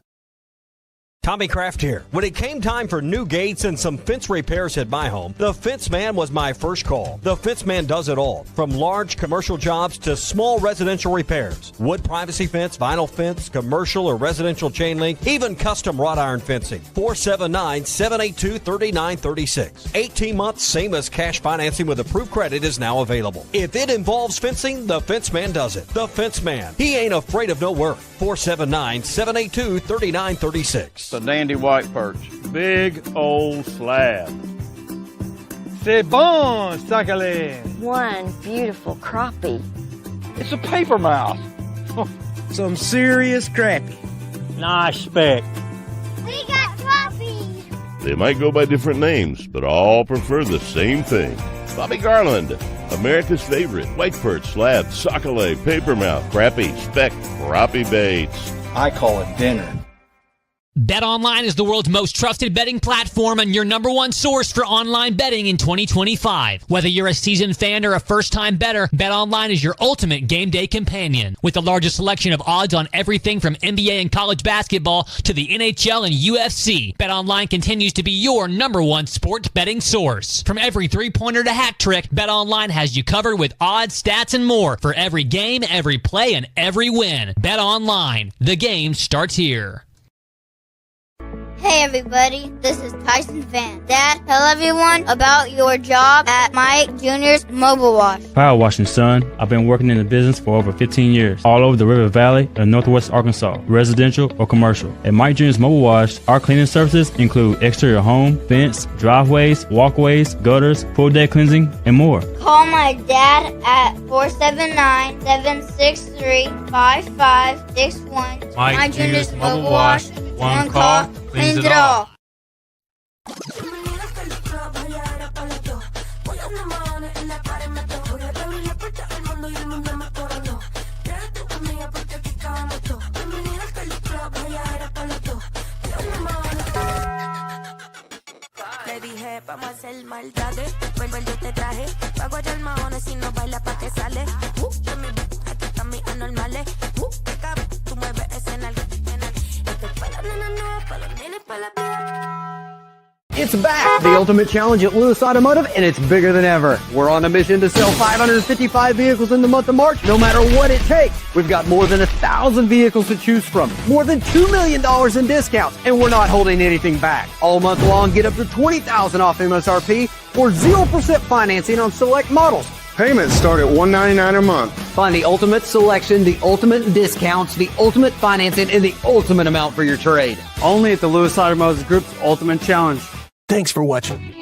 Tommy Kraft here. When it came time for new gates and some fence repairs at my home, the Fence Man was my first call. The Fence Man does it all, from large commercial jobs to small residential repairs. Wood privacy fence, vinyl fence, commercial or residential chain link, even custom wrought iron fencing. 479-782-3936. 18 months, same as cash financing with approved credit is now available. If it involves fencing, the Fence Man does it. The Fence Man. He ain't afraid of no work. 479-782-3936.
The dandy white perch. Big old slab. C'est bon, sacalé.
One beautiful crappie.
It's a paper mouse.
Some serious crappie.
Nice speck.
We got crappies.
They might go by different names, but all prefer the same thing. Bobby Garland, America's favorite. White perch, slab, sockeye, papermouth, crappie, speck, crappie baits.
I call it dinner.
BetOnline is the world's most trusted betting platform and your number one source for online betting in 2025. Whether you're a seasoned fan or a first-time bettor, BetOnline is your ultimate game day companion. With the largest selection of odds on everything from NBA and college basketball to the NHL and UFC, BetOnline continues to be your number one sports betting source. From every three-pointer to hat trick, BetOnline has you covered with odds, stats, and more for every game, every play, and every win. BetOnline. The game starts here.
Hey everybody, this is Tyson Fan. Dad, tell everyone about your job at Mike Jr.'s Mobile Wash.
Power washing, son. I've been working in the business for over 15 years, all over the River Valley and Northwest Arkansas, residential or commercial. At Mike Jr.'s Mobile Wash, our cleaning services include exterior home, fence, driveways, walkways, gutters, pool deck cleansing, and more.
Call my dad at 479-763-5561.
Mike Jr.'s Mobile Wash. One call cleans it all.
Le dije, vamos a hacer maldades. Vuelve, yo te traje. Pago allá el mahones si no baila pa' que sale. Yo mi aquí están mis anormales. Que cabe, tú mueves ese nalga. Esto es pa' las nenas nuevas, pa' los nenes, pa' la
It's back, the Ultimate Challenge at Lewis Automotive, and it's bigger than ever. We're on a mission to sell 555 vehicles in the month of March, no matter what it takes. We've got more than 1,000 vehicles to choose from, more than $2 million in discounts, and we're not holding anything back. All month long, get up to $20,000 off MSRP or 0% financing on select models.
Payments start at $199 a month.
Find the ultimate selection, the ultimate discounts, the ultimate financing, and the ultimate amount for your trade.
Only at the Lewis Automotive Group's Ultimate Challenge.
Thanks for watching.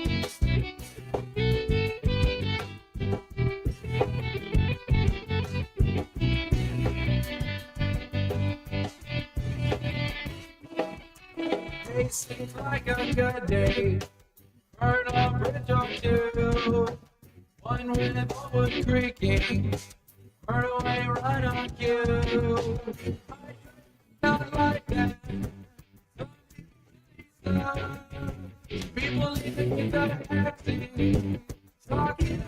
It seems like a good day. Burn a bridge or two. One with a wood creaking. Burn away right on cue. Not like that. People living that acting. Talking.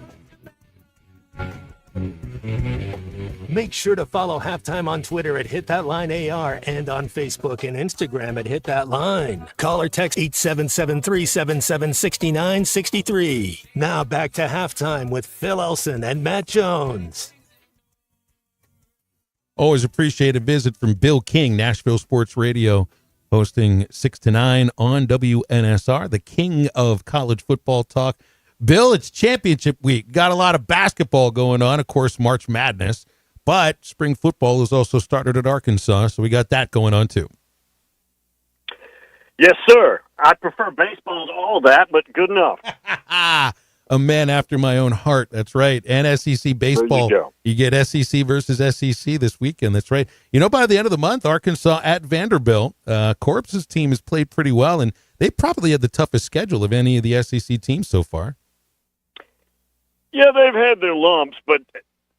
Make sure to follow Halftime on Twitter at Hit That Line AR and on Facebook and Instagram at Hit That Line. Call or text 877-377-6963. Now back to Halftime with Phil Elson and Matt Jones.
Always appreciate a visit from Bill King, Nashville Sports Radio, hosting 6 to 9 on WNSR, the king of college football talk. Bill, it's championship week. Got a lot of basketball going on, of course, March Madness, but spring football has also started at Arkansas, so we got that going on too.
Yes, sir. I prefer baseball to all that, but good enough.
A man after my own heart. That's right. And SEC baseball. You get SEC versus SEC this weekend. That's right. You know, by the end of the month, Arkansas at Vanderbilt. Corpse's team has played pretty well, and they probably had the toughest schedule of any of the SEC teams so far.
Yeah, they've had their lumps, but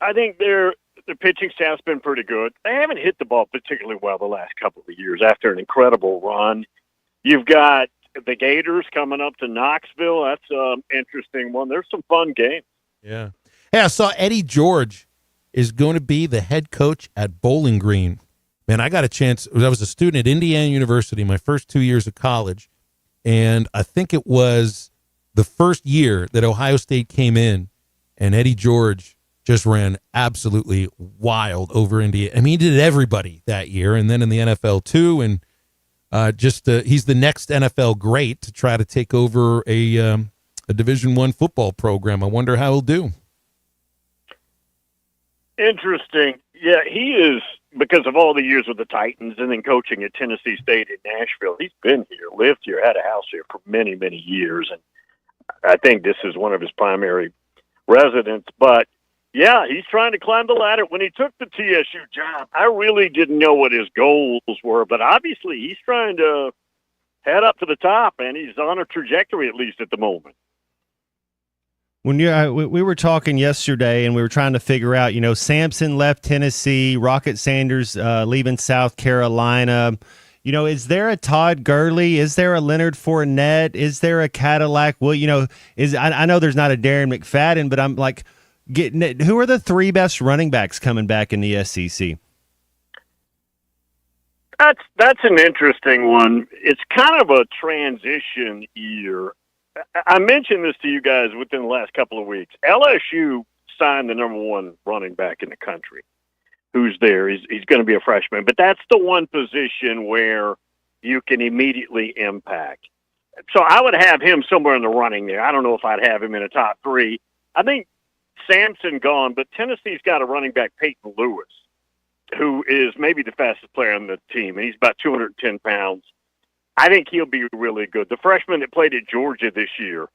I think their pitching staff's been pretty good. They haven't hit the ball particularly well the last couple of years after an incredible run. You've got the Gators coming up to Knoxville. That's an interesting one. There's some fun games.
Yeah. Hey, I saw Eddie George is going to be the head coach at Bowling Green. Man, I got a chance. I was a student at Indiana University my first 2 years of college, and I think it was the first year that Ohio State came in, and Eddie George just ran absolutely wild over Indiana. I mean, he did everybody that year, and then in the NFL too, and he's the next NFL great to try to take over a Division I football program. I wonder how he'll do.
Interesting. Yeah, he is, because of all the years with the Titans and then coaching at Tennessee State in Nashville. He's been here, lived here, had a house here for many, many years, and I think this is one of his primary residence. But yeah, he's trying to climb the ladder. When he took the TSU job, I really didn't know what his goals were, but obviously he's trying to head up to the top, and he's on a trajectory, at least at the moment.
When we were talking yesterday, and we were trying to figure out, you know, Sampson left Tennessee, Rocket Sanders leaving South Carolina. You know, is there a Todd Gurley? Is there a Leonard Fournette? Is there a Cadillac? Well, you know, I know there's not a Darren McFadden, but I'm like, who are the three best running backs coming back in the SEC?
That's an interesting one. It's kind of a transition year. I mentioned this to you guys within the last couple of weeks. LSU signed the number one running back in the country. Who's there? He's going to be a freshman, but that's the one position where you can immediately impact. So I would have him somewhere in the running there. I don't know if I'd have him in a top three. I think Sampson gone, but Tennessee's got a running back, Peyton Lewis, who is maybe the fastest player on the team, and he's about 210 pounds. I think he'll be really good. The freshman that played at Georgia this year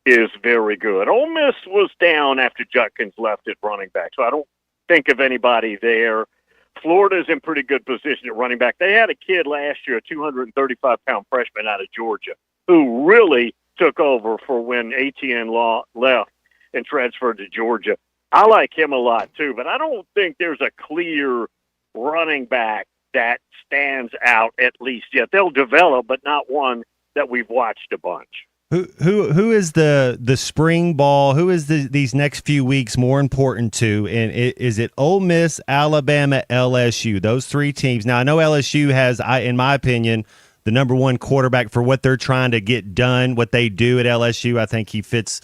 is very good. Ole Miss was down after Judkins left at running back, so I don't think of anybody there. Florida's in pretty good position at running back. They had a kid last year, a 235-pound freshman out of Georgia, who really took over for when Etienne left and transferred to Georgia. I like him a lot, too, but I don't think there's a clear running back that stands out at least yet. They'll develop, but not one that we've watched a bunch.
Who is the spring ball? Who is these next few weeks more important to? And is it Ole Miss, Alabama, LSU? Those three teams. Now I know LSU has, in my opinion, the number one quarterback for what they're trying to get done. What they do at LSU, I think he fits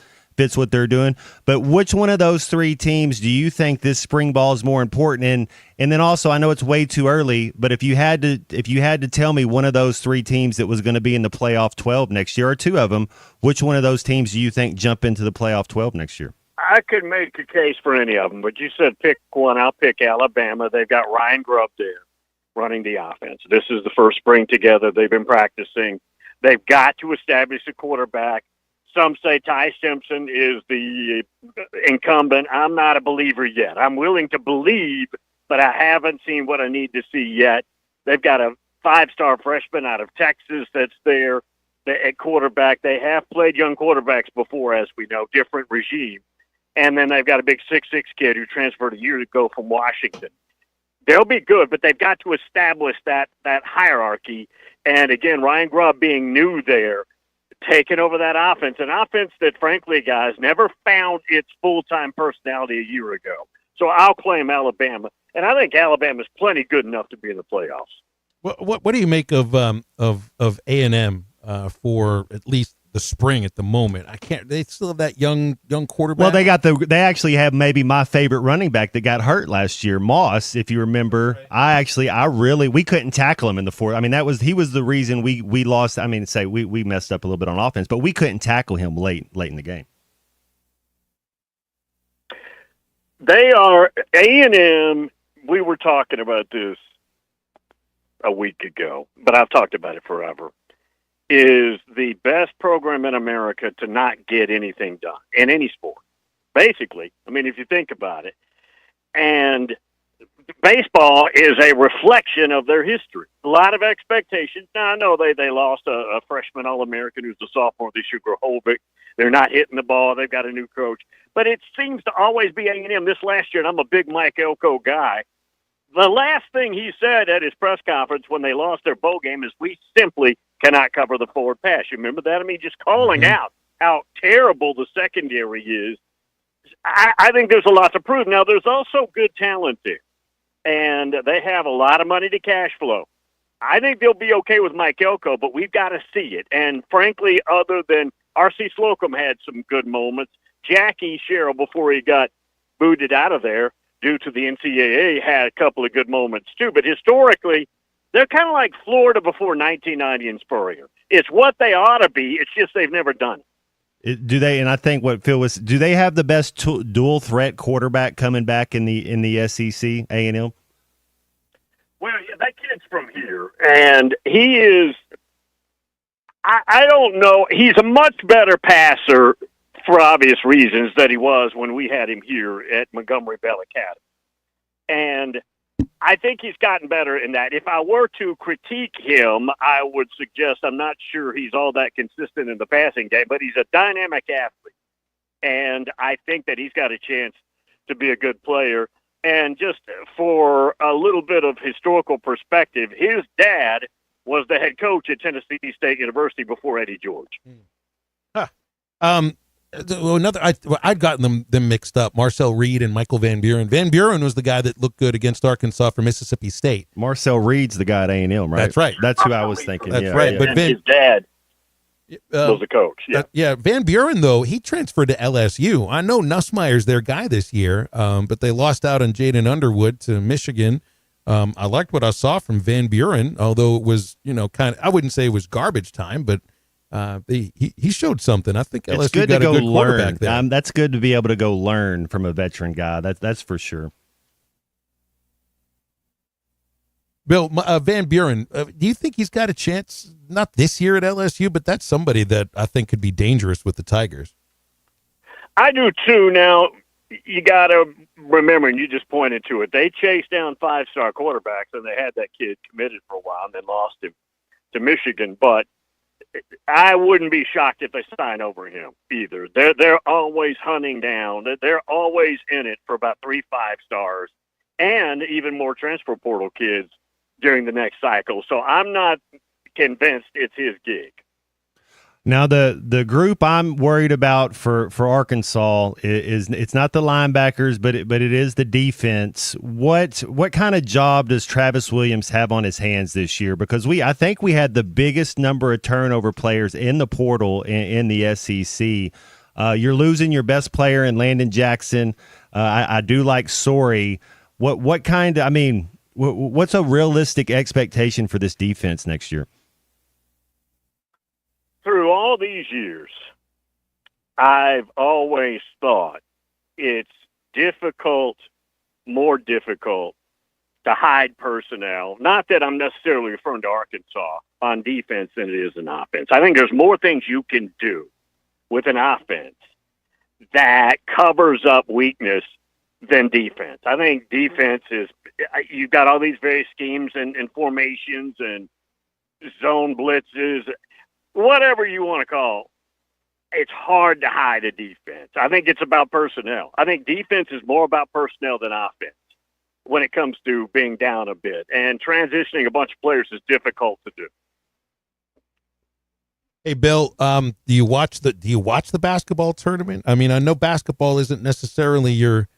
what they're doing. But which one of those three teams do you think this spring ball is more important in? And then also, I know it's way too early, but if you had to tell me one of those three teams that was going to be in the playoff 12 next year, or two of them, which one of those teams do you think jump into the playoff 12 next year?
I could make a case for any of them, but you said pick one. I'll pick Alabama. They've got Ryan Grubb there running the offense. This is the first spring together. They've been practicing. They've got to establish a quarterback. Some say Ty Simpson is the incumbent. I'm not a believer yet. I'm willing to believe, but I haven't seen what I need to see yet. They've got a 5-star freshman out of Texas that's there at quarterback. They have played young quarterbacks before, as we know, different regime. And then they've got a big 6'6" kid who transferred a year ago from Washington. They'll be good, but they've got to establish that hierarchy. And again, Ryan Grubb being new there, taking over that offense, an offense that, frankly, guys, never found its full-time personality a year ago. So I'll claim Alabama, and I think Alabama's plenty good enough to be in the playoffs.
What do you make of A&M for at least the spring at the moment. They still have that young quarterback.
Well, they actually have maybe my favorite running back that got hurt last year, Moss. If you remember, we couldn't tackle him in the fourth. I mean, he was the reason we lost. I mean, we messed up a little bit on offense, but we couldn't tackle him late in the game.
They are A&M. We were talking about this a week ago, but I've talked about it forever. Is the best program in America to not get anything done in any sport. Basically, I mean, if you think about it, and baseball is a reflection of their history. A lot of expectations. Now, I know they lost a freshman All-American who's a sophomore this year, Grohovic. They're not hitting the ball. They've got a new coach. But it seems to always be A&M. This last year, and I'm a big Mike Elko guy, the last thing he said at his press conference when they lost their bowl game is, we simply cannot cover the forward pass. You remember that? I mean, just calling out how terrible the secondary is. I think there's a lot to prove. Now, there's also good talent there, and they have a lot of money to cash flow. I think they'll be okay with Mike Elko, but we've got to see it. And frankly, other than R.C. Slocum had some good moments, Jackie Sherrill, before he got booted out of there due to the NCAA, had a couple of good moments too. But historically, they're kind of like Florida before 1990 in Spurrier. It's what they ought to be. It's just they've never done it.
Do they? And I think what Phil was. Do they have the best dual threat quarterback coming back in the SEC? A&M.
Well, yeah, that kid's from here, and he is. I don't know. He's a much better passer for obvious reasons than he was when we had him here at Montgomery Bell Academy, and I think he's gotten better in that. If I were to critique him, I would suggest I'm not sure he's all that consistent in the passing game, but he's a dynamic athlete. And I think that he's got a chance to be a good player. And just for a little bit of historical perspective, his dad was the head coach at Tennessee State University before Eddie George.
I'd gotten them mixed up. Marcel Reed and Michael Van Buren. Van Buren was the guy that looked good against Arkansas for Mississippi State.
Marcel Reed's the guy at A&M, right?
That's right.
That's who I was thinking.
That's right.
Yeah.
But
his dad was the coach.
Yeah. Van Buren, though, he transferred to LSU. I know Nussmeier's their guy this year, but they lost out on Jaden Underwood to Michigan. I liked what I saw from Van Buren, although it was, I wouldn't say it was garbage time, but he showed something. I think LSU
it's good
got
to go
a good quarterback
learn.
there.
That's good to be able to go learn from a veteran guy. That's for sure.
Bill, Van Buren, do you think he's got a chance, not this year at LSU, but that's somebody that I think could be dangerous with the Tigers?
I do too. Now, you got to remember, and you just pointed to it, they chased down 5-star quarterbacks, and they had that kid committed for a while and then lost him to Michigan. But I wouldn't be shocked if they sign over him either. They're always hunting down. They're always in it for about 3 5-stars and even more transfer portal kids during the next cycle. So I'm not convinced it's his gig.
Now the group I'm worried about for Arkansas is it's not the linebackers, but it is the defense. What kind of job does Travis Williams have on his hands this year? Because I think we had the biggest number of turnover players in the portal in the SEC. You're losing your best player in Landon Jackson. I do like Sorey. What's a realistic expectation for this defense next year?
Through all these years, I've always thought it's more difficult to hide personnel. Not that I'm necessarily referring to Arkansas on defense than it is in offense. I think there's more things you can do with an offense that covers up weakness than defense. I think defense is, you've got all these various schemes and formations and zone blitzes, whatever you want to call. It's hard to hide a defense. I think it's about personnel. I think defense is more about personnel than offense when it comes to being down a bit, and transitioning a bunch of players is difficult to do.
Hey, Bill, do you watch the basketball tournament? I mean, I know basketball isn't necessarily your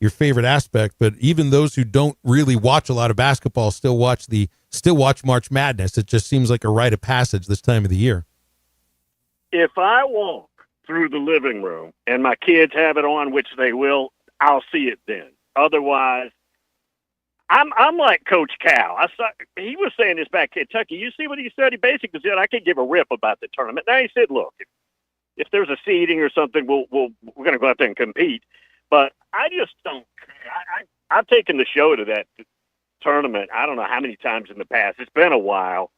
favorite aspect, but even those who don't really watch a lot of basketball still watch March Madness. It just seems like a rite of passage this time of the year.
if I walk through the living room and my kids have it on, which they will, I'll see it then. Otherwise, I'm like Coach Cal. He was saying this back in Kentucky. You see what he said? He basically said, I could give a rip about the tournament. Now he said, look, if there's a seeding or something, we're going to go out there and compete. But I just don't care. I've taken the show to that tournament. I don't know how many times in the past. It's been a while,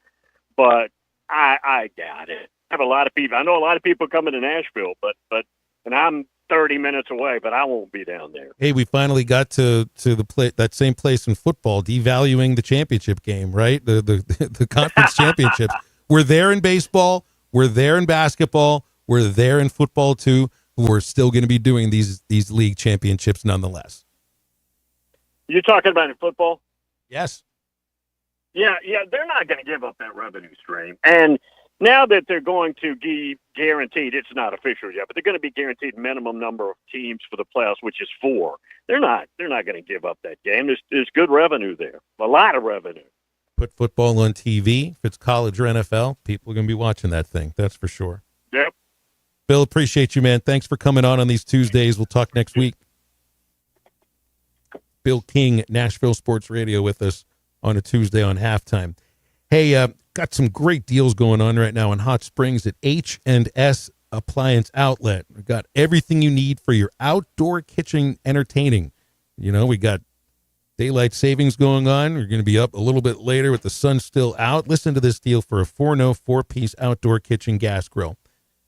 but I doubt it. I have a lot of people. I know a lot of people coming to Nashville, but I'm 30 minutes away, but I won't be down there.
Hey, we finally got to that same place in football, devaluing the championship game, right? The conference championships. We're there in baseball. We're there in basketball. We're there in football too. We're still going to be doing these league championships nonetheless.
You're talking about in football?
Yes.
Yeah, they're not going to give up that revenue stream. And now that they're going to be guaranteed, it's not official yet, but they're going to be guaranteed minimum number of teams for the playoffs, which is 4. They're not going to give up that game. There's good revenue there, a lot of revenue.
Put football on TV. If it's college or NFL, people are going to be watching that thing. That's for sure.
Yep.
Bill, appreciate you, man. Thanks for coming on these Tuesdays. We'll talk next week. Bill King, Nashville Sports Radio, with us on a Tuesday on Halftime. Hey, got some great deals going on right now in Hot Springs at H&S Appliance Outlet. We've got everything you need for your outdoor kitchen entertaining. You know, we got daylight savings going on. We're going to be up a little bit later with the sun still out. Listen to this deal for a 4-piece outdoor kitchen gas grill.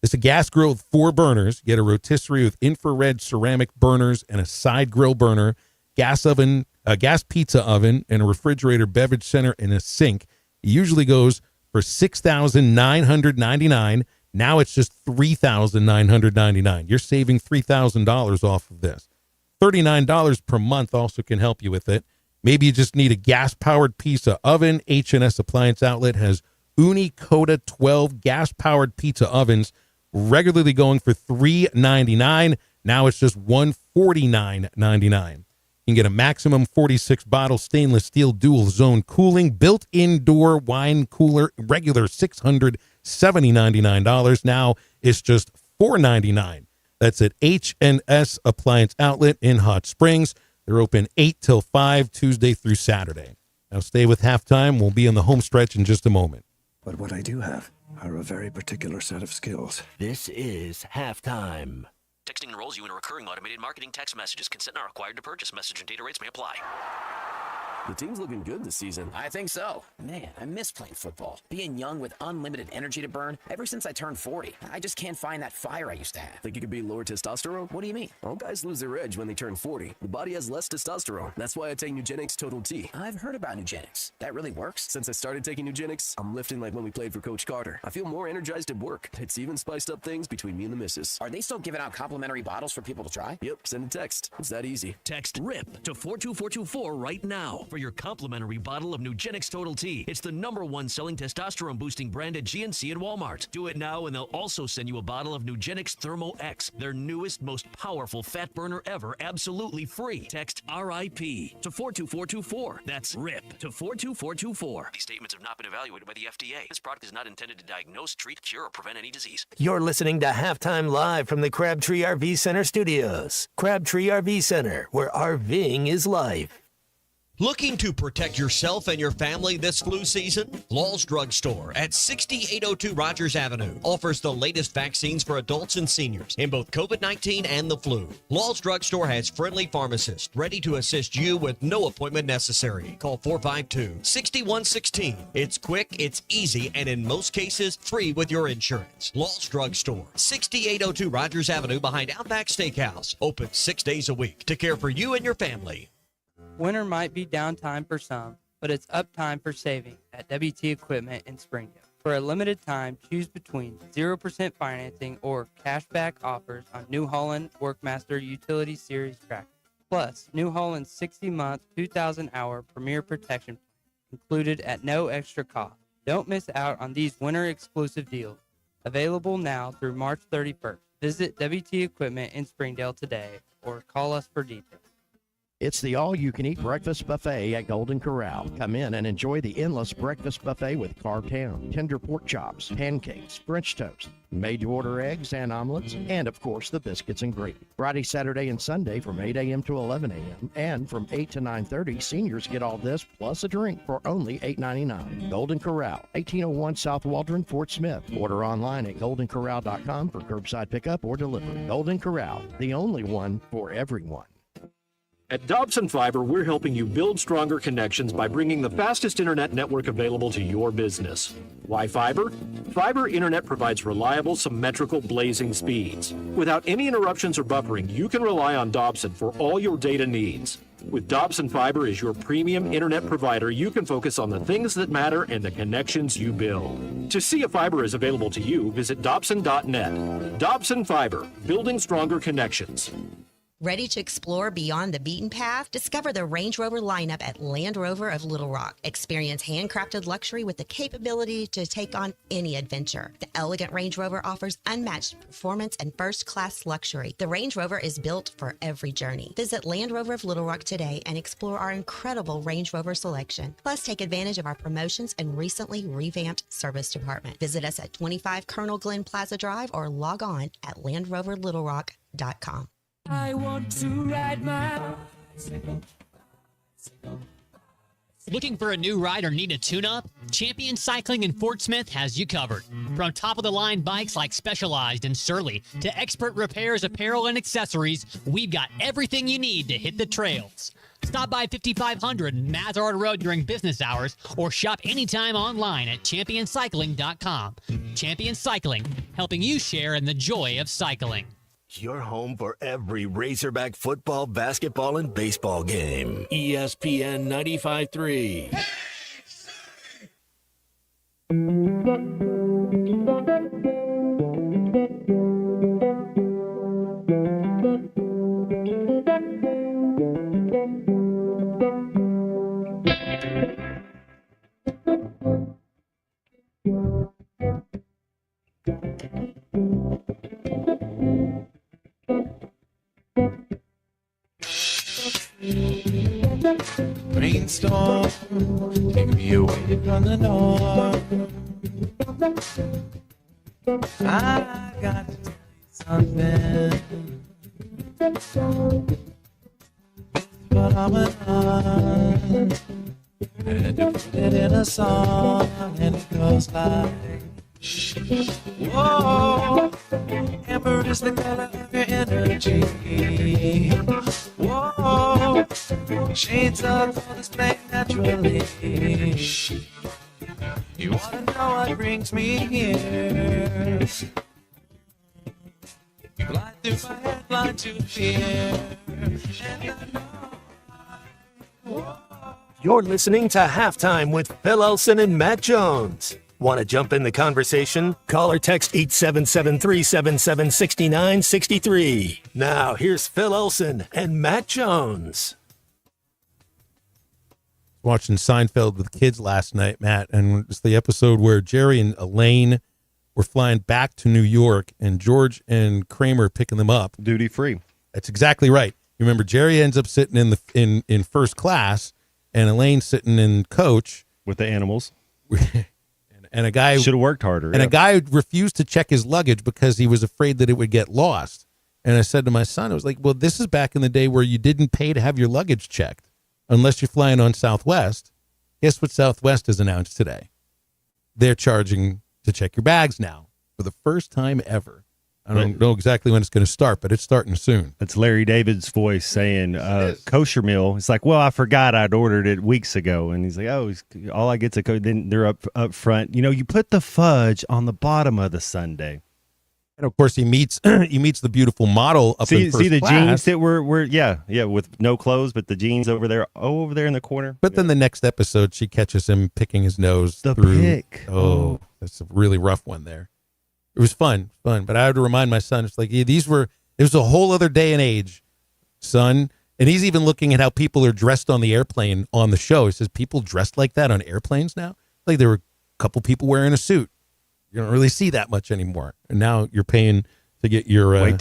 It's a gas grill with 4 burners. You get a rotisserie with infrared ceramic burners and a side grill burner, gas oven, a gas pizza oven, and a refrigerator beverage center and a sink. It usually goes for $6,999. Now it's just $3,999. You're saving $3,000 off of this. $39 per month also can help you with it. Maybe you just need a gas-powered pizza oven. H&S Appliance Outlet has Unicoda 12 gas-powered pizza ovens, regularly going for $399. Now it's just $149.99. You can get a maximum 46-bottle stainless steel dual zone cooling, built indoor wine cooler, regular $670.99. Now it's just $499. That's at H&S Appliance Outlet in Hot Springs. They're open 8 till 5, Tuesday through Saturday. Now stay with Halftime. We'll be in the home stretch in just a moment.
But what I do have are a very particular set of skills.
This is Halftime.
Texting enrolls you in a recurring automated marketing text messages. Consent not required to purchase. Message and data rates may apply.
The team's looking good this season.
I think so. Man, I miss playing football. Being young with unlimited energy to burn. Ever since I turned 40, I just can't find that fire I used to have.
Think you could be lower testosterone?
What do you mean?
All guys lose their edge when they turn 40. The body has less testosterone. That's why I take Nugenix Total T.
I've heard about Nugenix. That really works?
Since I started taking Nugenix, I'm lifting like when we played for Coach Carter. I feel more energized at work. It's even spiced up things between me and the missus.
Are they still giving out complimentary bottles for people to try?
Yep, send a text. It's that easy.
Text RIP to 42424 right now for your complimentary bottle of Nugenix Total T. It's the #1 selling testosterone boosting brand at GNC and Walmart. Do it now and they'll also send you a bottle of Nugenix Thermo X, their newest, most powerful fat burner ever, absolutely free. Text RIP to 42424. That's RIP to 42424.
These statements have not been evaluated by the FDA. This product is not intended to diagnose, treat, cure, or prevent any disease.
You're listening to Halftime Live from the Crabtree RV Center studios. Crabtree RV Center, where RVing is life.
Looking to protect yourself and your family this flu season? Law's Drug Store at 6802 Rogers Avenue offers the latest vaccines for adults and seniors in both COVID-19 and the flu. Law's Drug Store has friendly pharmacists ready to assist you with no appointment necessary. Call 452-6116. It's quick, it's easy, and in most cases, free with your insurance. Law's Drug Store, 6802 Rogers Avenue behind Outback Steakhouse. Open 6 days a week to care for you and your family.
Winter might be downtime for some, but it's uptime for saving at WT Equipment in Springdale. For a limited time, choose between 0% financing or cashback offers on New Holland Workmaster Utility Series tractors. Plus, New Holland's 60-month, 2,000-hour Premier Protection Plan included at no extra cost. Don't miss out on these winter-exclusive deals. Available now through March 31st. Visit WT Equipment in Springdale today or call us for details.
It's the all-you-can-eat breakfast buffet at Golden Corral. Come in and enjoy the endless breakfast buffet with carved ham, tender pork chops, pancakes, French toast, made-to-order eggs and omelets, and, of course, the biscuits and gravy. Friday, Saturday, and Sunday from 8 a.m. to 11 a.m. And from 8 to 9:30, seniors get all this plus a drink for only $8.99. Golden Corral, 1801 South Waldron, Fort Smith. Order online at goldencorral.com for curbside pickup or delivery. Golden Corral, the only one for everyone.
At Dobson Fiber, we're helping you build stronger connections by bringing the fastest internet network available to your business. Why fiber? Fiber internet provides reliable, symmetrical, blazing speeds. Without any interruptions or buffering, you can rely on Dobson for all your data needs. With Dobson Fiber as your premium internet provider, you can focus on the things that matter and the connections you build. To see if fiber is available to you, visit Dobson.net. Dobson Fiber, building stronger connections.
Ready to explore beyond the beaten path? Discover the Range Rover lineup at Land Rover of Little Rock. Experience handcrafted luxury with the capability to take on any adventure. The elegant Range Rover offers unmatched performance and first-class luxury. The Range Rover is built for every journey. Visit Land Rover of Little Rock today and explore our incredible Range Rover selection. Plus, take advantage of our promotions and recently revamped service department. Visit us at 25 Colonel Glenn Plaza Drive or log on at LandRoverLittleRock.com.
I want to ride my bicycle.
Looking for a new ride or need a tune-up? Champion Cycling in Fort Smith has you covered. From top-of-the-line bikes like Specialized and Surly to expert repairs, apparel, and accessories, we've got everything you need to hit the trails. Stop by 5500 Mazard Road during business hours or shop anytime online at championcycling.com. Champion Cycling, helping you share in the joy of cycling.
Your home for every Razorback football, basketball, and baseball game. ESPN 95.3.
Brainstorm, take me away from the norm. I got to tell you something. Phenomenon. Had to put it in a song, and it goes like, whoa, amber is the color of your energy. Whoa, shades of all display naturally. You wanna know what brings me here? Fly through my head, fly to fear.
You're listening to Halftime with Phil Elson and Matt Jones. Want to jump in the conversation? Call or text 877-377-6963. Now, here's Phil Elson and Matt Jones.
Watching Seinfeld with kids last night, Matt, and it's the episode where Jerry and Elaine were flying back to New York, and George and Kramer picking them up.
Duty free.
That's exactly right. You remember, Jerry ends up sitting in first class, and Elaine sitting in coach
with the animals.
And a guy
should have worked harder.
And a guy refused to check his luggage because he was afraid that it would get lost. And I said to my son, I was like, well, this is back in the day where you didn't pay to have your luggage checked unless you're flying on Southwest. Guess what Southwest has announced today? They're charging to check your bags now for the first time ever. I don't know exactly when it's going to start, but it's starting soon.
That's Larry David's voice saying kosher meal. It's like, well, I forgot I'd ordered it weeks ago. And he's like, oh, all I get's a then they're up front. You know, you put the fudge on the bottom of the sundae.
And of course, he meets the beautiful model up in first
see the
class.
jeans that were with no clothes, but the jeans over there in the corner.
But then the next episode, she catches him picking his nose.
The
through.
pick.
Oh, that's a really rough one there. It was fun, but I had to remind my son, it's like, it was a whole other day and age, son. And he's even looking at how people are dressed on the airplane on the show. He says, people dressed like that on airplanes now? Like there were a couple people wearing a suit. You don't really see that much anymore. And now you're paying to get your...
Wait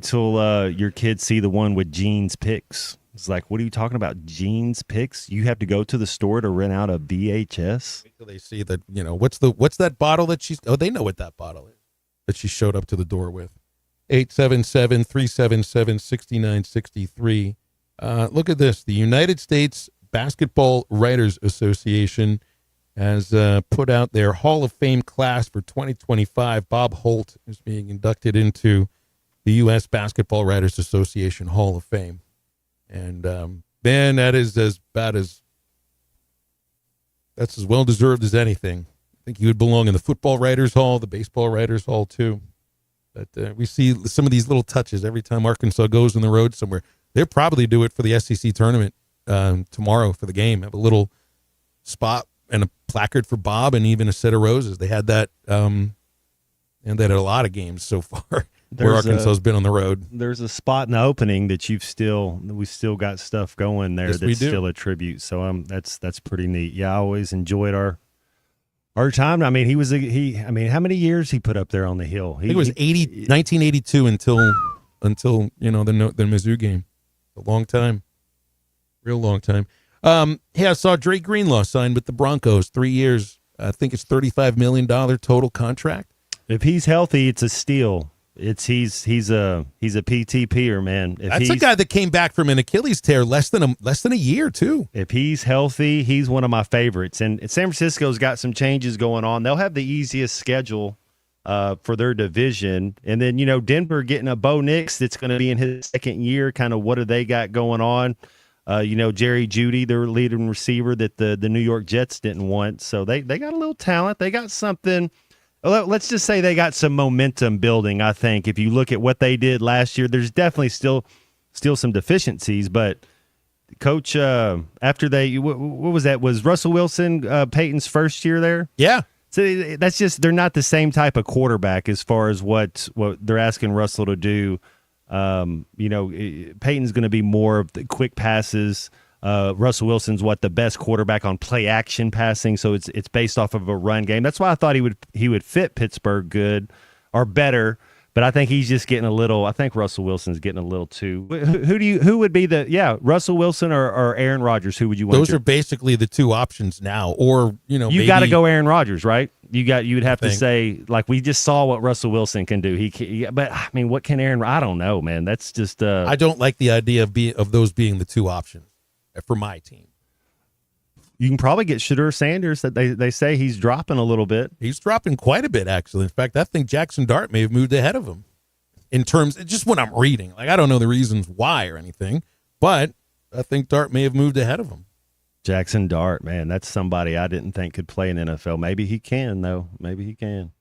till your kids see the one with jeans pics. It's like, what are you talking about? Jeans picks? You have to go to the store to rent out a VHS?
Wait till they see that, what's that bottle that they know what that bottle is that she showed up to the door with. 877-377-6963. Look at this. The United States Basketball Writers Association has put out their Hall of Fame class for 2025. Bob Holt is being inducted into the U.S. Basketball Writers Association Hall of Fame. And, man, that's as well-deserved as anything. I think he would belong in the Football Writers Hall, the Baseball Writers Hall, too. But we see some of these little touches every time Arkansas goes on the road somewhere. They'll probably do it for the SEC tournament tomorrow for the game. Have a little spot and a placard for Bob and even a set of roses. They had that and that at a lot of games so far where Arkansas's been on the road.
There's a spot in the opening that we still got stuff going there that's still a tribute. So that's pretty neat. Yeah, I always enjoyed our time. I mean, how many years he put up there on the hill?
I think it was 1982 until the Mizzou game. A long time. Real long time. I saw Dre Greenlaw signed with the Broncos, 3 years. I think it's $35 million total contract.
If he's healthy, it's a steal. He's a PTPer, man.
That's a guy that came back from an Achilles tear less than a year too.
If he's healthy, he's one of my favorites. And San Francisco's got some changes going on. They'll have the easiest schedule for their division, and then Denver getting a Bo Nix that's going to be in his second year. Kind of what do they got going on? Jerry Jeudy, their leading receiver that the New York Jets didn't want. So they got a little talent. They got something. Let's just say they got some momentum building, I think. If you look at what they did last year, there's definitely still some deficiencies. But, Coach, after what was that? Was Russell Wilson Peyton's first year there?
Yeah.
So that's just they're not the same type of quarterback as far as what they're asking Russell to do. Peyton's going to be more of the quick passes. Russell Wilson's the best quarterback on play action passing, so it's based off of a run game. That's why I thought he would fit Pittsburgh good or better, but I think he's just getting a little. I think Russell Wilson's getting a little too. Who would be Russell Wilson or Aaron Rodgers? Who would you want?
Those are basically the two options now, or
you got to go Aaron Rodgers, right? You would have to say we just saw what Russell Wilson can do. But I mean, what can Aaron? I don't know, man. That's just.
I don't like the idea of those being the two options for my team.
You can probably get Shedeur Sanders. That they say he's dropping a little bit.
He's dropping quite a bit, actually. In fact, I think Jackson Dart may have moved ahead of him in terms just what I'm reading. I don't know the reasons why or anything, but I think Dart may have moved ahead of him.
Jackson Dart, man, that's somebody I didn't think could play in NFL. Maybe he can, though. Maybe he can.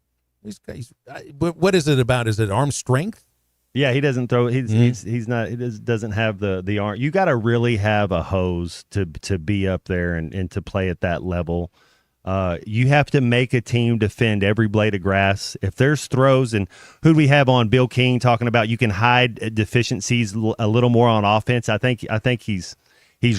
But what is it about? Is it arm strength?
Yeah, he doesn't throw. He's not. He doesn't have the arm. You got to really have a hose to be up there and to play at that level. You have to make a team defend every blade of grass. If there's throws, and who do we have on? Bill King talking about you can hide deficiencies a little more on offense. I think he's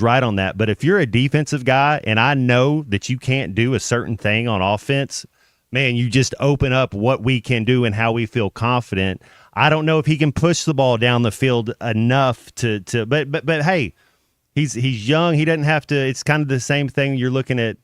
right on that. But if you're a defensive guy, and I know that you can't do a certain thing on offense, man, you just open up what we can do and how we feel confident. I don't know if he can push the ball down the field enough to but hey, he's young. He doesn't have to. It's kind of the same thing you're looking at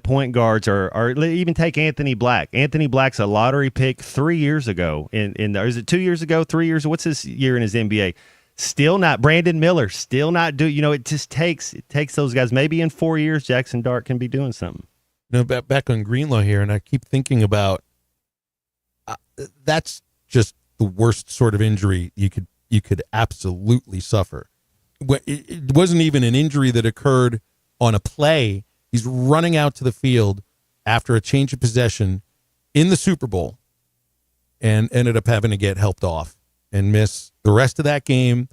point guards or even take Anthony Black. Anthony Black's a lottery pick 3 years ago. Is it 2 years ago, 3 years? What's his year in his NBA? Still not. Brandon Miller, still not it just takes those guys. Maybe in 4 years, Jackson Dart can be doing something.
Back on Greenlaw here, and I keep thinking about that's just the worst sort of injury you could absolutely suffer. It wasn't even an injury that occurred on a play. He's running out to the field after a change of possession in the Super Bowl and ended up having to get helped off and miss the rest of that game.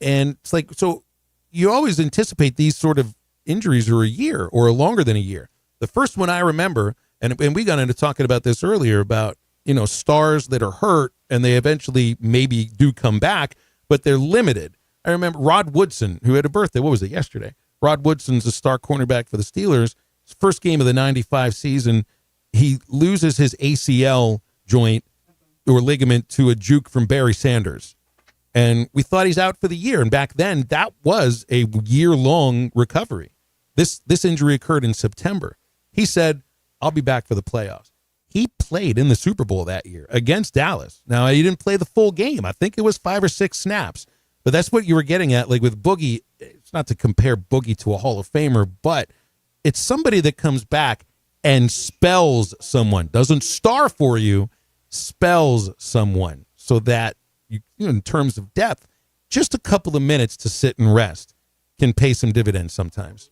And it's so you always anticipate these sort of injuries are a year or longer than a year. The first one I remember, and we got into talking about this earlier about, stars that are hurt and they eventually maybe do come back, but they're limited. I remember Rod Woodson, who had a birthday. What was it, yesterday? Rod Woodson's a star cornerback for the Steelers. His first game of the 95 season, he loses his ACL joint or ligament to a juke from Barry Sanders. And we thought he's out for the year. And back then, that was a year-long recovery. This injury occurred in September. He said, I'll be back for the playoffs. He played in the Super Bowl that year against Dallas. Now, he didn't play the full game. I think it was 5 or 6 snaps. But that's what you were getting at. Like with Boogie, it's not to compare Boogie to a Hall of Famer, but it's somebody that comes back and spells someone. Doesn't star for you, spells someone. So that, in terms of depth, just a couple of minutes to sit and rest can pay some dividends sometimes.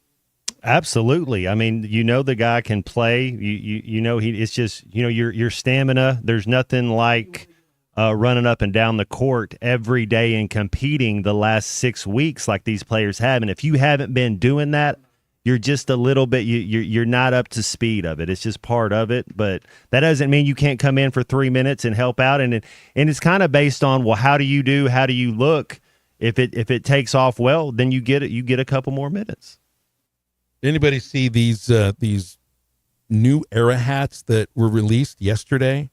Absolutely. I mean, the guy can play. It's just your stamina. There's nothing like running up and down the court every day and competing the last 6 weeks like these players have. And if you haven't been doing that, you're just a little bit. You're not up to speed of it. It's just part of it. But that doesn't mean you can't come in for 3 minutes and help out. And it's kind of based on, well, how do you do? How do you look? If it takes off well, then you get it. You get a couple more minutes.
Anybody see these new era hats that were released yesterday?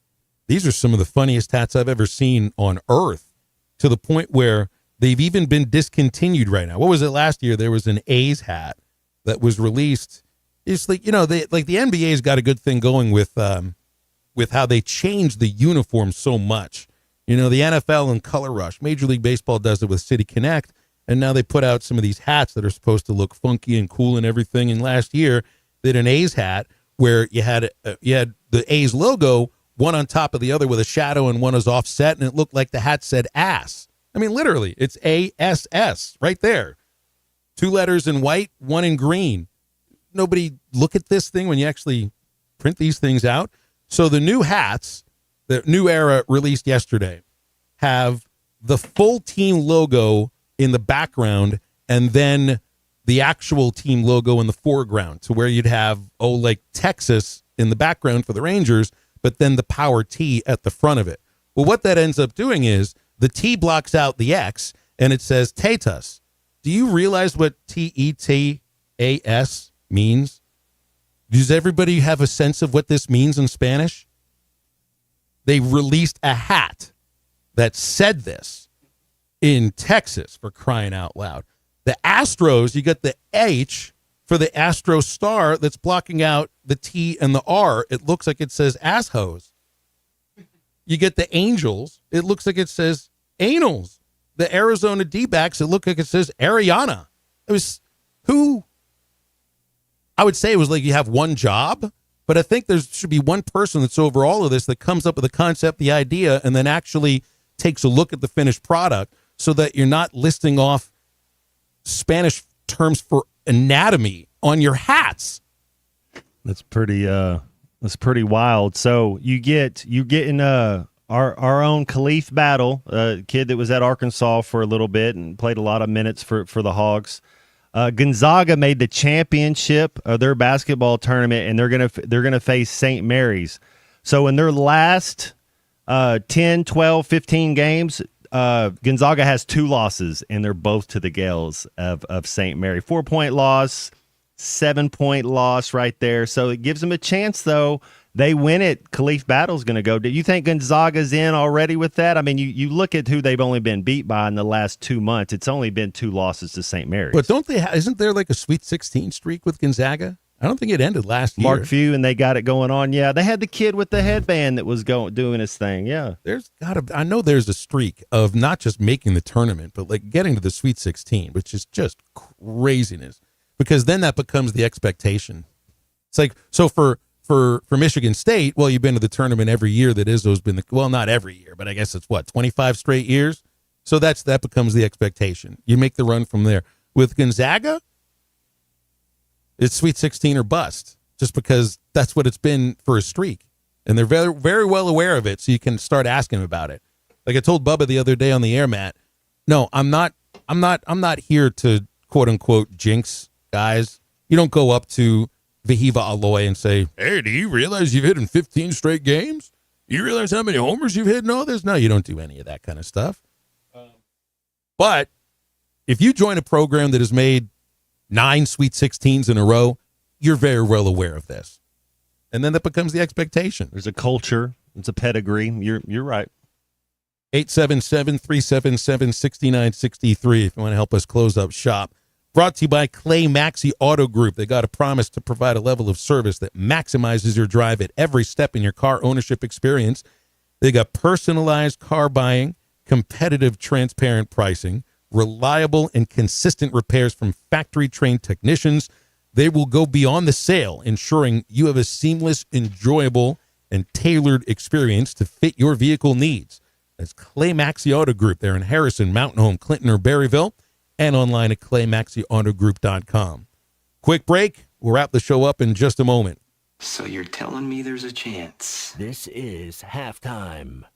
These are some of the funniest hats I've ever seen on Earth, to the point where they've even been discontinued right now. What was it last year? There was an A's hat that was released. It's like, the NBA's got a good thing going with how they changed the uniform so much. The NFL and Color Rush. Major League Baseball does it with City Connect. And now they put out some of these hats that are supposed to look funky and cool and everything. And last year, they had an A's hat where you had the A's logo, one on top of the other with a shadow, and one is offset, and it looked like the hat said ass. I mean, literally, it's ASS right there. 2 letters in white, 1 in green. Nobody look at this thing when you actually print these things out. So the new hats, the new era released yesterday, have the full team logo in the background, and then the actual team logo in the foreground, to where you'd have, like Texas in the background for the Rangers, but then the power T at the front of it. Well, what that ends up doing is the T blocks out the X, and it says Tetas. Do you realize what TETAS means? Does everybody have a sense of what this means in Spanish? They released a hat that said this in Texas, for crying out loud. The Astros, you got the H for the Astro star that's blocking out the T and the R. It looks like it says asshose. You get the Angels, it looks like it says anals. The Arizona D-backs, it looked like it says Ariana. It was I would say it was like you have one job, but I think there should be one person that's over all of this that comes up with the concept, the idea, and then actually takes a look at the finished product, so that you're not listing off Spanish terms for anatomy on your hats.
That's pretty wild. So you get in our own Khalif Battle, a kid that was at Arkansas for a little bit and played a lot of minutes for the Hogs. Gonzaga made the championship of their basketball tournament, and they're gonna face St. Mary's. So in their last 10, 12, 15 games, Gonzaga has 2 losses, and they're both to the Gales of St. Mary. 4-point loss, 7-point loss right there. So it gives them a chance, though. They win it. Khalif Battle's going to go. Do you think Gonzaga's in already with that? I mean, you look at who they've only been beat by in the last 2 months. It's only been 2 losses to St. Mary's.
But don't they? Isn't there like a Sweet 16 streak with Gonzaga? I don't think it ended last year.
Mark Few, and they got it going on. Yeah, they had the kid with the headband that was doing his thing. Yeah,
I know there's a streak of not just making the tournament, but like getting to the Sweet 16, which is just craziness. Because then that becomes the expectation. It's like, so for Michigan State, well, you've been to the tournament every year that Izzo's been not every year, but I guess it's 25 straight years. So that becomes the expectation. You make the run from there. With Gonzaga, it's Sweet 16 or bust, just because that's what it's been for a streak. And they're very, very well aware of it, so you can start asking about it. Like I told Bubba the other day on the air, Matt, no, I'm not here to quote unquote jinx guys. You don't go up to Vahiva Aloy and say, hey, do you realize you've hit in 15 straight games? Do you realize how many homers you've hit? No, you don't do any of that kind of stuff. But if you join a program that has made 9 Sweet 16s in a row, you're very well aware of this. And then that becomes the expectation.
There's a culture. It's a pedigree. You're right.
877-377-6963 if you want to help us close up shop. Brought to you by Clay Maxey Auto Group. They got a promise to provide a level of service that maximizes your drive at every step in your car ownership experience. They got personalized car buying, competitive, transparent pricing, reliable and consistent repairs from factory-trained technicians. They will go beyond the sale, ensuring you have a seamless, enjoyable, and tailored experience to fit your vehicle needs. That's Clay Maxey Auto Group. They're in Harrison, Mountain Home, Clinton, or Berryville, and online at claymaxeyautogroup.com. Quick break. We'll wrap the show up in just a moment.
So you're telling me there's a chance?
This is halftime.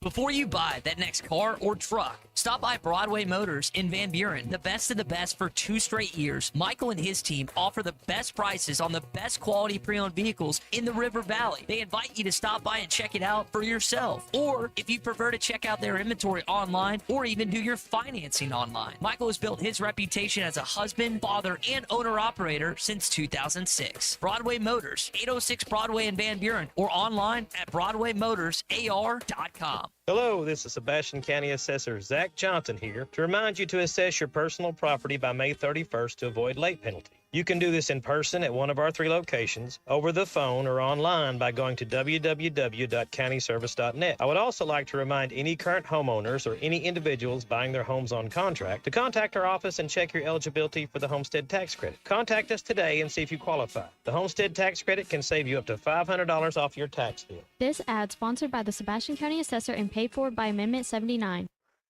Before you buy that next car or truck, stop by Broadway Motors in Van Buren. The best of the best for 2 straight years. Michael and his team offer the best prices on the best quality pre-owned vehicles in the River Valley. They invite you to stop by and check it out for yourself. Or if you prefer to check out their inventory online or even do your financing online. Michael has built his reputation as a husband, father, and owner-operator since 2006. Broadway Motors, 806 Broadway in Van Buren, or online at BroadwayMotorsAR.com.
Hello, this is Sebastian County Assessor Zach Johnson here to remind you to assess your personal property by May 31st to avoid late penalty. You can do this in person at one of our 3 locations, over the phone, or online by going to www.countyservice.net. I would also like to remind any current homeowners or any individuals buying their homes on contract to contact our office and check your eligibility for the homestead tax credit. Contact us today and see if you qualify. The homestead tax credit can save you up to $500 off your tax bill.
This ad sponsored by the Sebastian County Assessor and paid for by Amendment 79.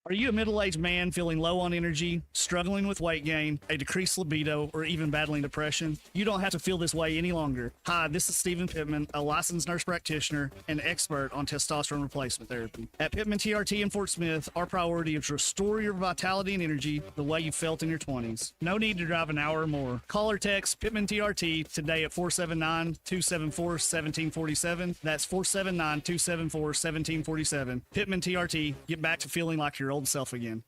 Are you a middle-aged man feeling low on energy, struggling with weight gain, a decreased libido, or even battling depression? You don't have to feel this way any longer. Hi, this is Stephen Pittman, a licensed nurse practitioner and expert on testosterone replacement therapy. At Pittman TRT in Fort Smith, our priority is to restore your vitality and energy the way you felt in your 20s. No need to drive an hour or more. Call or text Pittman TRT today at 479-274-1747. That's 479-274-1747. Pittman TRT. Get back to feeling like your old self again.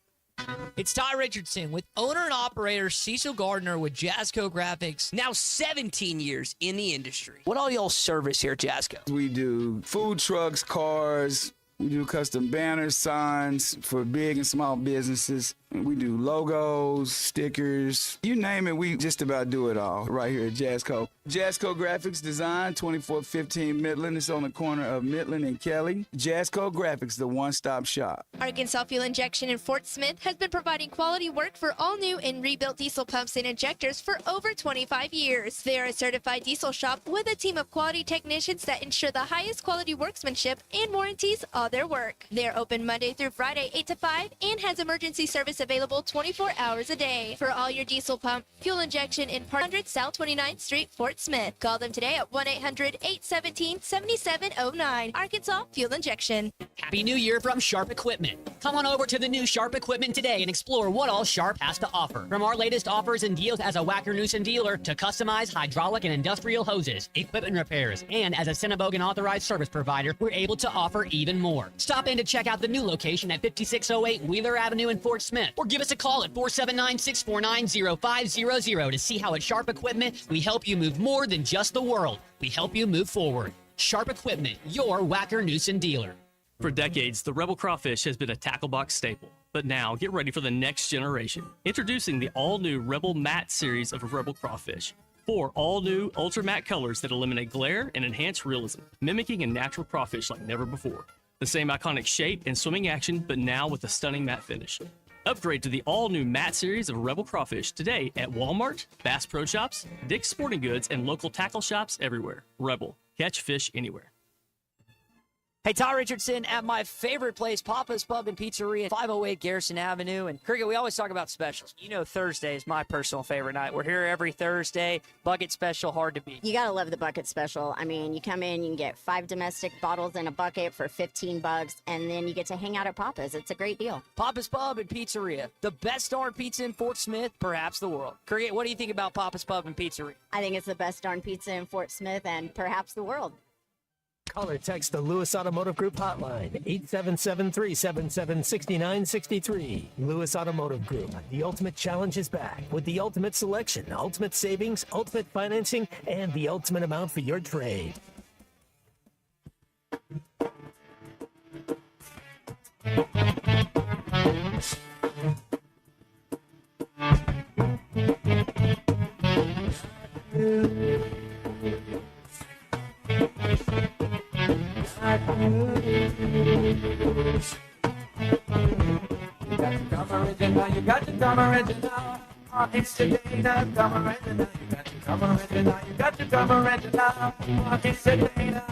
It's Ty Richardson with owner and operator Cecil Gardner with Jazzco Graphics, now 17 years in the industry. What all y'all service here at Jazzco?
We do food trucks, cars. We do custom banners, signs for big and small businesses. We do logos, stickers, you name it, we just about do it all right here at Jazzco. Jazzco Graphics Design, 2415 Midland. It's on the corner of Midland and Kelly. Jazzco Graphics, the one-stop shop.
Arkansas Fuel Injection in Fort Smith has been providing quality work for all new and rebuilt diesel pumps and injectors for over 25 years. They are a certified diesel shop with a team of quality technicians that ensure the highest quality workmanship and warranties all their work. They are open Monday through Friday, 8 to 5, and has emergency service available 24 hours a day. For all your diesel pump, fuel injection in 100 South 29th Street, Fort Smith. Call them today at 1-800-817-7709. Arkansas Fuel Injection.
Happy New Year from Sharp Equipment. Come on over to the new Sharp Equipment today and explore what all Sharp has to offer. From our latest offers and deals as a Wacker Newson dealer to customized hydraulic and industrial hoses, equipment repairs, and as a Cinnabogan authorized service provider, we're able to offer even more. Stop in to check out the new location at 5608 Wheeler Avenue in Fort Smith, or give us a call at 479-649-0500 to see how at Sharp Equipment we help you move more than just the world. We help you move forward. Sharp Equipment, your Wacker Newson dealer.
For decades, the Rebel Crawfish has been a tackle box staple. But now, get ready for the next generation. Introducing the all-new Rebel Matte series of Rebel Crawfish. 4 all-new ultra matte colors that eliminate glare and enhance realism, mimicking a natural crawfish like never before. The same iconic shape and swimming action, but now with a stunning matte finish. Upgrade to the all-new matte series of Rebel Crawfish today at Walmart, Bass Pro Shops, Dick's Sporting Goods, and local tackle shops everywhere. Rebel. Catch fish anywhere.
Hey, Ty Richardson at my favorite place, Papa's Pub and Pizzeria, 508 Garrison Avenue. And Cricket, we always talk about specials. You know Thursday is my personal favorite night. We're here every Thursday. Bucket special, hard to beat.
You got to love the bucket special. I mean, you come in, you can get 5 domestic bottles in a bucket for $15, and then you get to hang out at Papa's. It's a great deal.
Papa's Pub and Pizzeria, the best darn pizza in Fort Smith, perhaps the world. Cricket, what do you think about Papa's Pub and Pizzeria?
I think it's the best darn pizza in Fort Smith and perhaps the world.
Call or text the Lewis Automotive Group hotline, 877-377-6963. Lewis Automotive Group, the ultimate challenge is back with the ultimate selection, ultimate savings, ultimate financing, and the ultimate amount for your trade.
You got to come original. It's the day that come original. You got to come original. You got to come original. It's the day that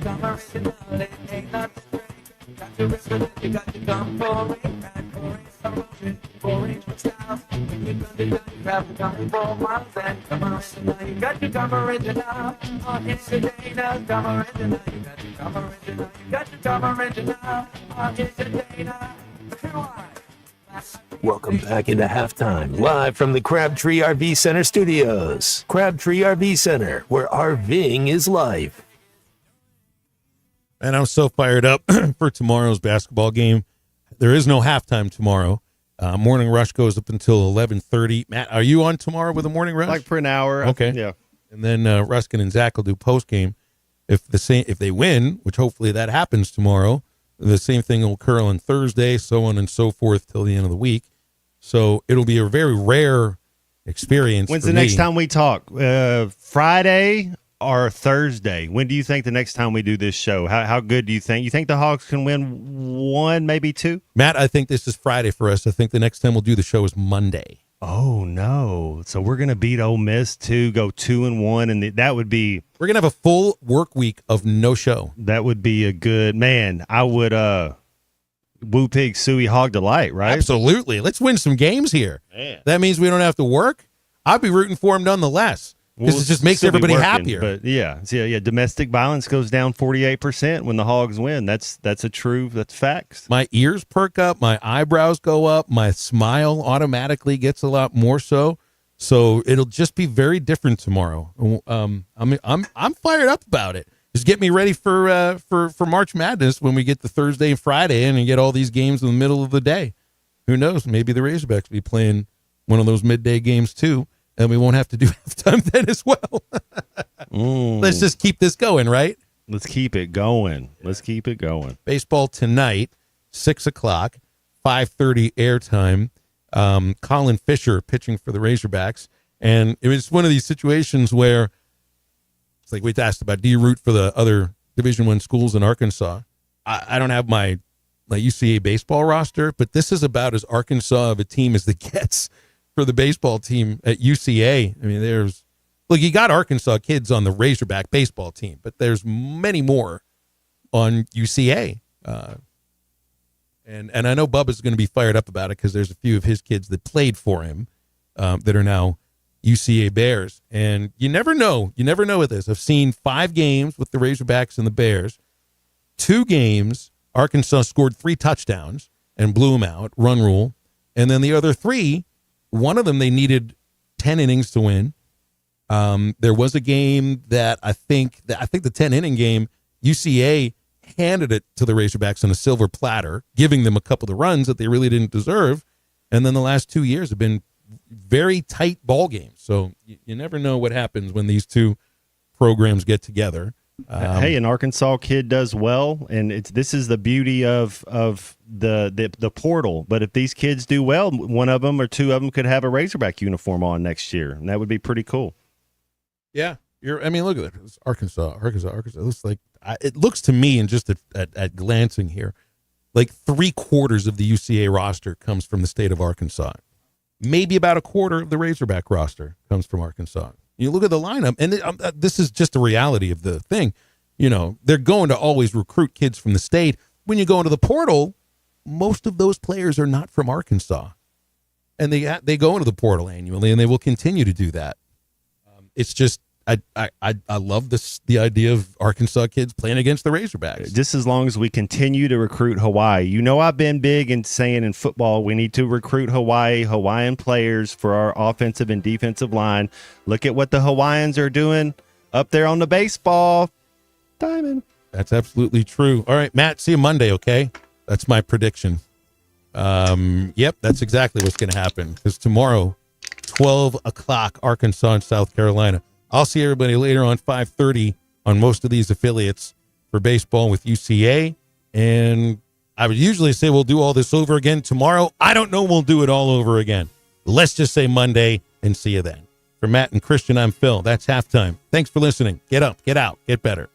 come original. It ain't nothing great. Got to risk it. You got to come for it. And for it, some motion. For it, with styles. When you got it done, you have to come for miles. And come original. You got to come original. It's the day that come original. You got to come original. You got to come original. It's the day that.
Welcome back into halftime, live from the Crabtree RV Center studios. Crabtree RV Center, where RVing is life.
And I'm so fired up for tomorrow's basketball game. There is no halftime tomorrow. Morning rush goes up until 11:30. Matt, are you on tomorrow with a morning rush?
Like for an hour.
Okay.
Yeah.
And then Ruskin and Zach will do post game. If they win, which hopefully that happens tomorrow, the same thing will occur on Thursday, so on and so forth till the end of the week. So it'll be a very rare experience.
When's the next time we talk? Friday or Thursday? When do you think the next time we do this show? How good do you think? You think the Hawks can win one, maybe two?
Matt, I think this is Friday for us. I think the next time we'll do the show is Monday.
Oh, no. So we're going to beat Ole Miss too, go 2-1, and that would be...
We're going to have a full work week of no show.
That would be a good... Man, I would... Woo Pig Suey Hog Delight, right?
Absolutely. Let's win some games here.
Man.
That means we don't have to work. I'd be rooting for him nonetheless. Because it just makes everybody happier.
But yeah, domestic violence goes down 48% when the Hogs win. That's facts.
My ears perk up, my eyebrows go up, my smile automatically gets a lot more so. So it'll just be very different tomorrow. I'm fired up about it. Just get me ready for March Madness when we get the Thursday and Friday in and get all these games in the middle of the day. Who knows? Maybe the Razorbacks will be playing one of those midday games too. And we won't have to do halftime then as well. Let's just keep this going, right?
Let's keep it going.
Baseball tonight, 6 o'clock, 5:30 airtime. Colin Fisher pitching for the Razorbacks. And it was one of these situations where it's like we asked about, do you root for the other Division I schools in Arkansas? I don't have my UCA baseball roster, but this is about as Arkansas of a team as it gets for the baseball team at UCA. I mean, you got Arkansas kids on the Razorback baseball team, but there's many more on UCA. And I know Bubba's going to be fired up about it because there's a few of his kids that played for him that are now UCA Bears. And you never know with this. I've seen 5 games with the Razorbacks and the Bears. 2 games, Arkansas scored 3 touchdowns and blew them out, run rule. And then the other 3, one of them they needed 10 innings to win. There was a game that I think the 10-inning game, UCA handed it to the Razorbacks on a silver platter, giving them a couple of runs that they really didn't deserve. And then the last 2 years have been very tight ball games. So you never know what happens when these two programs get together.
Hey, an Arkansas kid does well, and this is the beauty of the portal. But if these kids do well, one of them or 2 of them could have a Razorback uniform on next year, and that would be pretty cool.
Yeah, look at it. It's Arkansas. It looks like it looks to me, and just at glancing here, like 3/4 of the UCA roster comes from the state of Arkansas. Maybe about 1/4 of the Razorback roster comes from Arkansas. You look at the lineup, and this is just the reality of the thing. You know, they're going to always recruit kids from the state. When you go into the portal, most of those players are not from Arkansas. And they go into the portal annually, and they will continue to do that. It's just, I love the idea of Arkansas kids playing against the Razorbacks.
Just as long as we continue to recruit Hawaii. You know, I've been big in saying in football, we need to recruit Hawaiian players for our offensive and defensive line. Look at what the Hawaiians are doing up there on the baseball diamond.
That's absolutely true. All right, Matt, see you Monday, okay? That's my prediction. Yep, that's exactly what's going to happen. Because tomorrow, 12 o'clock, Arkansas and South Carolina. I'll see everybody later on 5:30 on most of these affiliates for baseball with UCA. And I would usually say we'll do all this over again tomorrow. I don't know we'll do it all over again. Let's just say Monday and see you then. For Matt and Christian, I'm Phil. That's halftime. Thanks for listening. Get up, get out, get better.